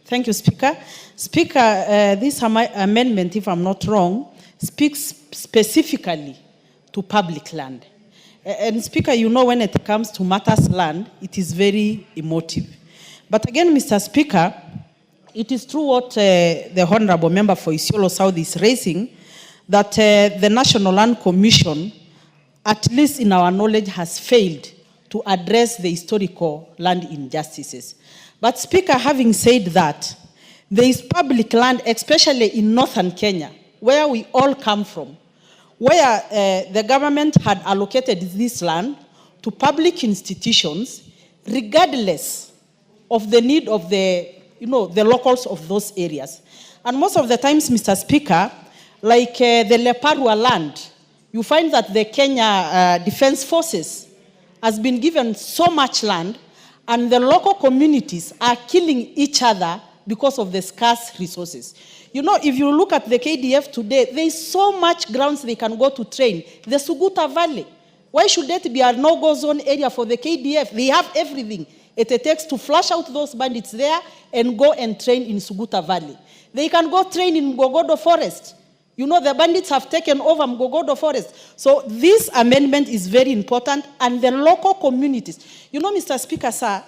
Thank you, Speaker. Speaker, this amendment, if I'm not wrong, speaks specifically to public land. And Speaker, you know when it comes to matters land, it is very emotive. But again, Mr. Speaker, it is true what the Honorable Member for Isiolo South is raising, that the National Land Commission, at least in our knowledge, has failed to address the historical land injustices. But Speaker, having said that, there is public land, especially in northern Kenya, where we all come from, where the government had allocated this land to public institutions, regardless of the need of the locals of those areas. And most of the times, Mr. Speaker, like the Leparua land, you find that the Kenya Defense Forces has been given so much land, and the local communities are killing each other because of the scarce resources. You know, if you look at the KDF today, there is so much grounds they can go to train. The Suguta Valley. Why should that be a no-go zone area for the KDF? They have everything it takes to flush out those bandits there and go and train in Suguta Valley. They can go train in Mgogodo Forest. You know, the bandits have taken over Mgogodo Forest. So this amendment is very important, and the local communities. You know, Mr. Speaker, sir,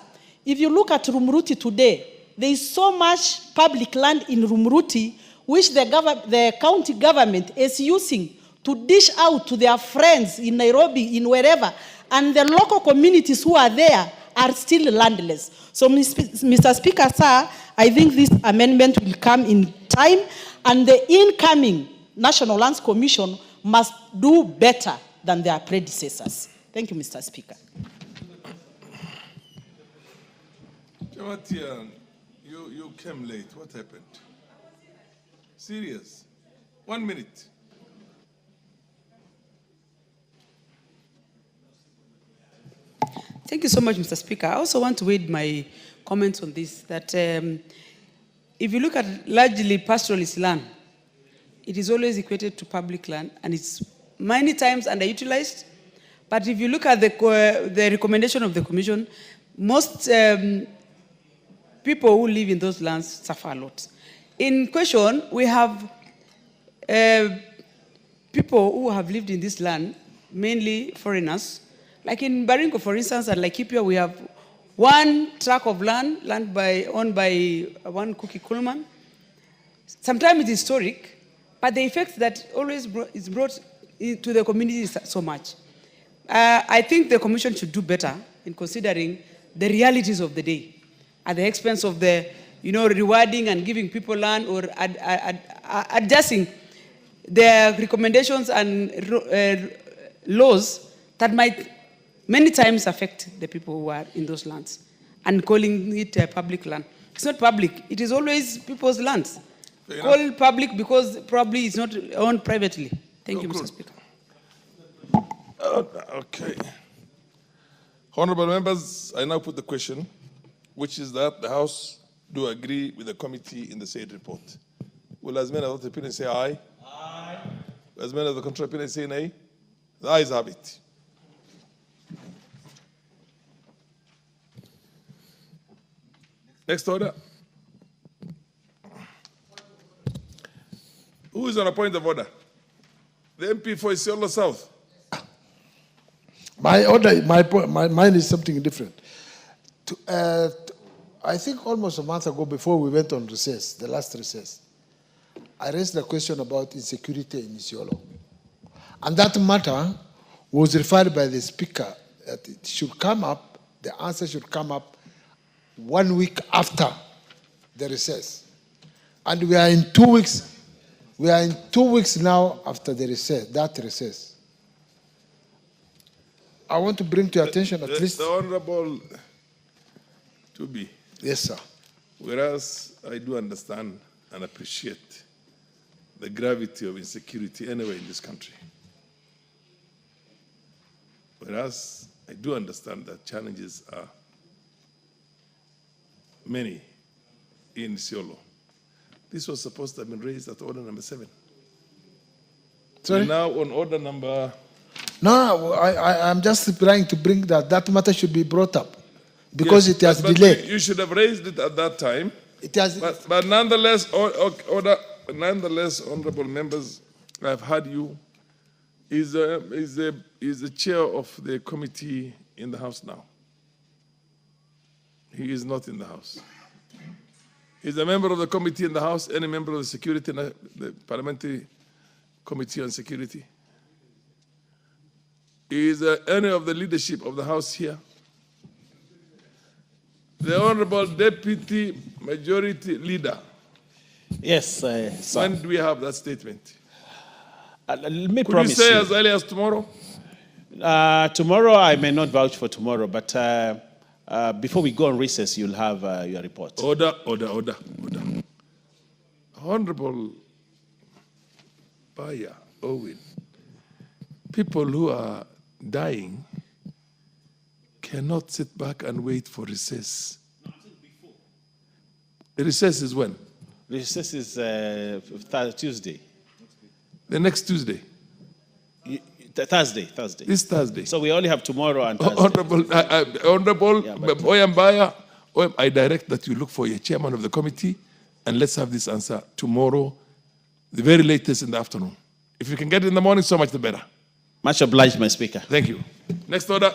if you look at Rumuruti today, there is so much public land in Rumuruti which the county government is using to dish out to their friends in Nairobi, in wherever, and the local communities who are there are still landless. So, Mr. Speaker, sir, I think this amendment will come in time, and the incoming National Lands Commission must do better than their predecessors. Thank you, Mr. Speaker. Jamatian, you came late. What happened? Serious. 1 minute. Thank you so much, Mr. Speaker. I also want to add my comments on this, that if you look at largely pastoralist land, it is always equated to public land, and it's many times underutilized. But if you look at the recommendation of the Commission, most people who live in those lands suffer a lot. In question, we have people who have lived in this land, mainly foreigners. Like in Baringo, for instance, at Laikipia, we have one tract of land owned by one Cookie Coleman. Sometimes it's historic, but the effect that always is brought to the community is so much. I think the Commission should do better in considering the realities of the day at the expense of the, rewarding and giving people land, or adjusting their recommendations and laws that might many times affect the people who are in those lands, and calling it public land. It's not public. It is always people's lands. Call public because probably it's not owned privately. Thank you, Mr. Speaker. Okay. Honorable members, I now put the question, which is that the House do agree with the committee in the said report. Will as many of the opinions say aye? Aye. As many of the contrary opinions say nay? The ayes have it. Next order. Who is on a point of order? The MP for Isiolo South. My order, mine is something different. I think almost a month ago, before we went on recess, the last recess, I raised the question about insecurity in Isiolo. And that matter was referred by the Speaker that it should come up, the answer should come up 1 week after the recess. And we are in 2 weeks. We are in 2 weeks now after the recess, that recess. I want to bring to your attention at least... The Honorable Tubi. Yes, sir. Whereas I do understand and appreciate the gravity of insecurity anywhere in this country. Whereas I do understand that challenges are many in Isiolo. This was supposed to have been raised at order number 7. Sorry? We're now on order number... No, I'm just trying to bring that matter should be brought up because it has delayed. You should have raised it at that time. It has. But nonetheless, nonetheless, honorable members, I've heard you. Is the chair of the committee in the House now? He is not in the House. He's a member of the committee in the House, any member of the security, the parliamentary committee on security. Is any of the leadership of the House here? The Honorable Deputy Majority Leader. Yes, sir. When do we have that statement? Let me Could promise you say as early as tomorrow? Tomorrow, I may not vouch for tomorrow, but before we go on recess, you'll have your report. Order. Honorable Baya Owen, people who are dying cannot sit back and wait for recess. Recess is when? Recess is Tuesday. The next Tuesday. Thursday. This Thursday. So we only have tomorrow and Thursday. Honorable Oyambaya, I direct that you look for a chairman of the committee, and let's have this answer tomorrow, the very latest in the afternoon. If you can get it in the morning, so much the better. Much obliged, my Speaker. Thank you. Next order.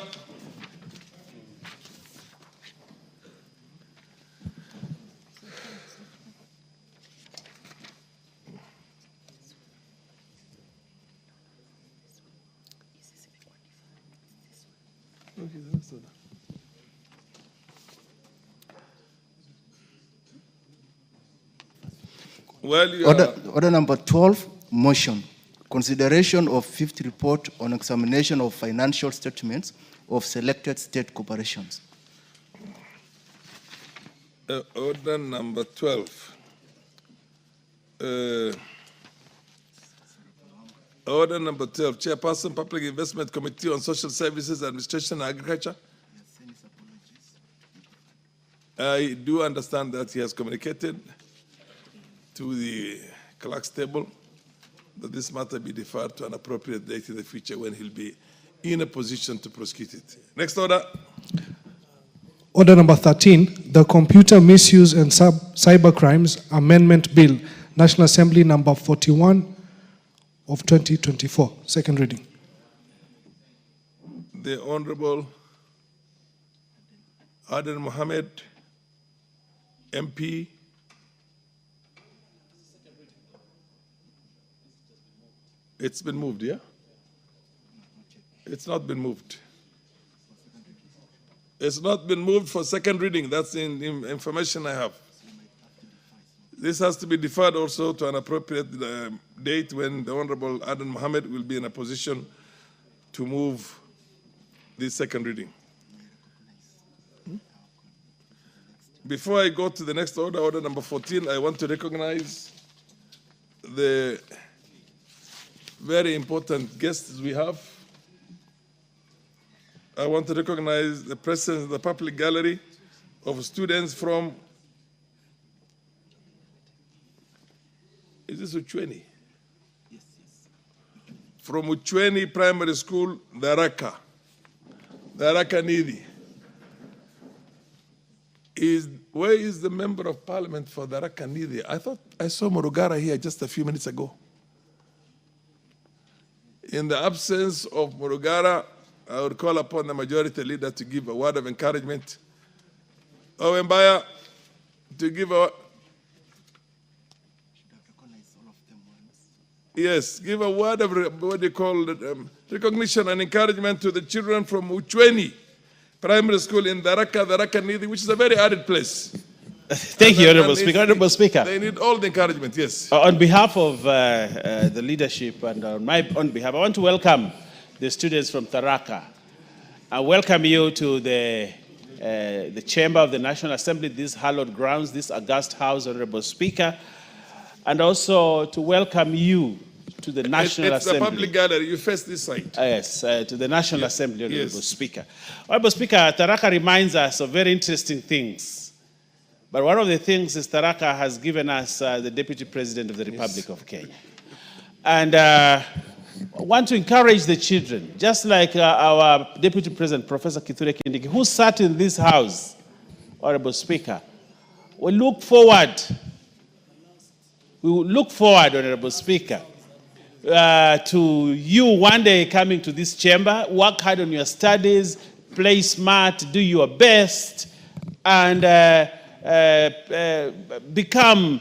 Order number 12, motion. Consideration of fifth report on examination of financial statements of selected state corporations. Order number 12. Order number 12, Chairperson, Public Investment Committee on Social Services, Administration and Agriculture. I do understand that he has communicated to the clerk's table that this matter be deferred to an appropriate date in the future when he'll be in a position to prosecute it. Next order. Order number 13, the Computer Misuse and Cyber Crimes Amendment Bill, National Assembly number 41 of 2024. Second reading. The Honorable Aden Mohammed, MP. It's been moved, yeah? It's not been moved. It's not been moved for second reading. That's in the information I have. This has to be deferred also to an appropriate date when the Honorable Aden Mohammed will be in a position to move this second reading. Before I go to the next order, order number 14, I want to recognize the very important guests we have. I want to recognize the presence in the public gallery of students from, is this Uchweni? Yes. From Uchweni Primary School, Daraka Nidi. Where is the member of parliament for Daraka Nidi? I thought I saw Murugara here just a few minutes ago. In the absence of Murugara, I would call upon the majority leader to give a word of encouragement. Owembaya, to give a... Yes, give a word of, what do you call it, recognition and encouragement to the children from Uchweni Primary School in Daraka Nidi, which is a very arid place. Thank you, Honorable Speaker. Honorable Speaker. They need all the encouragement, yes. On behalf of the leadership and on my own behalf, I want to welcome the students from Tharaka. I welcome you to the chamber of the National Assembly, these hallowed grounds, this august house, Honorable Speaker, and also to welcome you to the National Assembly. It's the public gallery. You face this side. Yes, to the National Assembly, Honorable Speaker. Honorable Speaker, Tharaka reminds us of very interesting things. But one of the things is Tharaka has given us the Deputy President of the Republic of Kenya. And I want to encourage the children, just like our Deputy President, Professor Kithure Kindiki, who sat in this house, Honorable Speaker. We look forward, Honorable Speaker, to you one day coming to this chamber, work hard on your studies, play smart, do your best, and become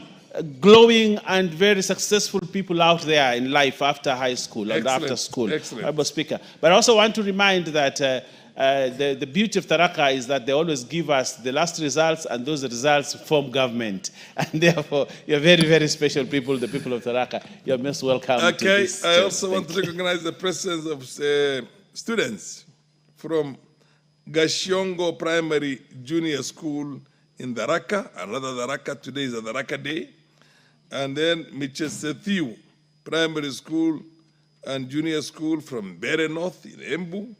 glowing and very successful people out there in life after high school and after school. Excellent. Speaker. But I also want to remind that the beauty of Tharaka is that they always give us the last results, and those results form government. And therefore, you're very, very special people, the people of Tharaka. You're most welcome to this. I also want to recognize the presence of students from Gashiongo Primary Junior School in Daraka, another Daraka. Today is a Daraka day. And then Michesethiu Primary School and Junior School from Bere North in Embu.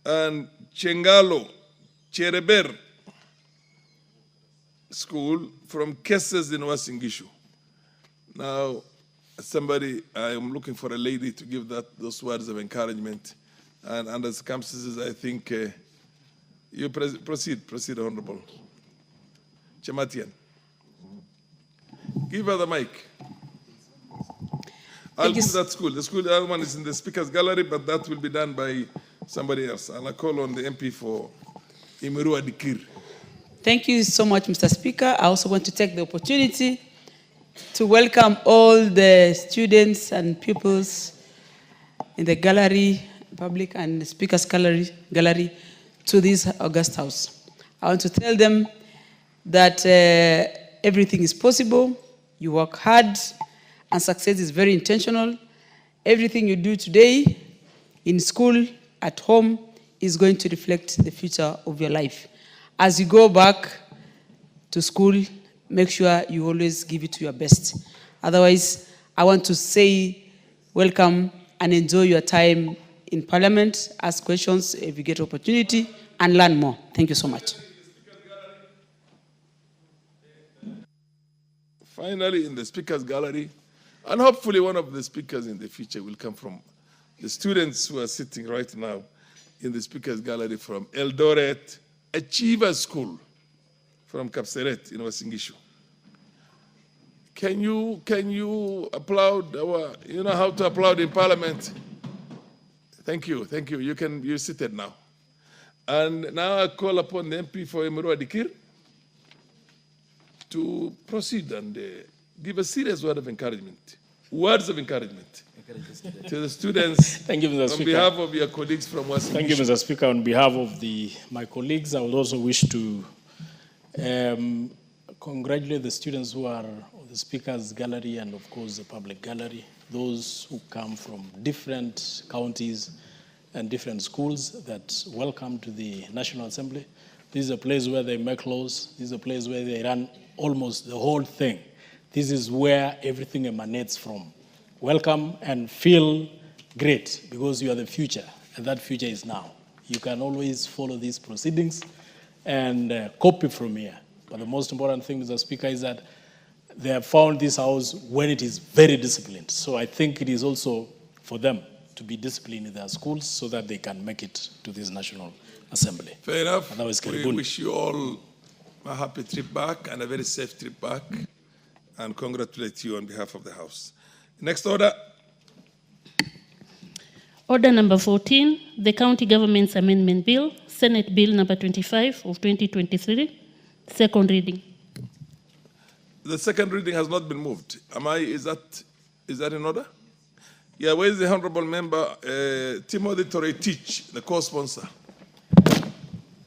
And Chengalo, Chereber, school from cases in Uasin Gishu. Now, I am looking for a lady to give those words of encouragement. And under circumstances, I think you proceed, Honorable. Chamatian. Give her the mic. I'll give that school. The other one is in the speaker's gallery, but that will be done by somebody else. And I call on the MP for Imirua Dikir. Thank you so much, Mr. Speaker. I also want to take the opportunity to welcome all the students and pupils in the gallery, public and the speaker's gallery to this august house. I want to tell them that everything is possible, you work hard, and success is very intentional. Everything you do today in school, at home, is going to reflect the future of your life. As you go back to school, make sure you always give it to your best. Otherwise, I want to say welcome and enjoy your time in Parliament, ask questions if you get opportunity, and learn more. Thank you so much. Finally, in the speaker's gallery, and hopefully one of the speakers in the future will come from the students who are sitting right now in the speaker's gallery from Eldoret Achiever School, from Kapseret in Uasin Gishu. Can you applaud you know how to applaud in Parliament? Thank you. You're seated now. And now I call upon the MP for Imirua Dikir to proceed and give a serious word of encouragement. Words of encouragement to the students. Thank you, Mr. Speaker. On behalf of your colleagues from West. Thank you, Mr. Speaker. On behalf of my colleagues, I would also wish to congratulate the students who are on the Speaker's Gallery and, of course, the public gallery, those who come from different counties and different schools that welcome to the National Assembly. This is a place where they make laws. This is a place where they run almost the whole thing. This is where everything emanates from. Welcome and feel great because you are the future, and that future is now. You can always follow these proceedings and copy from here. But the most important thing, Mr. Speaker, is that they have found this house when it is very disciplined. So I think it is also for them to be disciplined in their schools so that they can make it to this National Assembly. Fair enough. We wish you all a happy trip back and a very safe trip back, and congratulate you on behalf of the House. Next order. Order number 14, the County Government's Amendment Bill, Senate Bill number 25 of 2023, second reading. The second reading has not been moved. Is that in order? Yeah, where is the Honorable Member Timothy Torre-Teach, the co-sponsor?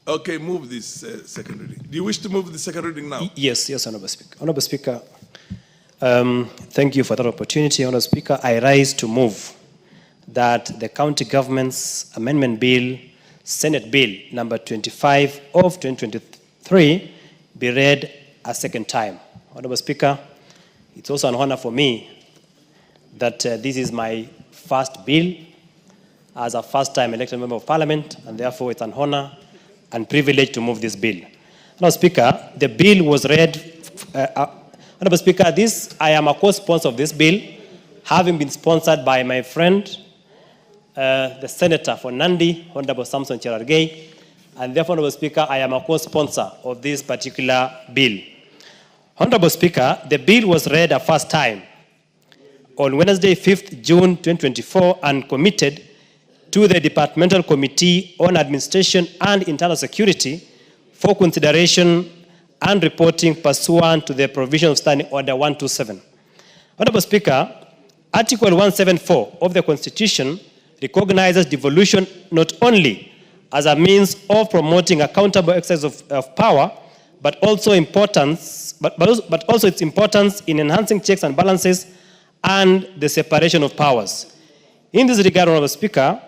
Okay, move this second reading. Do you wish to move the second reading now? Yes, Honorable Speaker. Honorable Speaker, thank you for that opportunity. Honorable Speaker, I rise to move that the County Government's Amendment Bill, Senate Bill number 25 of 2023, be read a second time. Honorable Speaker, it's also an honor for me that this is my first bill as a first-time elected member of Parliament, and therefore it's an honor and privilege to move this bill. Honorable Speaker, the bill was read. Honorable Speaker, I am a co-sponsor of this bill, having been sponsored by my friend, the Senator for Nandi, Honorable Samson Cherargei, and therefore, Honorable Speaker, I am a co-sponsor of this particular bill. Honorable Speaker, the bill was read a first time on Wednesday, 5th June 2024, and committed to the Departmental Committee on Administration and Internal Security for consideration and reporting pursuant to the provision of Standing Order 127. Honorable Speaker, Article 174 of the Constitution recognizes devolution not only as a means of promoting accountable exercise of power, but also its importance in enhancing checks and balances and the separation of powers. In this regard, Honorable Speaker,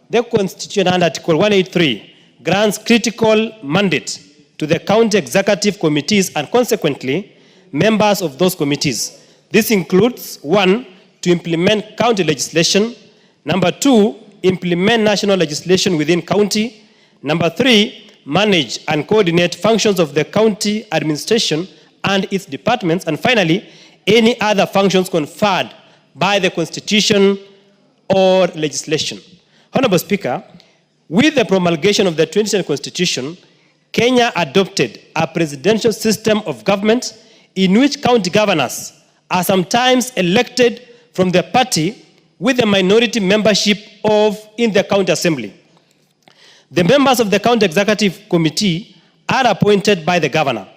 the Constitution under Article 183 grants critical mandate to the county executive committees and consequently members of those committees. This includes 1, to implement county legislation; 2, implement national legislation within county; 3, manage, and coordinate functions of the county administration and its departments, and finally, any other functions conferred by the Constitution or legislation. Honorable Speaker, with the promulgation of the 2010 Constitution, Kenya adopted a presidential system of government in which county governors are sometimes elected from the party with a minority membership in the county assembly. The members of the county executive committee are appointed by the governor.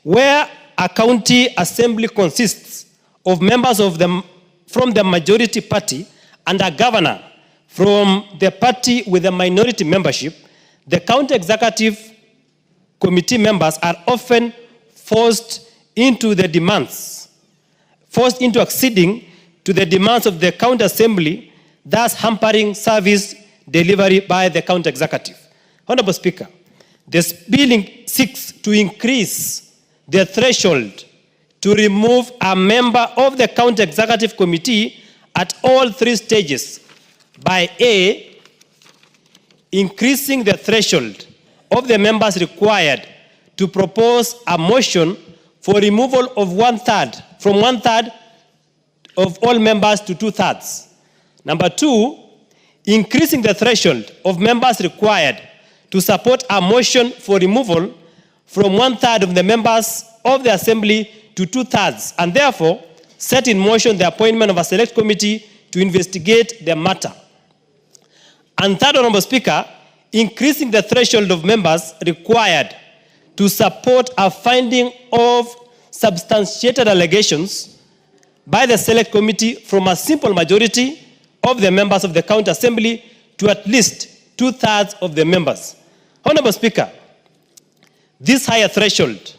Where a county assembly consists of members from the majority party and a governor from the party with a minority membership, the county executive committee members are often forced into acceding to the demands of the county assembly, thus hampering service delivery by the county executive. Honorable Speaker, this bill seeks to increase the threshold to remove a member of the county executive committee at all three stages by A, increasing the threshold of the members required to propose a motion for removal of from one third of all members to 2/3. Number 2, increasing the threshold of members required to support a motion for removal from 1/3 of the members of the assembly to 2/3, and therefore set in motion the appointment of a select committee to investigate the matter. And third, Honorable Speaker, increasing the threshold of members required to support a finding of substantiated allegations by the select committee from a simple majority of the members of the county assembly to at least 2/3 of the members. Honorable Speaker, this higher threshold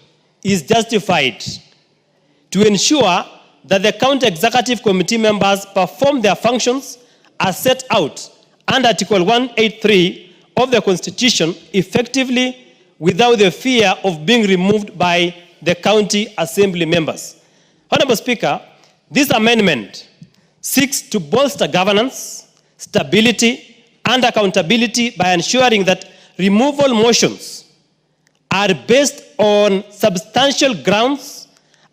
is justified to ensure that the county executive committee members perform their functions as set out under Article 183 of the Constitution effectively without the fear of being removed by the county assembly members. Honorable Speaker, this amendment seeks to bolster governance, stability, and accountability by ensuring that removal motions are based on substantial grounds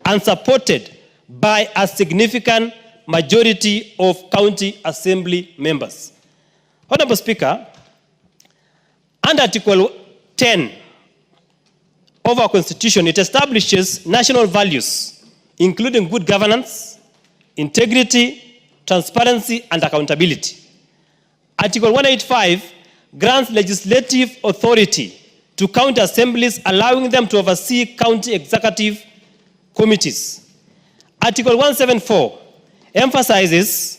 and supported by a significant majority of county assembly members. Honorable Speaker, under Article 10 of our Constitution, it establishes national values, including good governance, integrity, transparency, and accountability. Article 185 grants legislative authority to county assemblies, allowing them to oversee county executive committees. Article 174 emphasizes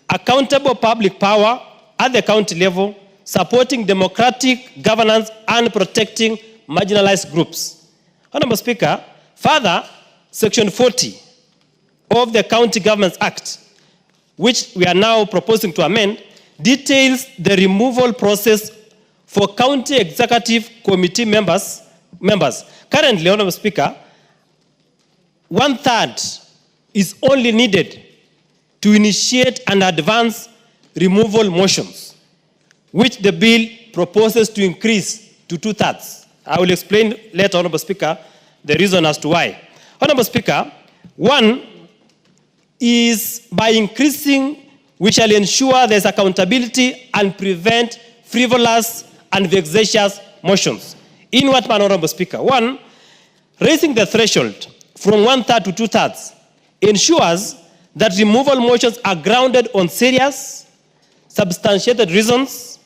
accountable public power at the county level, supporting democratic governance and protecting marginalized groups. Honorable Speaker, further, Section 40 of the County Governments Act, which we are now proposing to amend, details the removal process for county executive committee members. Currently, Honorable Speaker, 1/3 is only needed to initiate and advance removal motions, which the bill proposes to increase to 2/3. I will explain later, Honorable Speaker, the reason as to why. Honorable Speaker, one is by increasing, we shall ensure there's accountability and prevent frivolous and vexatious motions. In what manner, Honorable Speaker? One, raising the threshold from 1/3 to 2/3 ensures that removal motions are grounded on serious, substantiated reasons,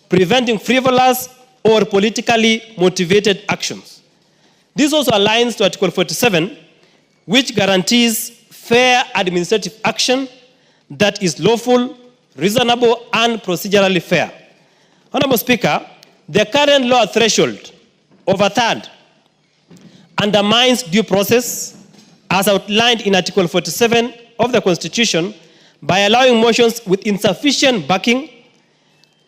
preventing frivolous or politically motivated actions. This also aligns to Article 47, which guarantees fair administrative action that is lawful, reasonable, and procedurally fair. Honorable Speaker, the current law threshold of 1/3 undermines due process as outlined in Article 47 of the Constitution by allowing motions with insufficient backing,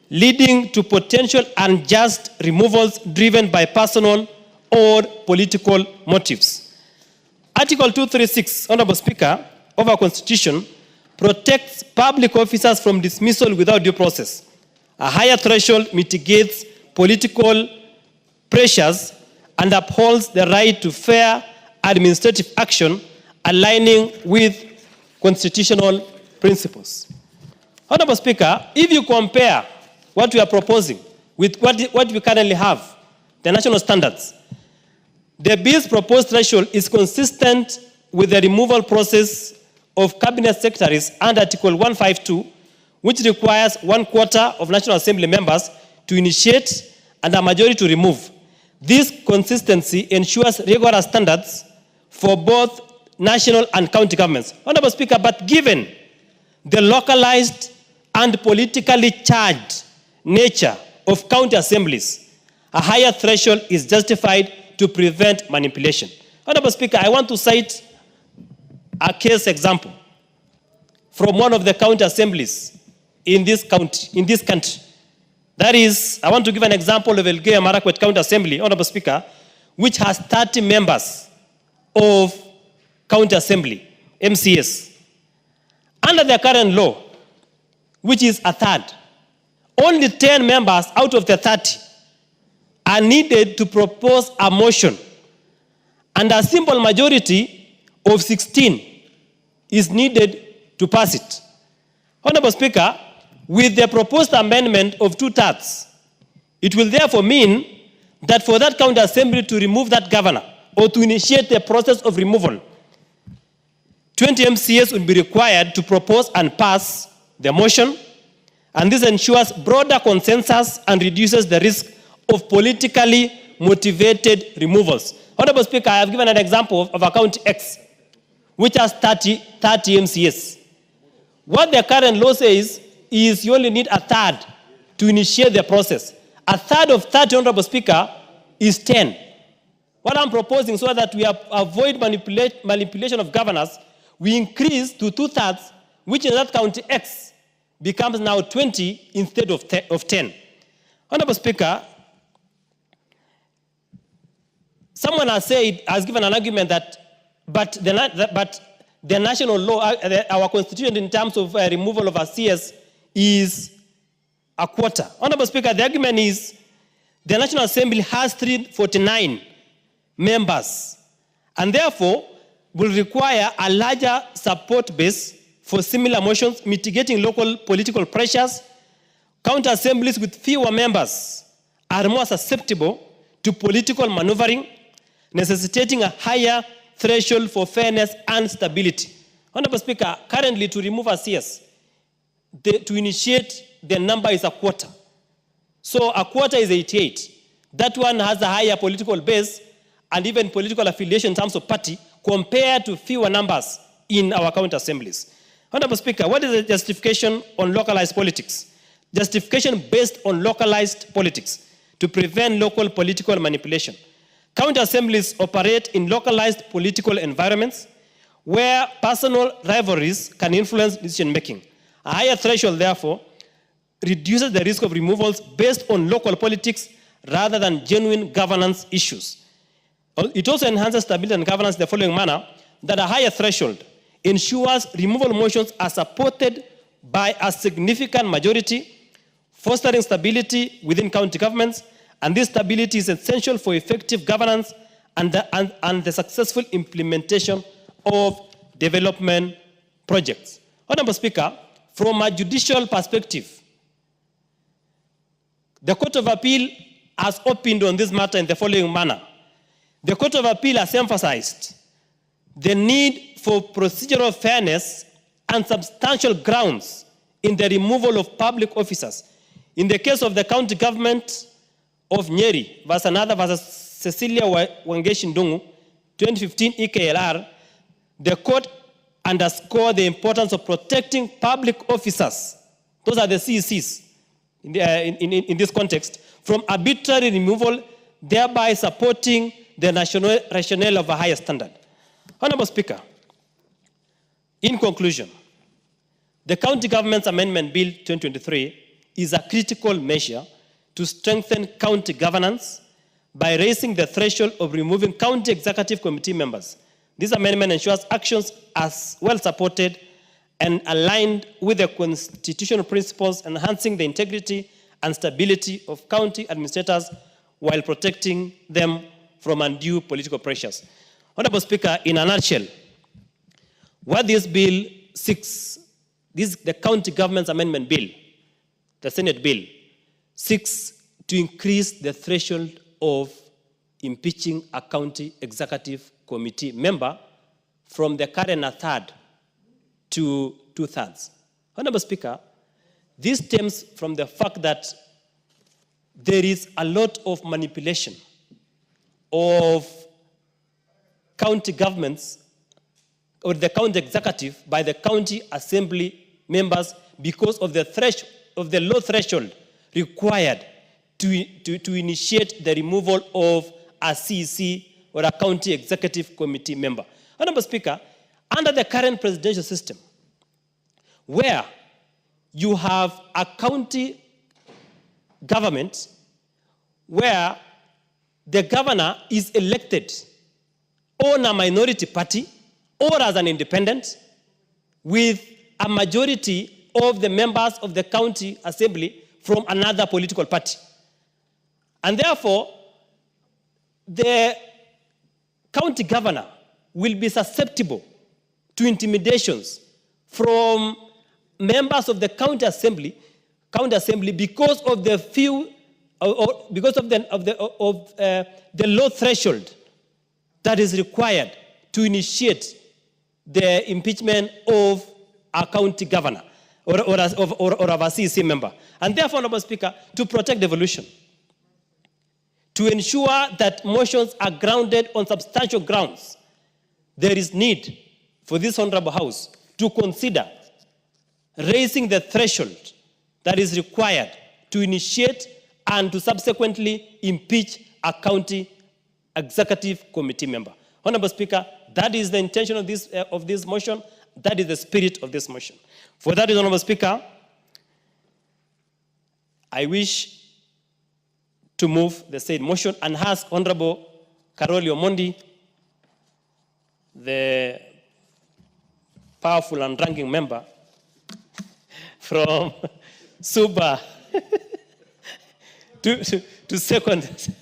leading to potential unjust removals driven by personal or political motives. Article 236, Honorable Speaker, of our Constitution protects public officers from dismissal without due process. A higher threshold mitigates political pressures and upholds the right to fair administrative action aligning with constitutional principles. Honorable Speaker, if you compare what we are proposing with what we currently have, the national standards, the bill's proposed threshold is consistent with the removal process of cabinet secretaries under Article 152, which requires 1/4 of National Assembly members to initiate and a majority to remove. This consistency ensures rigorous standards for both national and county governments. Honorable Speaker, but given the localized and politically charged nature of county assemblies, a higher threshold is justified to prevent manipulation. Honorable Speaker, I want to cite a case example from one of the county assemblies in this country. That is, I want to give an example of Elgeyo Marakwet County Assembly, Honorable Speaker, which has 30 members of County Assembly, MCS. Under the current law, which is a third, only 10 members out of the 30 are needed to propose a motion, and a simple majority of 16 is needed to pass it. Honorable Speaker, with the proposed amendment of 2/3, it will therefore mean that for that county assembly to remove that governor or to initiate the process of removal, 20 MCAs will be required to propose and pass the motion, and this ensures broader consensus and reduces the risk of politically motivated removals. Honorable Speaker, I have given an example of a county X, which has 30 MCAs. What the current law says is you only need a third to initiate the process. A third of 30, Honorable Speaker, is 10. What I'm proposing, so that we avoid manipulation of governors, we increase to 2/3, which in that county X becomes now 20 instead of 10. Honorable Speaker, someone has given an argument that, but the national law, our constitution in terms of removal of a CS is 1/4. Honorable Speaker, the argument is the National Assembly has 349 members and therefore will require a larger support base for similar motions, mitigating local political pressures. County assemblies with fewer members are more susceptible to political maneuvering, necessitating a higher threshold for fairness and stability. Honorable Speaker, currently to remove a CS, to initiate, the number is 1/4. So 1/4 is 88. That one has a higher political base and even political affiliation in terms of party compared to fewer numbers in our county assemblies. Honorable Speaker, what is the justification on localized politics? Justification based on localized politics to prevent local political manipulation. County assemblies operate in localized political environments where personal rivalries can influence decision making. A higher threshold, therefore, reduces the risk of removals based on local politics rather than genuine governance issues. It also enhances stability and governance in the following manner: that a higher threshold ensures removal motions are supported by a significant majority, fostering stability within county governments, and this stability is essential for effective governance and the successful implementation of development projects. Honorable Speaker, from a judicial perspective, the Court of Appeal has opined on this matter in the following manner. The Court of Appeal has emphasized the need for procedural fairness and substantial grounds in the removal of public officers. In the case of the county government of Nyeri versus Cecilia Wangeshi Ndungu, 2015 EKLR, the court underscored the importance of protecting public officers, those are the CECs in this context, from arbitrary removal, thereby supporting the national rationale of a higher standard. Honorable Speaker, in conclusion, the County Government's Amendment Bill 2023 is a critical measure to strengthen county governance by raising the threshold of removing county executive committee members. This amendment ensures actions as well supported and aligned with the constitutional principles, enhancing the integrity and stability of county administrators while protecting them from undue political pressures. Honorable Speaker, in a nutshell, what this bill seeks, the County Government's Amendment Bill, the Senate bill, seeks to increase the threshold of impeaching a county executive committee member from the current a third to 2/3. Honorable Speaker, this stems from the fact that there is a lot of manipulation of county governments or the county executive by the county assembly members because of the low threshold required to initiate the removal of a CEC or a county executive committee member. Honorable Speaker, under the current presidential system, where you have a county government where the governor is elected on a minority party or as an independent with a majority of the members of the county assembly from another political party. And therefore, the county governor will be susceptible to intimidations from members of the county assembly because of the the low threshold that is required to initiate the impeachment of a county governor or of a CEC member. And therefore, Honorable Speaker, to protect devolution, to ensure that motions are grounded on substantial grounds, there is need for this Honorable House to consider raising the threshold that is required to initiate and to subsequently impeach a county executive committee member. Honorable Speaker, that is the intention of this motion. That is the spirit of this motion. For that, Honorable Speaker, I wish to move the said motion and ask Honorable Karoli Omondi, the powerful and ranking member from Suba, to second.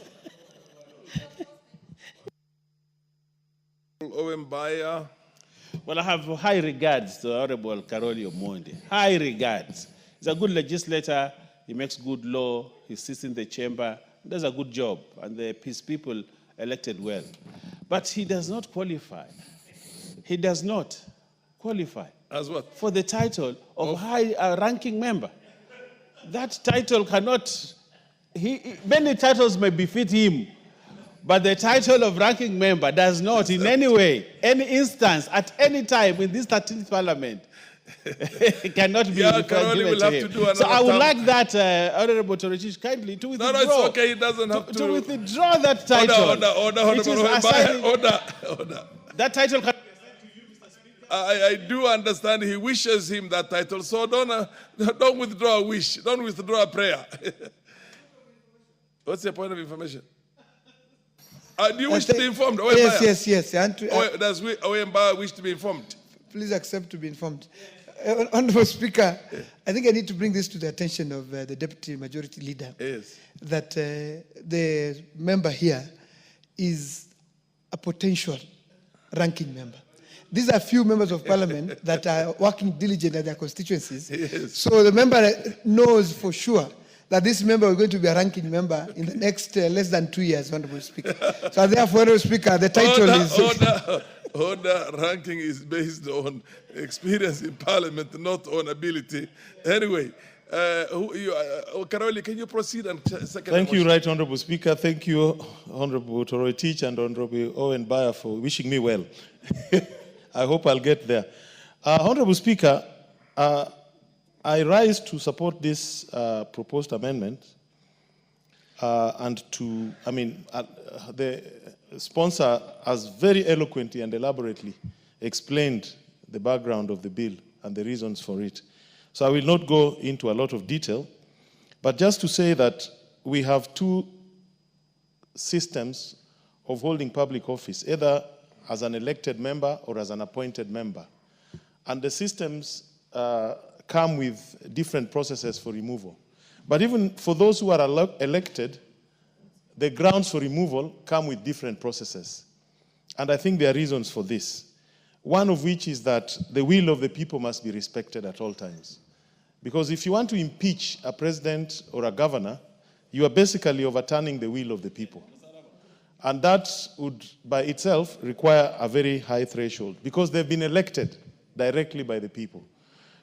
Well, I have high regards to Honorable Karoli Omondi. High regards. He's a good legislator. He makes good law. He sits in the chamber. Does a good job. And the peace people elected well. But he does not qualify. He does not qualify. As what? For the title of high ranking member. That title cannot, many titles may befit him, but the title of ranking member does not in any way, any instance, at any time in this 13th parliament, cannot be given to him. So I would like that, Honorable Toricic, kindly to withdraw. No, it's okay, he doesn't have to. Withdraw that title. Order. That title can... I do understand he wishes him that title, so don't withdraw a wish, don't withdraw a prayer. What's the point of information? Do you wish to be informed? Yes. Does Oyemba wish to be informed? Please accept to be informed. Honorable Speaker, I think I need to bring this to the attention of the Deputy Majority Leader. Yes. That the member here is a potential ranking member. These are few members of parliament that are working diligently at their constituencies. Yes. So the member knows for sure that this member is going to be a ranking member in the next less than 2 years, Honorable Speaker. So therefore, Honorable Speaker, the title is... Order ranking is based on experience in parliament, not on ability. Anyway, Karoli, can you proceed and second? Thank you, Right Honorable Speaker. Thank you, Honorable Toroi and Honorable Owen Bayer for wishing me well. I hope I'll get there. Honorable Speaker, I rise to support this proposed amendment the sponsor has very eloquently and elaborately explained the background of the bill and the reasons for it. So I will not go into a lot of detail, but just to say that we have two systems of holding public office, either as an elected member or as an appointed member. And the systems come with different processes for removal. But even for those who are elected, the grounds for removal come with different processes. And I think there are reasons for this. One of which is that the will of the people must be respected at all times. Because if you want to impeach a president or a governor, you are basically overturning the will of the people. And that would, by itself, require a very high threshold, because they've been elected directly by the people.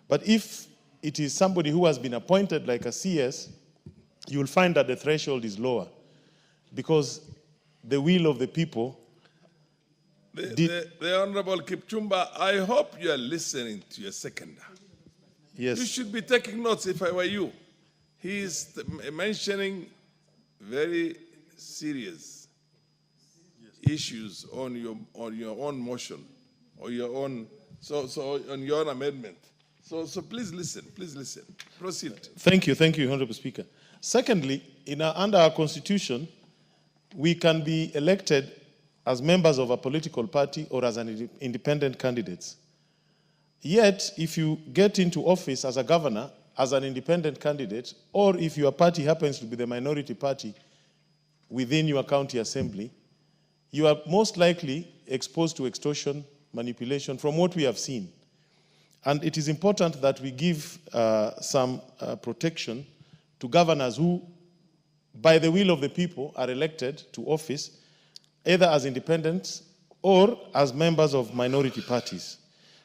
But if it is somebody who has been appointed like a CS, you will find that the threshold is lower, because the will of the people. The Honorable Kipchumba, I hope you are listening to your seconder. Yes. You should be taking notes if I were you. He is mentioning very serious issues on your own motion or your own on your own amendment. So please listen. Proceed. Thank you, Honorable Speaker. Secondly, under our Constitution, we can be elected as members of a political party or as an independent candidates. Yet, if you get into office as a governor, as an independent candidate, or if your party happens to be the minority party within your county assembly, you are most likely exposed to extortion, manipulation, from what we have seen. And it is important that we give some protection to governors who, by the will of the people, are elected to office, either as independents or as members of minority parties.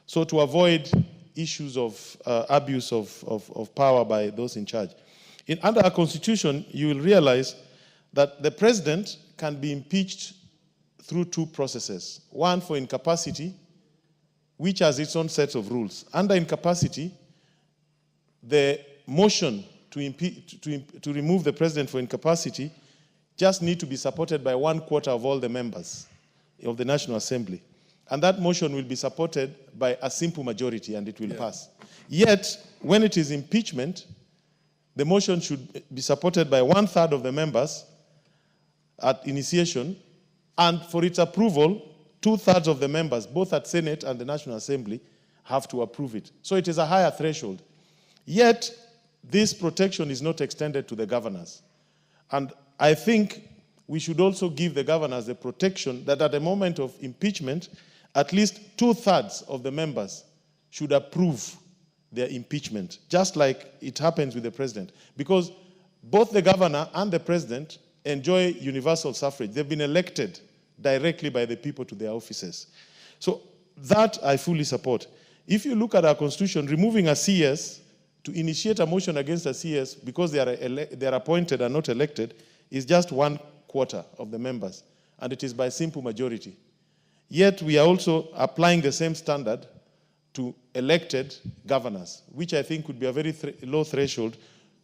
So to avoid issues of abuse of power by those in charge. Under our Constitution, you will realize that the president can be impeached through two processes. One for incapacity, which has its own set of rules. Under incapacity, the motion to remove the president for incapacity just need to be supported by 1/4 of all the members of the National Assembly. And that motion will be supported by a simple majority and it will pass. Yet, when it is impeachment, the motion should be supported by 1/3 of the members at initiation, and for its approval, 2/3 of the members, both at Senate and the National Assembly, have to approve it. So it is a higher threshold. Yet, this protection is not extended to the governors. And I think we should also give the governors the protection that at the moment of impeachment, at least 2/3 of the members should approve their impeachment, just like it happens with the president. Because both the governor and the president enjoy universal suffrage. They've been elected directly by the people to their offices. So that I fully support. If you look at our Constitution, removing a CS to initiate a motion against a CS because they are appointed and not elected is just 1/4 of the members, and it is by simple majority. Yet we are also applying the same standard to elected governors, which I think would be a very low threshold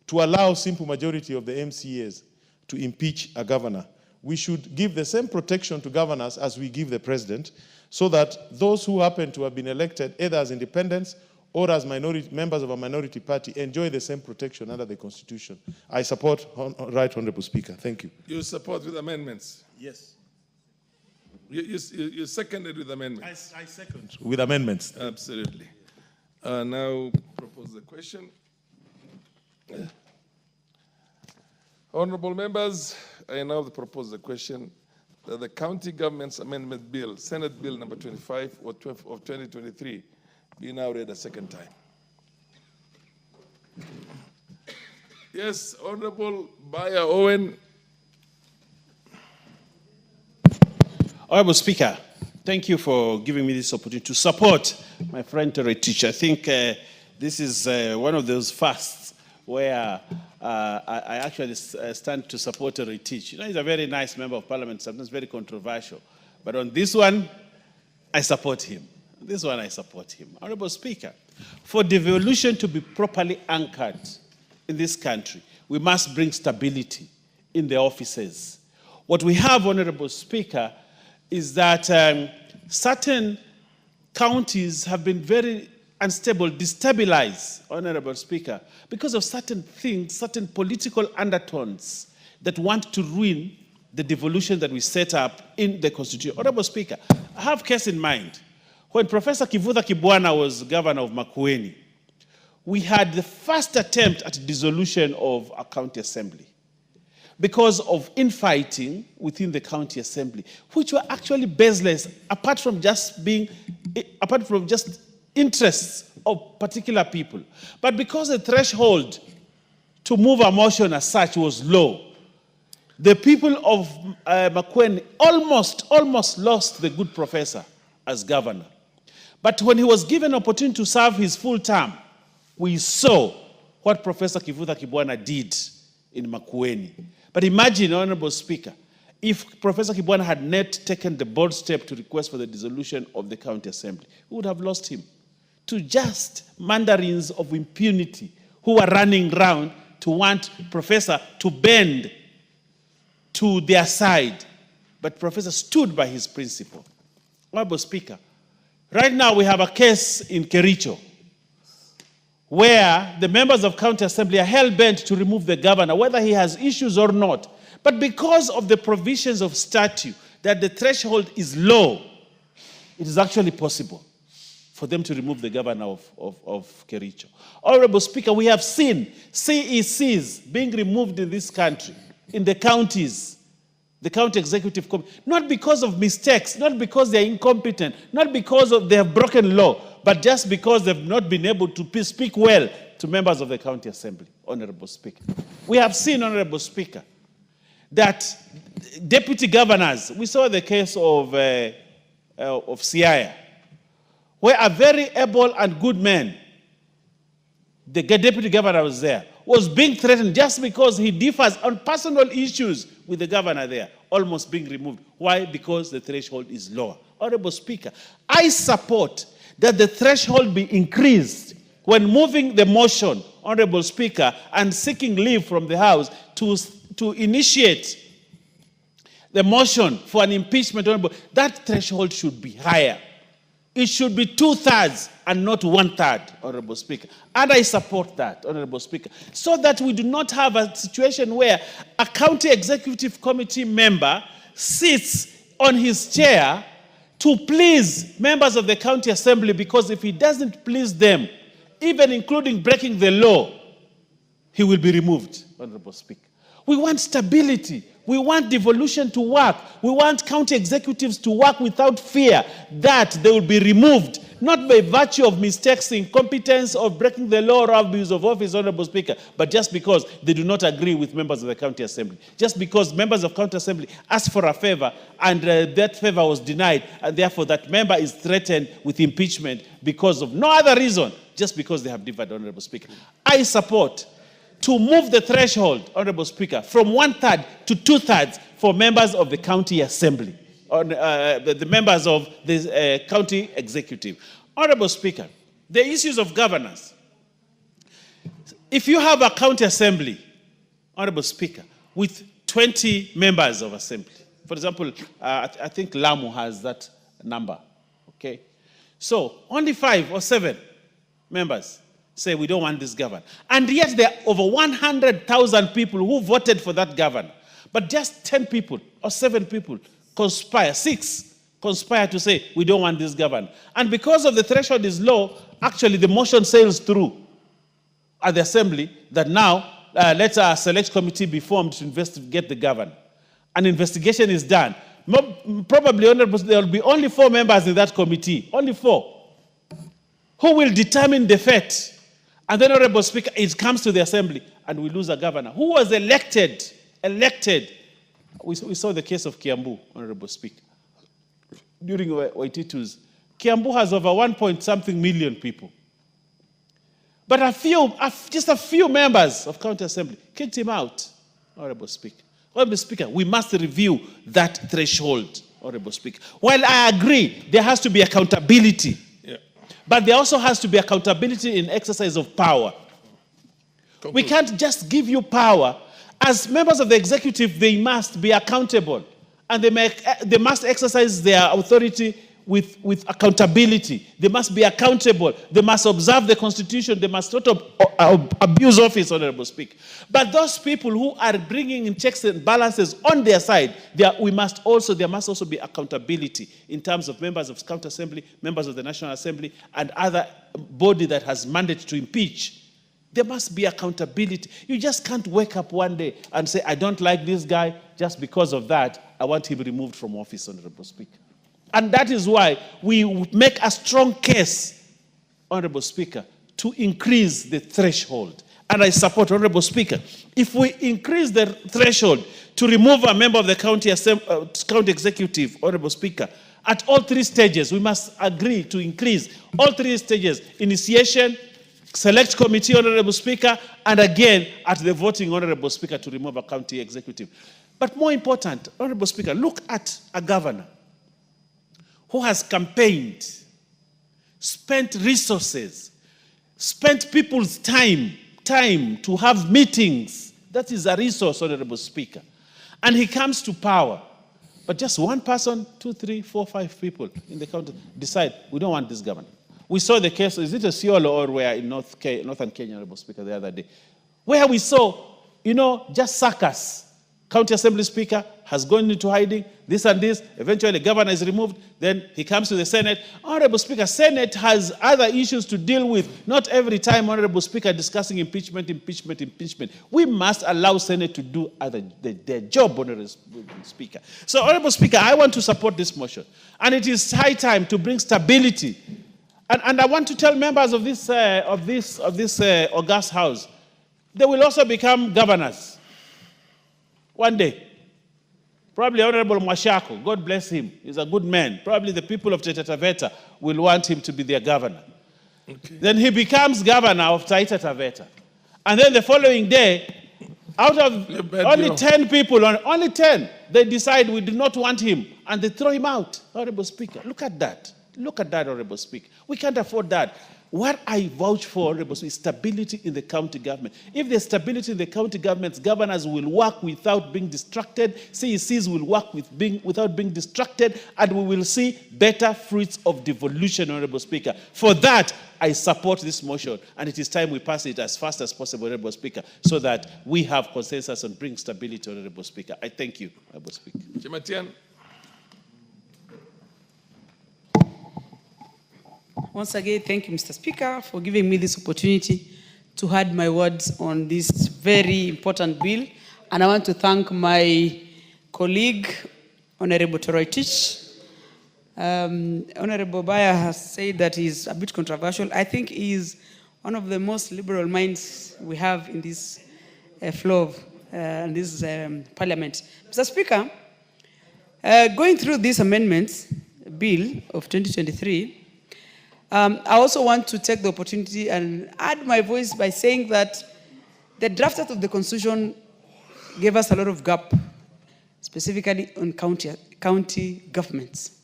to allow simple majority of the MCAs to impeach a governor. We should give the same protection to governors as we give the president, so that those who happen to have been elected either as independents or as members of a minority party enjoy the same protection under the Constitution. I support, Right Honorable Speaker. Thank you. You support with amendments? Yes. You seconded with amendments? I second. With amendments. Absolutely. Now propose the question. Honorable members, I now propose the question that the County Government's Amendment Bill, Senate Bill number 25 of 2023, be now read a second time. Yes, Honorable Bayer Owen. Honorable Speaker, thank you for giving me this opportunity to support my friend Teretich. I think this is one of those fasts where I actually stand to support Teretich. You know, he's a very nice member of parliament, sometimes very controversial. But on this one, I support him. This one, I support him. Honorable Speaker, for devolution to be properly anchored in this country, we must bring stability in the offices. What we have, Honorable Speaker, is that certain counties have been very unstable, destabilized, Honorable Speaker, because of certain things, certain political undertones that want to ruin the devolution that we set up in the Constitution. Honorable Speaker, I have case in mind. When Professor Kivutha Kibwana was governor of Makueni, we had the first attempt at dissolution of a county assembly. because of infighting within the county assembly, which were actually baseless, apart from just interests of particular people. But because the threshold to move a motion as such was low, the people of Makueni almost lost the good professor as governor. But when he was given opportunity to serve his full term, we saw what Professor Kivutha Kibwana did in Makueni. But imagine, Honorable Speaker, if Professor Kibwana had not taken the bold step to request for the dissolution of the county assembly, we would have lost him to just mandarins of impunity who were running around to want Professor to bend to their side. But Professor stood by his principle. Honorable Speaker, right now we have a case in Kericho where the members of county assembly are hell-bent to remove the governor, whether he has issues or not. But because of the provisions of statute that the threshold is low, it is actually possible for them to remove the governor of Kericho. Honorable Speaker, we have seen CECs being removed in this country, in the counties, the county executive committee, not because of mistakes, not because they are incompetent, not because they have broken law, but just because they've not been able to speak well to members of the county assembly, Honorable Speaker. We have seen, Honorable Speaker, that deputy governors, we saw the case of Siaya, where a very able and good man, the deputy governor was there, was being threatened just because he differs on personal issues with the governor there, almost being removed. Why? Because the threshold is lower. Honorable Speaker, I support that the threshold be increased when moving the motion, Honorable Speaker, and seeking leave from the House to initiate the motion for an impeachment, Honorable. That threshold should be higher. It should be 2/3 and not 1/3, Honorable Speaker. And I support that, Honorable Speaker, so that we do not have a situation where a county executive committee member sits on his chair to please members of the county assembly, because if he doesn't please them, even including breaking the law, he will be removed, Honorable Speaker. We want stability. We want devolution to work. We want county executives to work without fear that they will be removed, not by virtue of mistakes, incompetence, or breaking the law or abuse of office, Honorable Speaker, but just because they do not agree with members of the county assembly. Just because members of county assembly asked for a favor and that favor was denied, and therefore that member is threatened with impeachment because of no other reason, just because they have differed, Honorable Speaker. I support to move the threshold, Honorable Speaker, from 1/3 to 2/3 for members of the county assembly, the members of the county executive. Honorable Speaker, the issues of governance. If you have a county assembly, Honorable Speaker, with 20 members of assembly, for example, I think Lamu has that number, okay? So only 5 or 7 members say we don't want this governor. And yet there are over 100,000 people who voted for that governor. But just 10 people or 7 people conspire, 6 conspire to say we don't want this governor. And because of the threshold is low, actually the motion sails through at the assembly that now let a select committee be formed to investigate the governor. An investigation is done. Probably, Honorable, there will be only 4 members in that committee, only 4, who will determine the fate. And then, Honorable Speaker, it comes to the assembly and we lose a governor who was elected. We saw the case of Kiambu, Honorable Speaker. During Waititu's, Kiambu has over 1-point-something million people. But just a few members of county assembly kicked him out, Honorable Speaker. Honorable Speaker, we must review that threshold, Honorable Speaker. While I agree there has to be accountability, but there also has to be accountability in exercise of power. We can't just give you power. As members of the executive, they must be accountable. And they must exercise their authority with accountability. They must be accountable. They must observe the Constitution. They must not abuse office, Honorable Speaker. But those people who are bringing in checks and balances on their side, there must also be accountability in terms of members of county assembly, members of the National Assembly, and other body that has mandate to impeach There must be accountability. You just can't wake up one day and say, I don't like this guy, just because of that, I want him removed from office, Honorable Speaker. And that is why we make a strong case, Honorable Speaker, to increase the threshold. And I support, Honorable Speaker, if we increase the threshold to remove a member of the county executive, Honorable Speaker, at all three stages, we must agree to increase all three stages: initiation, select committee, Honorable Speaker, and again at the voting, Honorable Speaker, to remove a county executive. But more important, Honorable Speaker, look at a governor who has campaigned, spent resources, spent people's time to have meetings. That is a resource, Honorable Speaker. And he comes to power. But just one person, 2, 3, 4, 5 people in the county decide, we don't want this governor. We saw the case, is it a Siolo or where in Northern Kenya, Honorable Speaker, the other day, where we saw, just suckers. County Assembly Speaker has gone into hiding, this and this, eventually governor is removed, then he comes to the Senate. Honorable Speaker, Senate has other issues to deal with, not every time, Honorable Speaker, discussing impeachment. We must allow Senate to do their job, Honorable Speaker. So, Honorable Speaker, I want to support this motion, and it is high time to bring stability. And I want to tell members of this august house, they will also become governors one day. Probably Honorable Mwashako, God bless him, he's a good man. Probably the people of Taita Taveta will want him to be their governor. Okay. Then he becomes governor of Taita Taveta. And then the following day, out of only 10 people, only 10, they decide we do not want him, and they throw him out. Honorable Speaker, look at that. Look at that, Honorable Speaker. We can't afford that. What I vouch for, Honorable Speaker, is stability in the county government. If there's stability in the county governments, governors will work without being distracted, CECs will work without being distracted, and we will see better fruits of devolution, Honorable Speaker. For that, I support this motion, and it is time we pass it as fast as possible, Honorable Speaker, so that we have consensus on bringing stability, Honorable Speaker. I thank you, Honorable Speaker. Chematian. Once again, thank you, Mr. Speaker, for giving me this opportunity to add my words on this very important bill. And I want to thank my colleague, Honorable Toroitich. Honorable Baya has said that he's a bit controversial. I think he is one of the most liberal minds we have in this floor of this parliament. Mr. Speaker, going through this amendments bill of 2023, I also want to take the opportunity and add my voice by saying that the draft of the Constitution gave us a lot of gap, specifically on county governments.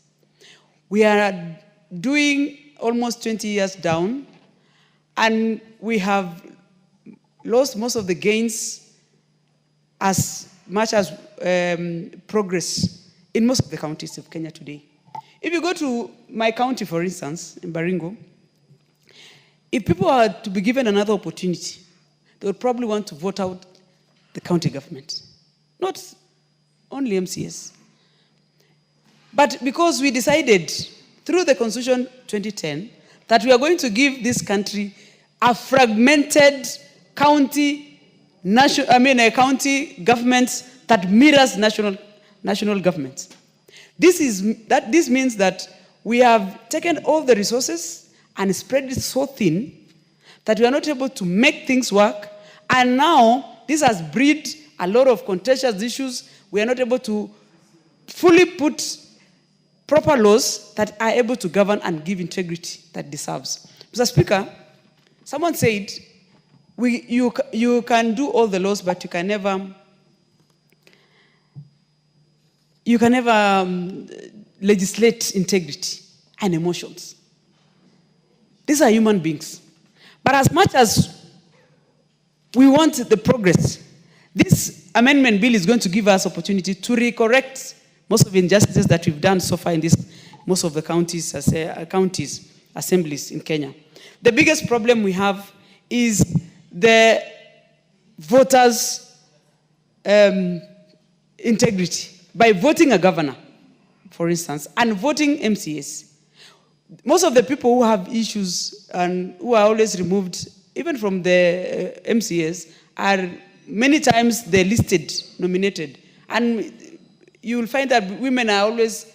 We are doing almost 20 years down, and we have lost most of the gains as much as progress in most of the counties of Kenya today. If you go to my county, for instance, in Baringo, if people are to be given another opportunity, they would probably want to vote out the county government, not only MCS. But because we decided through the Constitution 2010 that we are going to give this country a fragmented county government that mirrors national government. This means that we have taken all the resources and spread it so thin that we are not able to make things work. And now this has bred a lot of contentious issues. We are not able to fully put proper laws that are able to govern and give integrity that deserves. Mr. Speaker, someone said, you can do all the laws, but you can never legislate integrity and emotions. These are human beings. But as much as we want the progress, this amendment bill is going to give us opportunity to recorrect most of the injustices that we've done so far in most of the counties, assemblies in Kenya. The biggest problem we have is the voters' integrity. By voting a governor, for instance, and voting MCS, most of the people who have issues and who are always removed even from the MCAs, are many times they're listed, nominated. And you will find that women are always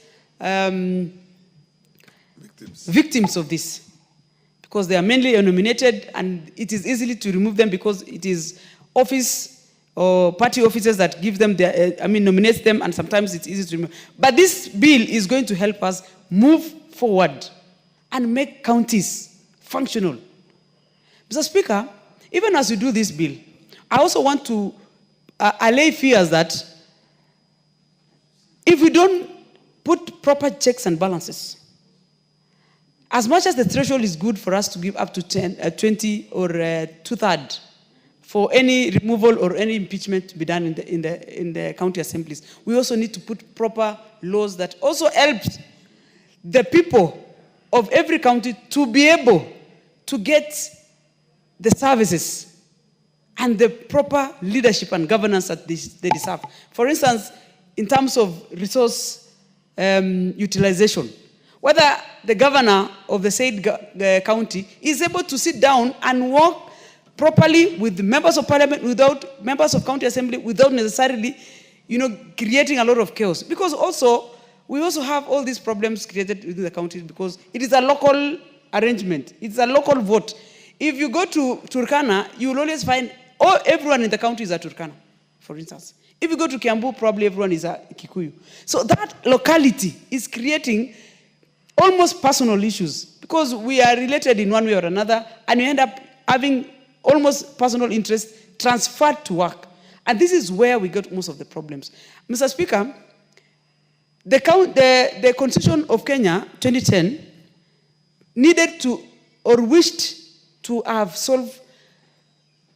victims of this, because they are mainly nominated, and it is easily to remove them because it is office or party officers that give them their, nominates them, and sometimes it's easy to remove. But this bill is going to help us move forward and make counties functional. Mr. Speaker, even as we do this bill, I also want to allay fears that if we don't put proper checks and balances, as much as the threshold is good for us to give up to 20 or 2/3 for any removal or any impeachment to be done in the county assemblies, we also need to put proper laws that also help the people of every county to be able to get the services and the proper leadership and governance that they deserve. For instance, in terms of resource utilization, whether the governor of the said county is able to sit down and work properly with the members of parliament, without members of county assembly, without necessarily, creating a lot of chaos. Because we also have all these problems created within the counties because it is a local arrangement. It's a local vote. If you go to Turkana, you will always find everyone in the county is a Turkana, for instance. If you go to Kiambu, probably everyone is a Kikuyu. So that locality is creating almost personal issues because we are related in one way or another, and you end up having almost personal interests transferred to work. And this is where we get most of the problems. Mr. Speaker, the Constitution of Kenya, 2010, needed to or wished to have solved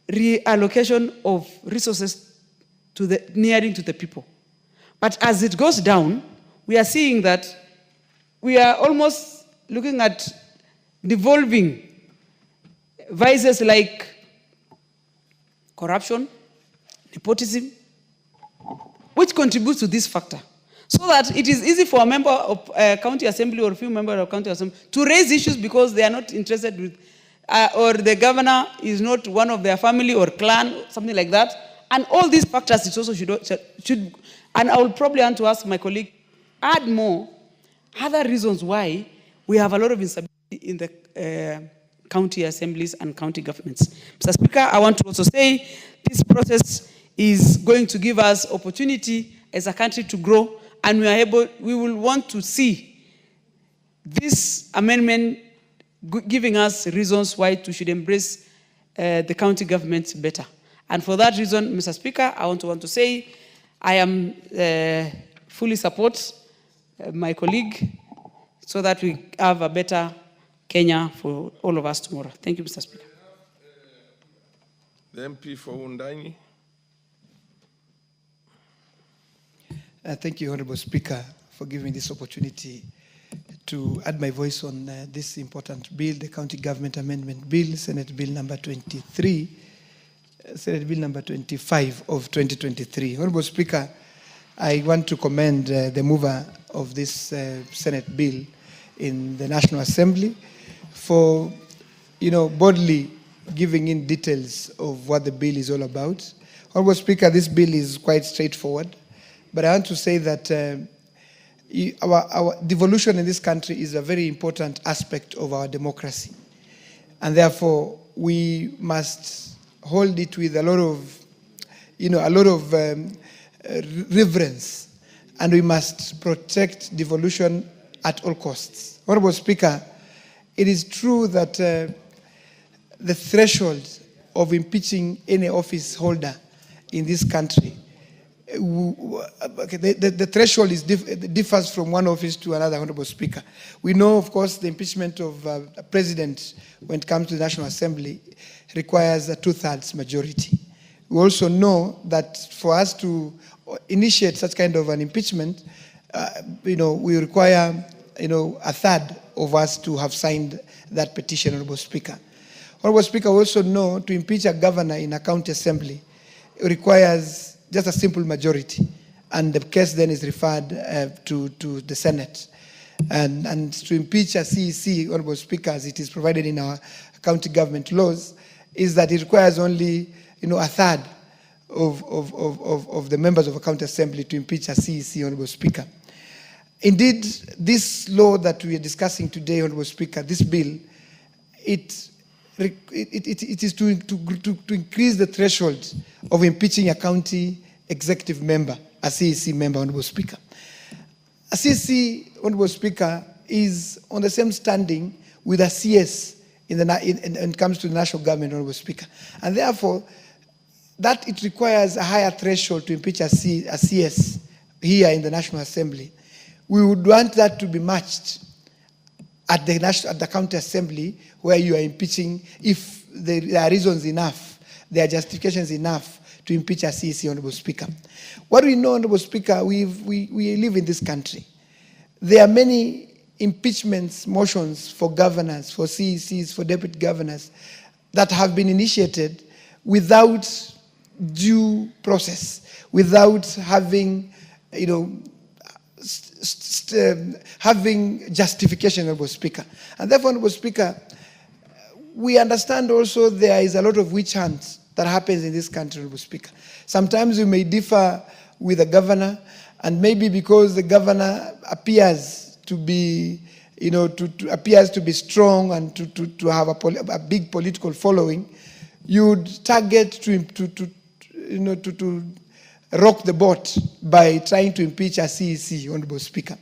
reallocation of resources nearing to the people. But as it goes down, we are seeing that we are almost looking at devolving vices like corruption, nepotism, which contributes to this factor. So that it is easy for a member of county assembly or a few members of county assembly to raise issues because they are not interested with, or the governor is not one of their family or clan, something like that. And all these factors it also should, and I will probably want to ask my colleague, add more other reasons why we have a lot of instability in the county assemblies and county governments. Mr. Speaker, I want to also say this process is going to give us opportunity as a country to grow, and we will want to see this amendment giving us reasons why we should embrace the county government better. And for that reason, Mr. Speaker, I want to say I am fully support my colleague so that we have a better Kenya for all of us tomorrow. Thank you, Mr. Speaker. The MP for Wundanyi. Thank you, Honorable Speaker, for giving me this opportunity to add my voice on this important bill, the County Government Amendment Bill, Senate Bill number 23, Senate Bill number 25 of 2023. Honorable Speaker, I want to commend the mover of this Senate bill in the National Assembly for, boldly giving in details of what the bill is all about. Honorable Speaker, this bill is quite straightforward, but I want to say that our devolution in this country is a very important aspect of our democracy, and therefore we must hold it with a lot of reverence, and we must protect devolution at all costs. Honorable Speaker, it is true that the threshold of impeaching any office holder in this country, the threshold differs from one office to another, Honorable Speaker. We know, of course, the impeachment of a president when it comes to the National Assembly requires a 2/3 majority. We also know that for us to initiate such kind of an impeachment, we require, a third of us to have signed that petition, Honorable Speaker. Honorable Speaker, we also know to impeach a governor in a county assembly requires just a simple majority, and the case then is referred to the Senate. And to impeach a CEC, Honorable Speaker, as it is provided in our county government laws, is that it requires only, a third of the members of a county assembly to impeach a CEC, Honorable Speaker. Indeed, this law that we are discussing today, Honorable Speaker, this bill, it is to increase the threshold of impeaching a county executive member, a CEC member, Honorable Speaker. A CEC, Honorable Speaker, is on the same standing with a CS when it comes to the national government, Honorable Speaker. And therefore, that it requires a higher threshold to impeach a CS here in the National Assembly. We would want that to be matched at the county assembly, where you are impeaching if there are reasons enough, there are justifications enough to impeach a CEC, Honorable Speaker. What we know, Honorable Speaker, we live in this country. There are many impeachment motions for governors, for CECs, for deputy governors that have been initiated without due process, without having, having justification, Honorable Speaker. And therefore, Honorable Speaker, we understand also there is a lot of witch hunt that happens in this country, Honorable Speaker. Sometimes we may differ with the governor, and maybe because the governor appears to be, appears to be strong and to have a big political following, you'd target to rock the boat by trying to impeach a CEC, Honorable Speaker.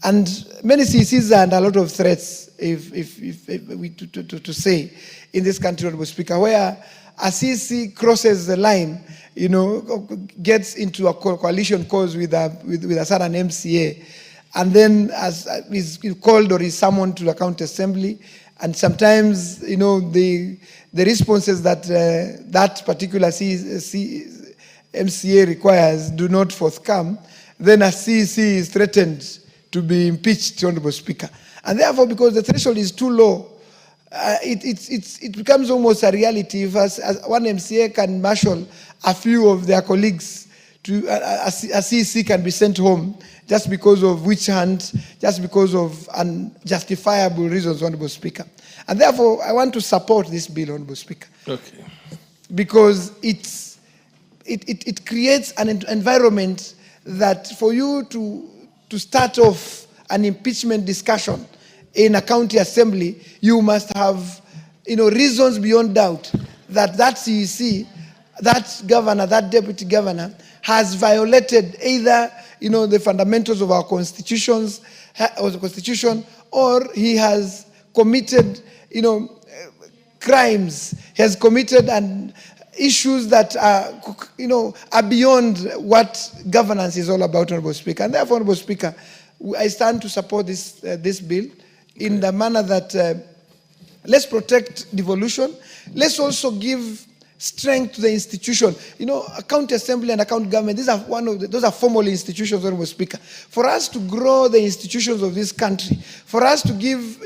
And many CECs are under a lot of threats, to say, in this country, Honorable Speaker, where a CEC crosses the line, gets into a coalition cause with a certain MCA, and then is called or is summoned to the county assembly, and sometimes, the responses that that particular MCA requires do not forthcome, then a CEC is threatened to be impeached, Honorable Speaker. And therefore, because the threshold is too low, it becomes almost a reality if as one MCA can marshal a few of their colleagues, a CEC can be sent home just because of witch hunt, just because of unjustifiable reasons, Honorable Speaker. And therefore, I want to support this bill, Honorable Speaker. Okay. Because it creates an environment that for you to start off an impeachment discussion in a county assembly, you must have, reasons beyond doubt that CEC, that governor, that deputy governor has violated either, the fundamentals of our constitutions, or the constitution, or he has committed, crimes, he has committed issues that are, are beyond what governance is all about, Honorable Speaker. And therefore, Honorable Speaker, I stand to support this bill in the manner that let's protect devolution. Let's also give strength to the institution. A county assembly and a county government, those are formal institutions, Honorable Speaker. For us to grow the institutions of this country, for us to give,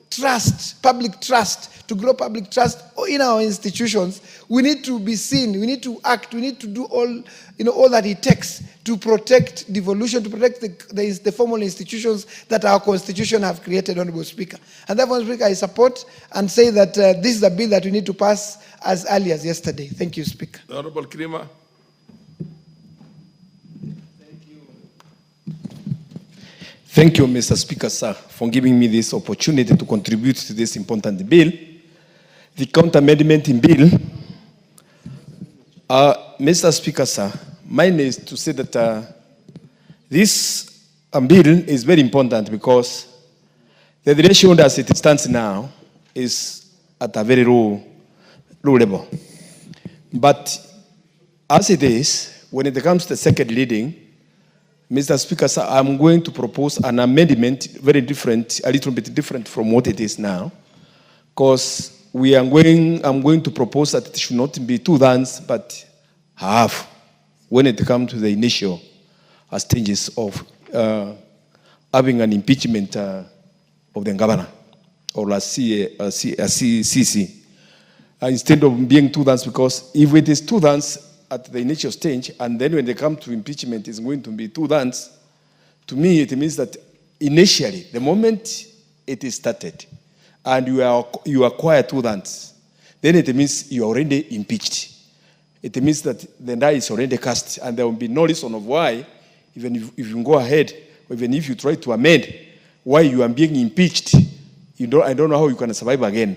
trust, public trust, to grow public trust in our institutions, we need to be seen, we need to act, we need to do all that it takes to protect devolution, to protect the formal institutions that our constitution have created, Honorable Speaker. And therefore, Honorable Speaker, I support and say that this is a bill that we need to pass as early as yesterday. Thank you, Speaker. Honorable Krima. Thank you, Mr. Speaker, sir, for giving me this opportunity to contribute to this important bill. The counter amendment in bill, Mr. Speaker, sir, mine is to say that this bill is very important because the ratio as it stands now is at a very low level. But as it is, when it comes to the second reading, Mr. Speaker, sir, I'm going to propose an amendment very different, a little bit different from what it is now, because I'm going to propose that it should not be 2/3, but half, when it comes to the initial stages of having an impeachment of the governor or a CC. Instead of being 2/3, because if it is 2/3 at the initial stage, and then when they come to impeachment, it's going to be 2/3, to me, it means that initially, the moment it is started, and you acquire 2/3, then it means you are already impeached. It means that the die is already cast, and there will be no reason of why, even if you go ahead, or even if you try to amend, why you are being impeached. I don't know how you can survive again.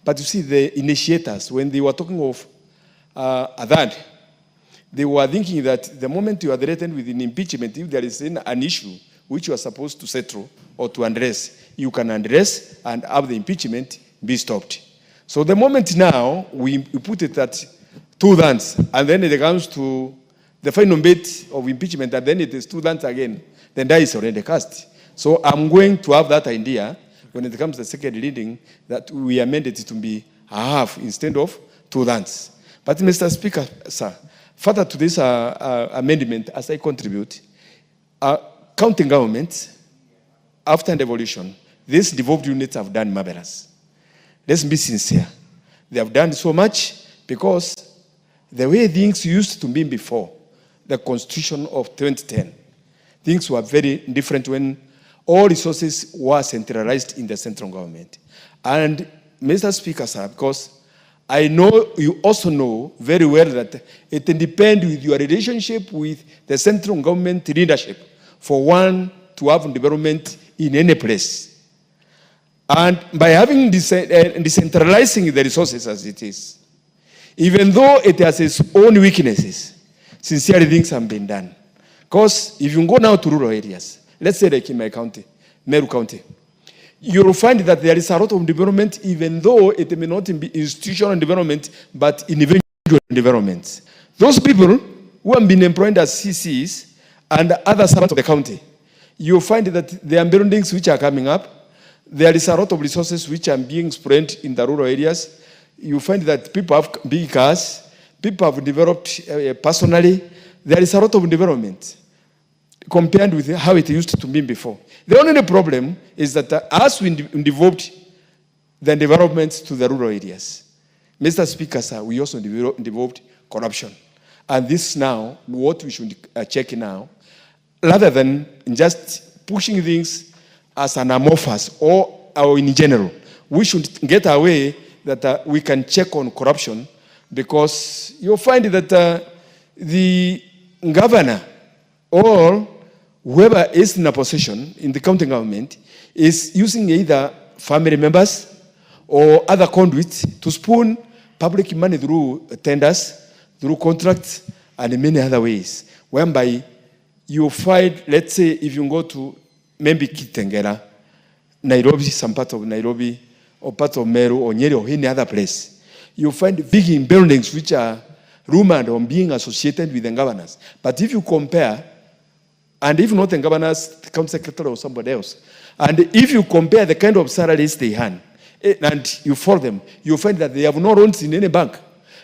But you see, the initiators, when they were talking of that, they were thinking that the moment you are threatened with an impeachment, if there is an issue which you are supposed to settle or to address, you can address and have the impeachment be stopped. So the moment now we put it at 2 months, and then it comes to the final bit of impeachment, and then it is 2 months again, then that is already cast. So I'm going to have that idea when it comes to the second reading, that we amend it to be a half instead of 2 months. But Mr. Speaker, sir, further to this amendment, as I contribute, county governments, after devolution, these devolved units have done marvelous. Let's be sincere. They have done so much because the way things used to be before the Constitution of 2010, things were very different when all resources were centralized in the central government. And Mr. Speaker, sir, because I know you also know very well that it depends with your relationship with the central government leadership for one to have development in any place. And by having decentralizing the resources as it is, even though it has its own weaknesses, sincerely things have been done. Because if you go now to rural areas, let's say like in my county, Meru County, you'll find that there is a lot of development, even though it may not be institutional development, but individual development. Those people who have been employed as CCs and other servants of the county, you'll find that there are buildings which are coming up. There is a lot of resources which are being spread in the rural areas. You find that people have big cars, people have developed personally. There is a lot of development compared with how it used to be before. The only problem is that as we developed the developments to the rural areas, Mr. Speaker, sir, we also developed corruption. And this now, what we should check now, rather than just pushing things as an amorphous or in general, we should get away that we can check on corruption, because you'll find that the governor or whoever is in a position in the county government is using either family members or other conduits to spoon public money through tenders, through contracts, and in many other ways, whereby you find, let's say, if you go to maybe Kitengela, Nairobi, some part of Nairobi, or part of Meru, or Nyeri, or any other place, you find big buildings which are rumored on being associated with the governors. But if you compare, and if not the governors, the county secretary or somebody else, and if you compare the kind of salaries they earn, and you follow them, you find that they have no loans in any bank.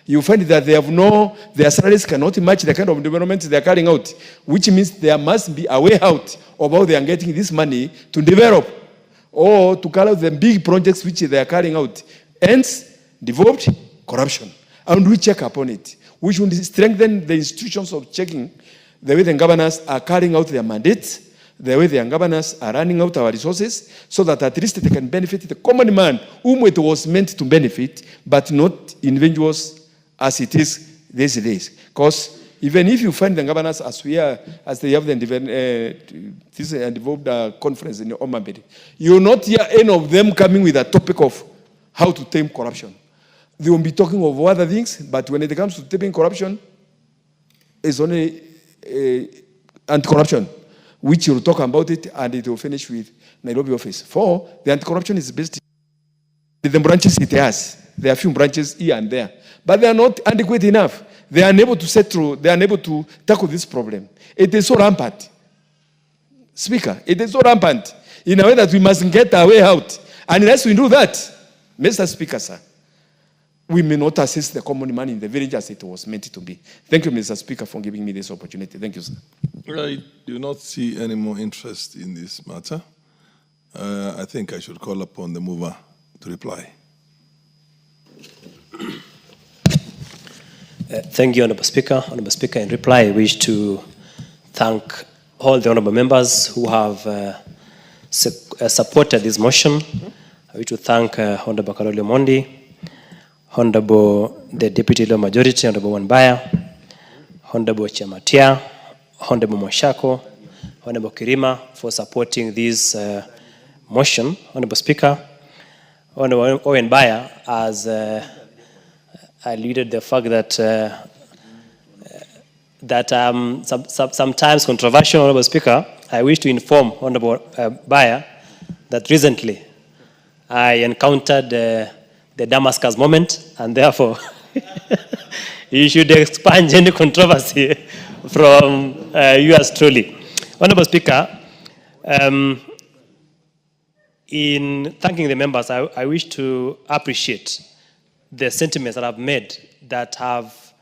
You find that their salaries cannot match the kind of development they are carrying out, which means there must be a way out of how they are getting this money to develop or to carry out the big projects which they are carrying out. Hence, devolved corruption. And we check upon it. We should strengthen the institutions of checking the way the governors are carrying out their mandates, the way the governors are running out our resources, so that at least they can benefit the common man whom it was meant to benefit, but not individuals as it is these days. Because even if you find the governors as they have this devolved conference in Homa, you will not hear any of them coming with a topic of how to tame corruption. They will be talking of other things, but when it comes to taming corruption, it's only anti-corruption, which you'll talk about it, and it will finish with Nairobi office. For the anti-corruption is based in the branches it has. There are a few branches here and there, but they are not adequate enough. They are unable to settle, they are unable to tackle this problem. It is so rampant. Speaker, it is so rampant in a way that we must get our way out. And unless we do that, Mr. Speaker, sir, we may not assist the common man in the village as it was meant to be. Thank you, Mr. Speaker, for giving me this opportunity. Thank you, sir. I do not see any more interest in this matter. I think I should call upon the mover to reply. Thank you, Honourable Speaker. Honourable Speaker, in reply, I wish to thank all the honourable members who have supported this motion. I wish to thank Honourable Karoli Omondi, Honorable the Deputy Leader Majority, Honorable Wanbaya, Honorable Chamatia, Honorable Moshako, Honorable Kirima for supporting this motion. Honorable Speaker, Honorable Wanbaya has alluded the fact that sometimes controversial. Honorable Speaker, I wish to inform Honorable Baya that recently I encountered the Damascus moment, and therefore you should expunge any controversy from yours truly. Honorable Speaker, in thanking the members, I wish to appreciate the sentiments that I've made that have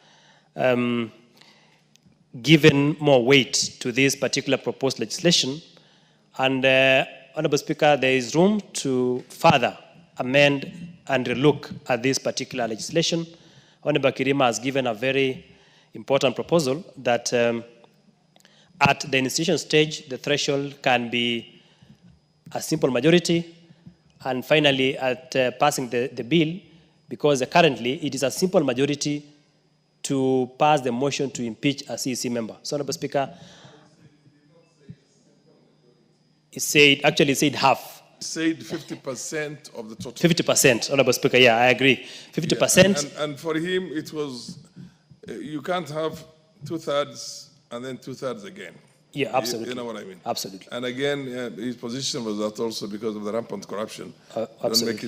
given more weight to this particular proposed legislation. And Honorable Speaker, there is room to further amend and relook at this particular legislation. Honorable Kirima has given a very important proposal that at the initiation stage, the threshold can be a simple majority, and finally at passing the bill, because currently it is a simple majority to pass the motion to impeach a CEC member. So, Honorable Speaker, it said half. Said 50% of the total. 50%, Honorable Speaker, yeah, I agree. 50%. Yeah, and for him, it was, you can't have 2/3 and then 2/3 again. Yeah, absolutely. You know what I mean? Absolutely. And again, his position was that also because of the rampant corruption. Absolutely. Don't make